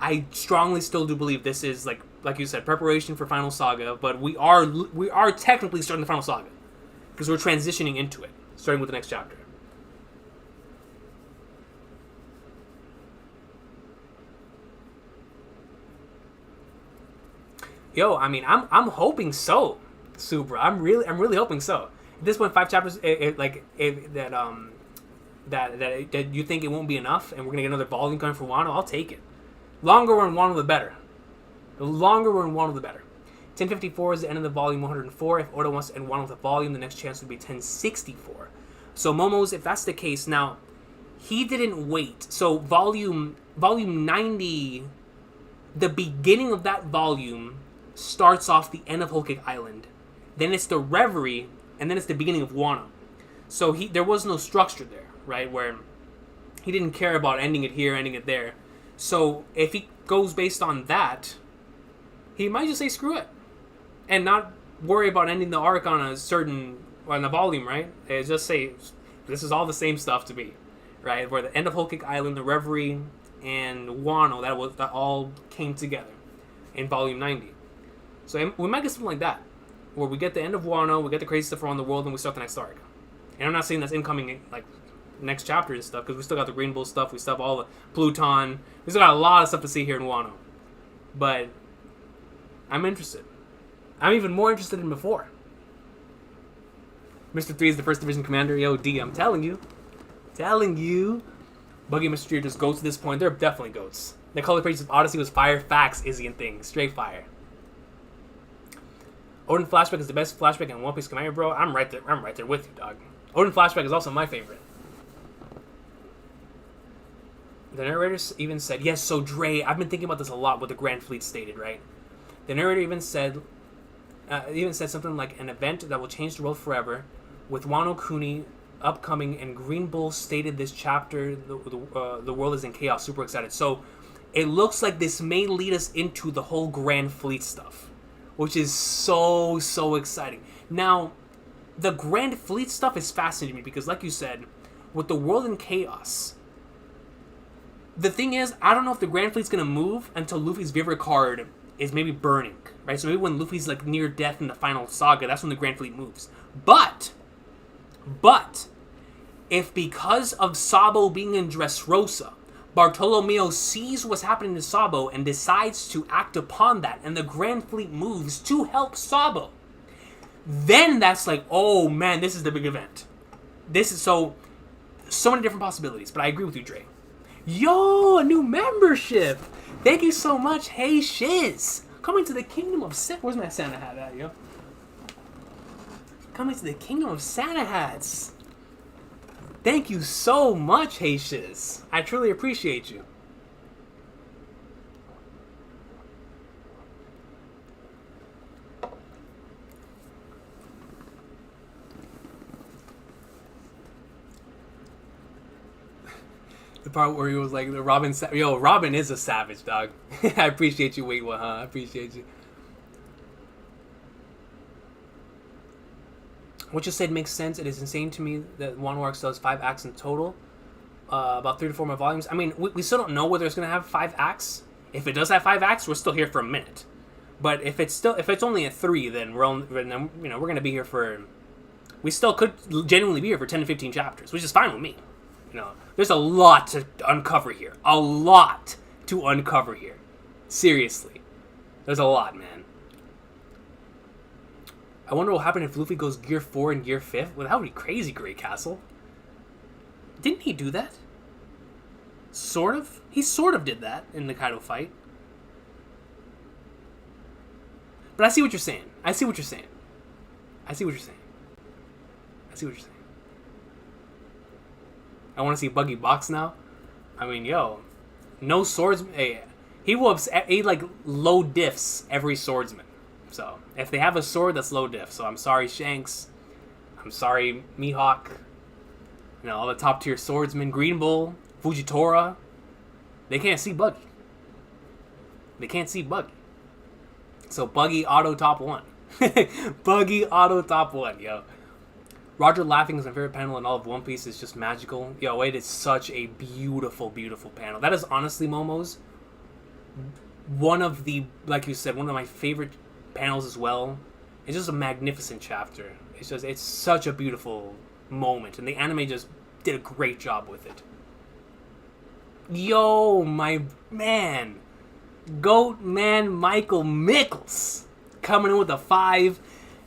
I strongly still do believe this is, like you said, preparation for Final Saga, but we are technically starting the Final Saga, because we're transitioning into it, starting with the next chapter. Yo, I mean, I'm hoping so, Supra. I'm really hoping so. At this point, 5 chapters, that you think it won't be enough, and we're gonna get another volume coming from Wano, I'll take it. Longer we're in Wano, the better. The longer we're in Wano, the better. 1054 is the end of the volume 104. If Oda wants to end Wano with a volume, the next chance would be 1064. So Momo's, if that's the case, now he didn't wait. So volume 90, the beginning of that volume starts off the end of Whole Cake Island. Then it's the Reverie, and then it's the beginning of Wano. So there was no structure there, right? Where he didn't care about ending it here, ending it there. So if he goes based on that, he might just say screw it, and not worry about ending the arc on a volume, right? It's just say this is all the same stuff to me, right? Where the end of Whole Cake Island, the Reverie, and Wano, that all came together in volume 90. So we might get something like that, where we get the end of Wano, we get the crazy stuff around the world, and we start the next arc. And I'm not saying that's incoming, like, next chapter and stuff, because we still got the Green Bull stuff, we still have all the Pluton, we still got a lot of stuff to see here in Wano. But I'm interested. I'm even more interested than before. Mr. 3 is the first division commander. Yo, D, I'm telling you. Buggy and Mr. 3 are just goats at this point. They're definitely goats. The color pages of Odyssey was fire, facts, Izzy, and things. Straight fire. Odin Flashback is the best flashback in One Piece Commander, bro. I'm right there with you, dog. Odin Flashback is also my favorite. The narrator even said, yes, so Dre, I've been thinking about this a lot, what the Grand Fleet stated, right? The narrator even said something like an event that will change the world forever, with Wano Kuni upcoming, and Green Bull stated this chapter, the world is in chaos, super excited. So it looks like this may lead us into the whole Grand Fleet stuff, which is so exciting. Now, the Grand Fleet stuff is fascinating me because, like you said, with the world in chaos, the thing is, I don't know if the Grand Fleet's going to move until Luffy's Viver card is maybe burning, right? So maybe when Luffy's like near death in the final saga, that's when the Grand Fleet moves. But, if because of Sabo being in Dressrosa, Bartolomeo sees what's happening to Sabo and decides to act upon that, and the Grand Fleet moves to help Sabo, then that's like, oh man, this is the big event. This is so many different possibilities, but I agree with you, Dre. Yo, a new membership! Thank you so much, Hey Shiz! Coming to the Kingdom of Santa... Where's my Santa hat at, yo? Coming to the Kingdom of Santa Hats! Thank you so much, Hey Shiz! I truly appreciate you. The part where he was like, Robin is a savage, dog. I appreciate you, Wait What, huh? I appreciate you. What you said makes sense. It is insane to me that Wano arc still has 5 acts in total. about 3 to 4 more volumes. I mean, we still don't know whether it's going to have 5 acts. If it does have 5 acts, we're still here for a minute. But if it's only at 3, then we're going to be here for. We still could genuinely be here for 10 to 15 chapters, which is fine with me. There's a lot to uncover here. A lot to uncover here. Seriously, there's a lot, man. I wonder what will happen if Luffy goes Gear 4 and Gear 5. Well, that would be crazy, Great Castle. Didn't he do that? Sort of? He sort of did that in the Kaido fight. But I see what you're saying. I see what you're saying. I want to see Buggy box now. I mean, no swordsman. Hey, he like low diffs every swordsman. So if they have a sword, that's low diff. So I'm sorry, Shanks. I'm sorry, Mihawk. All the top tier swordsmen, Green Bull, Fujitora. They can't see Buggy. So Buggy auto top 1. Buggy auto top 1, yo. Roger laughing is my favorite panel in all of One Piece. Is just magical. Yo, it is such a beautiful, beautiful panel. That is honestly, Momo's, one of the, like you said, one of my favorite panels as well. It's just a magnificent chapter. It's such a beautiful moment, and the anime just did a great job with it. Yo, my man, Goat Man Michael Mickles coming in with a 5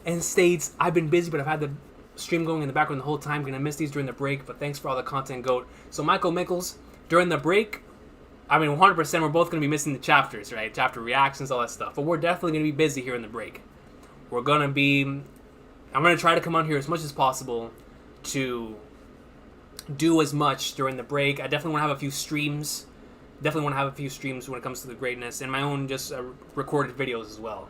and states, I've been busy, but I've had the stream going in the background the whole time. Gonna miss these during the break, but thanks for all the content, Goat. So Michael Mickles, during the break, I mean, 100% we're both gonna be missing the chapters, right? Chapter reactions, all that stuff. But we're definitely gonna be busy here in the break. I'm gonna try to come on here as much as possible to do as much during the break. I definitely want to have a few streams. When it comes to the greatness, and my own just recorded videos as well.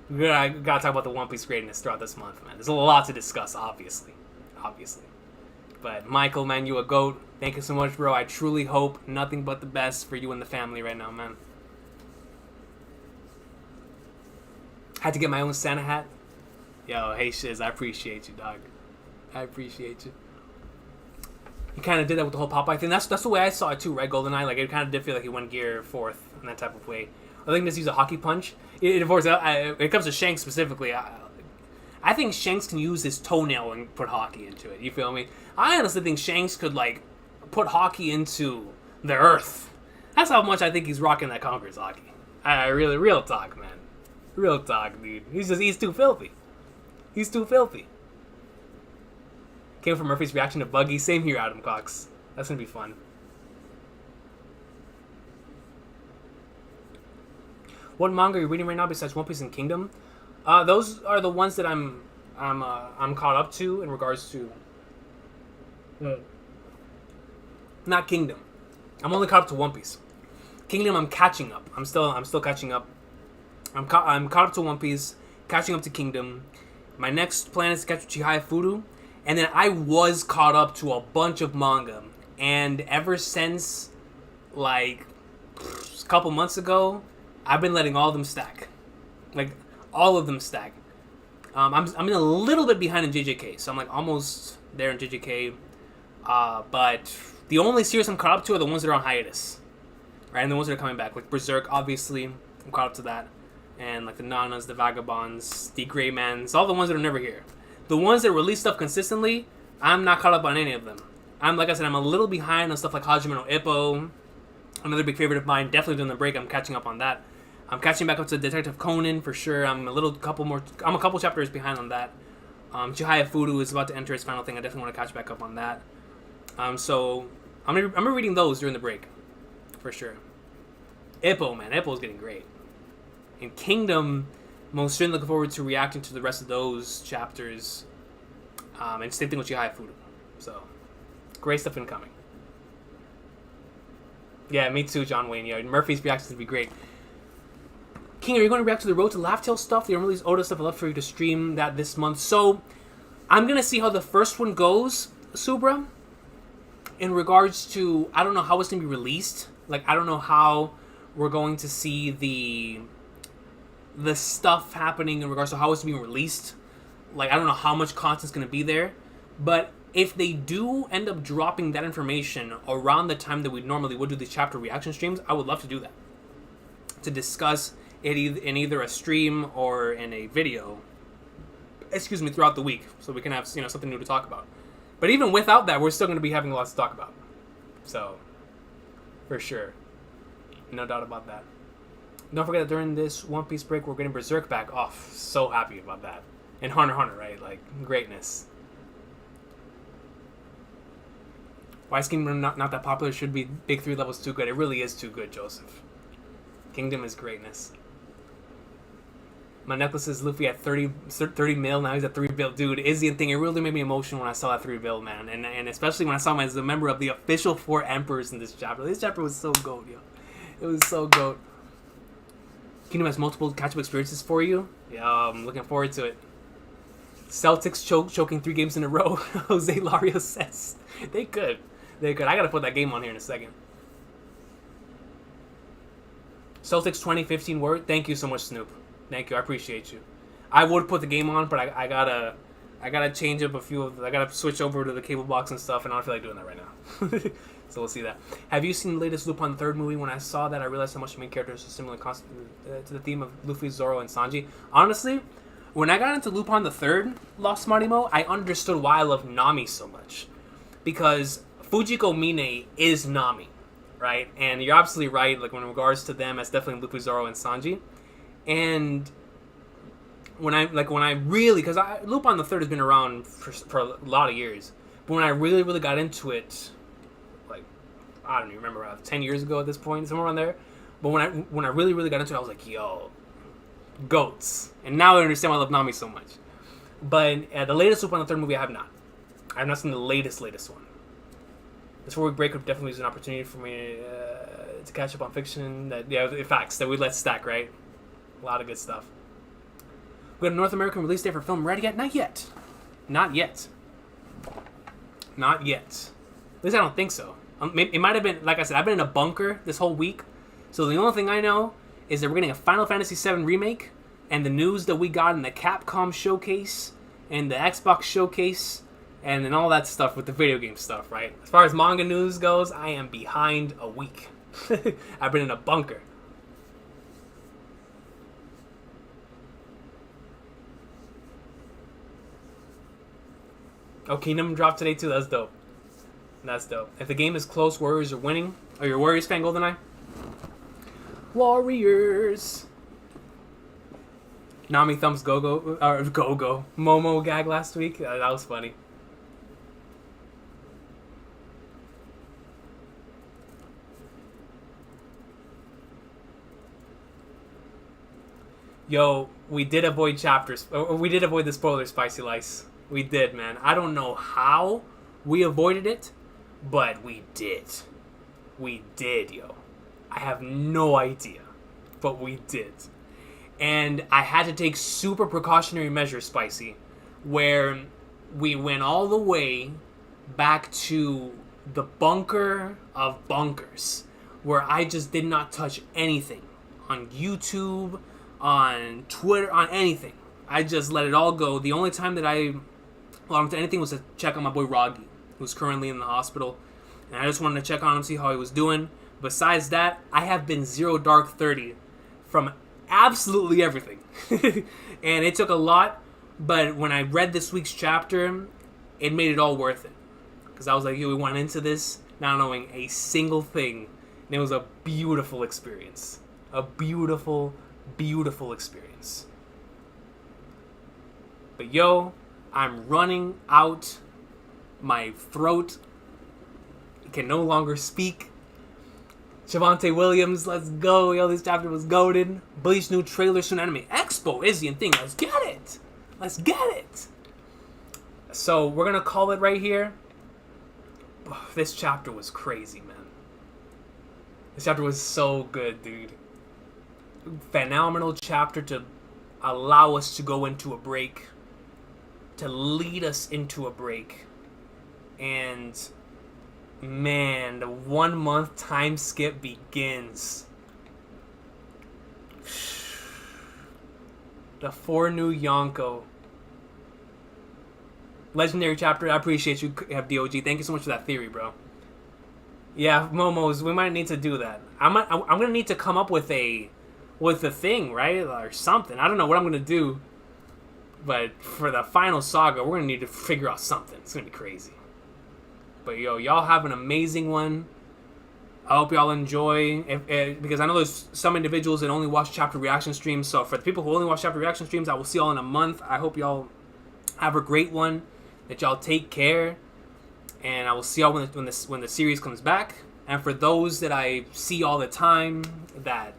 We gotta talk about the One Piece greatness throughout this month, man. There's a lot to discuss, obviously. But Michael, man, you a goat. Thank you so much, bro. I truly hope nothing but the best for you and the family right now, man. Had to get my own Santa hat. Yo, hey Shiz, I appreciate you, dog. I appreciate you. He kind of did that with the whole Popeye thing. That's the way I saw it too, right, GoldenEye? Like, it kind of did feel like he went Gear 4th in that type of way. I think just use a hockey punch. Of course, when it comes to Shanks specifically, I think Shanks can use his toenail and put hockey into it. You feel me? I honestly think Shanks could, like, put hockey into the earth. That's how much I think he's rocking that Conqueror's hockey. Real talk, man. Real talk, dude. He's too filthy. Came from Murphy's reaction to Buggy. Same here, Adam Cox. That's gonna be fun. What manga are you reading right now besides One Piece and Kingdom? Those are the ones that I'm caught up to in regards to. Not Kingdom. I'm only caught up to One Piece. Kingdom, I'm catching up. I'm still catching up. I'm caught up to One Piece, catching up to Kingdom. My next plan is to catch Chihaya Furu. And then I was caught up to a bunch of manga. And ever since, like, a couple months ago, I've been letting all of them stack. Like, all of them stack. I'm in a little bit behind in JJK. So I'm, like, almost there in JJK. But the only series I'm caught up to are the ones that are on hiatus. Right? And the ones that are coming back. Like, Berserk, obviously. I'm caught up to that. And, like, the Nanas, the Vagabonds, the Greymans. All the ones that are never here. The ones that release stuff consistently, I'm not caught up on any of them. Like I said, I'm a little behind on stuff like Hajime no Ippo. Another big favorite of mine. Definitely during the break, I'm catching up on that. I'm catching back up to Detective Conan for sure. I'm a couple chapters behind on that. Chihaya Furu is about to enter its final thing. I definitely want to catch back up on that. So I'm reading those during the break, for sure. Ippo, man, Ippo's getting great. And Kingdom, most certainly looking forward to reacting to the rest of those chapters. And same thing with Chihaya Furu. So, great stuff incoming. Yeah, me too, John Wayne. Yeah, Murphy's reactions would be great. King, are you going to react to the Road to Laughtail stuff? The unreleased Oda stuff. I'd love for you to stream that this month. So, I'm going to see how the first one goes, Subra. In regards to, I don't know how it's going to be released. Like, I don't know how we're going to see the stuff happening in regards to how it's being released. Like, I don't know how much content's going to be there. But if they do end up dropping that information around the time that we normally would do these chapter reaction streams, I would love to do that. To discuss it in either a stream or in a video, throughout the week, so we can have something new to talk about. But even without that, we're still going to be having a lot to talk about. So, for sure. No doubt about that. Don't forget that during this One Piece break, we're getting Berserk back. Oh, so happy about that. And Hunter x Hunter, right? Like, greatness. Why is Kingdom not that popular? Should be Big 3 levels too good. It really is too good, Joseph. Kingdom is greatness. My necklace is Luffy at 30 mil. Now he's at 3 bill. Dude, Izzy and thing, it really made me emotional when I saw that 3 bill, man. And especially when I saw him as a member of the official 4 Emperors in this chapter. This chapter was so goat, yo. It was so goat. Kingdom has multiple catch-up experiences for you. Yeah, I'm looking forward to it. Celtics choking 3 games in a row. Jose Lario says. They could. I gotta put that game on here in a second. Celtics 2015 word. Thank you so much, Snoop. Thank you. I appreciate you. I would put the game on, but I gotta change up a few of. I gotta switch over to the cable box and stuff, and I don't feel like doing that right now. So we'll see that. Have you seen the latest Lupin third movie? When I saw that, I realized how much the main characters are similar to the theme of Luffy, Zoro, and Sanji. Honestly, when I got into Lupin the Third, Lost Marimo, I understood why I love Nami so much, because Fujiko Mine is Nami, right? And you're absolutely right. Like, in regards to them, it's definitely Luffy, Zoro, and Sanji. And when I really, because Lupin the Third has been around for a lot of years, but when I really got into it, like, I don't even remember, 10 years ago at this point, somewhere around there. But when I really got into it, I was like, yo, goats. And now I understand why I love Nami so much. But the latest Lupin the Third movie, I have not. I have not seen the latest one. This 4-week break definitely is an opportunity for me to catch up on fiction. Facts that we let stack, right? A lot of good stuff. We got a North American release date for film ready yet? Not yet. Not yet. At least I don't think so. It might have been, like I said, I've been in a bunker this whole week. So the only thing I know is that we're getting a Final Fantasy VII remake, and the news that we got in the Capcom showcase and the Xbox showcase and then all that stuff with the video game stuff, right? As far as manga news goes, I am behind a week. I've been in a bunker. Oh, Kingdom dropped today too. That's dope. If the game is close, Warriors are winning. Are you a Warriors fan, GoldenEye? Warriors. Nami thumbs Go-Go. Momo gag last week. That was funny. Yo, we did avoid chapters. We did avoid the spoilers, Spicy Lice. We did, man. I don't know how we avoided it, but we did. We did, yo. I have no idea, but we did. And I had to take super precautionary measures, Spicy, where we went all the way back to the bunker of bunkers, where I just did not touch anything on YouTube, on Twitter, on anything. I just let it all go. The only time that I logged into anything was to check on my boy Roggy, who's currently in the hospital. And I just wanted to check on him, see how he was doing. Besides that, I have been zero dark 30 from absolutely everything. And it took a lot, but when I read this week's chapter, it made it all worth it. Because I was like, yo, we went into this not knowing a single thing. And it was a beautiful experience. A beautiful experience. But yo, I'm running out. My throat can no longer speak. Javante Williams, let's go. Yo, this chapter was goated. Bleach new trailer, soon anime expo, Izzy and thing. Let's get it. So we're gonna call it right here. Oh, this chapter was crazy, man. This chapter was so good, dude. Phenomenal chapter to allow us to go into a break, to lead us into a break. And man, the 1 month time skip begins. The 4 new Yonko. Legendary chapter. I appreciate you, FDOG. Thank you so much for that theory, bro. Yeah, Momos, we might need to do that. I'm gonna need to come up with a thing, right, or something. I don't know what I'm gonna do, but for the final saga, we're gonna need to figure out something. It's gonna be crazy. But yo, y'all have an amazing one. I hope y'all enjoy, because I know there's some individuals that only watch chapter reaction streams. So for the people who only watch chapter reaction streams, I will see y'all in a month. I hope y'all have a great one. That y'all take care, and I will see y'all when the series comes back. And for those that I see all the time, that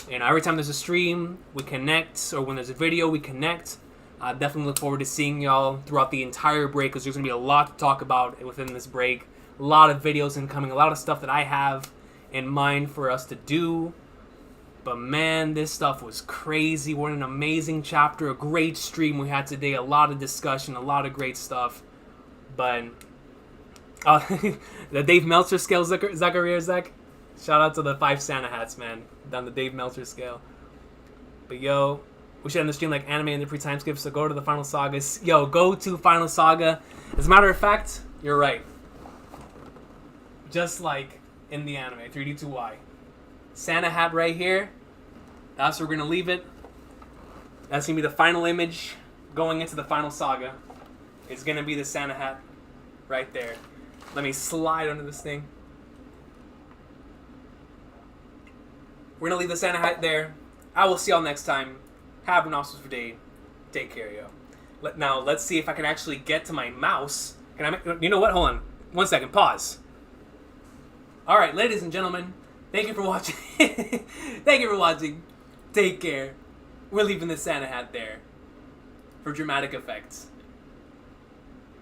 every time there's a stream we connect, or when there's a video we connect. I definitely look forward to seeing y'all throughout the entire break, because there's gonna be a lot to talk about within this break. A lot of videos incoming, a lot of stuff that I have in mind for us to do. But man, this stuff was crazy. We're in an amazing chapter, a great stream we had today, a lot of discussion, a lot of great stuff. But the Dave Meltzer scale, Zachariah Zach. Shout out to the 5 Santa hats, man, down the Dave Meltzer scale. But yo, we should end the stream like anime in the pre-time skip, so go to the Final Saga. Yo, go to Final Saga. As a matter of fact, you're right. Just like in the anime, 3D2Y. Santa hat right here. That's where we're going to leave it. That's going to be the final image going into the Final Saga. It's going to be the Santa hat right there. Let me slide under this thing. We're going to leave the Santa hat there. I will see y'all next time. Have an awesome day. Take care, yo. Now, let's see if I can actually get to my mouse. You know what? Hold on. 1 second. Pause. All right, ladies and gentlemen. Thank you for watching. Thank you for watching. Take care. We're leaving the Santa hat there for dramatic effects.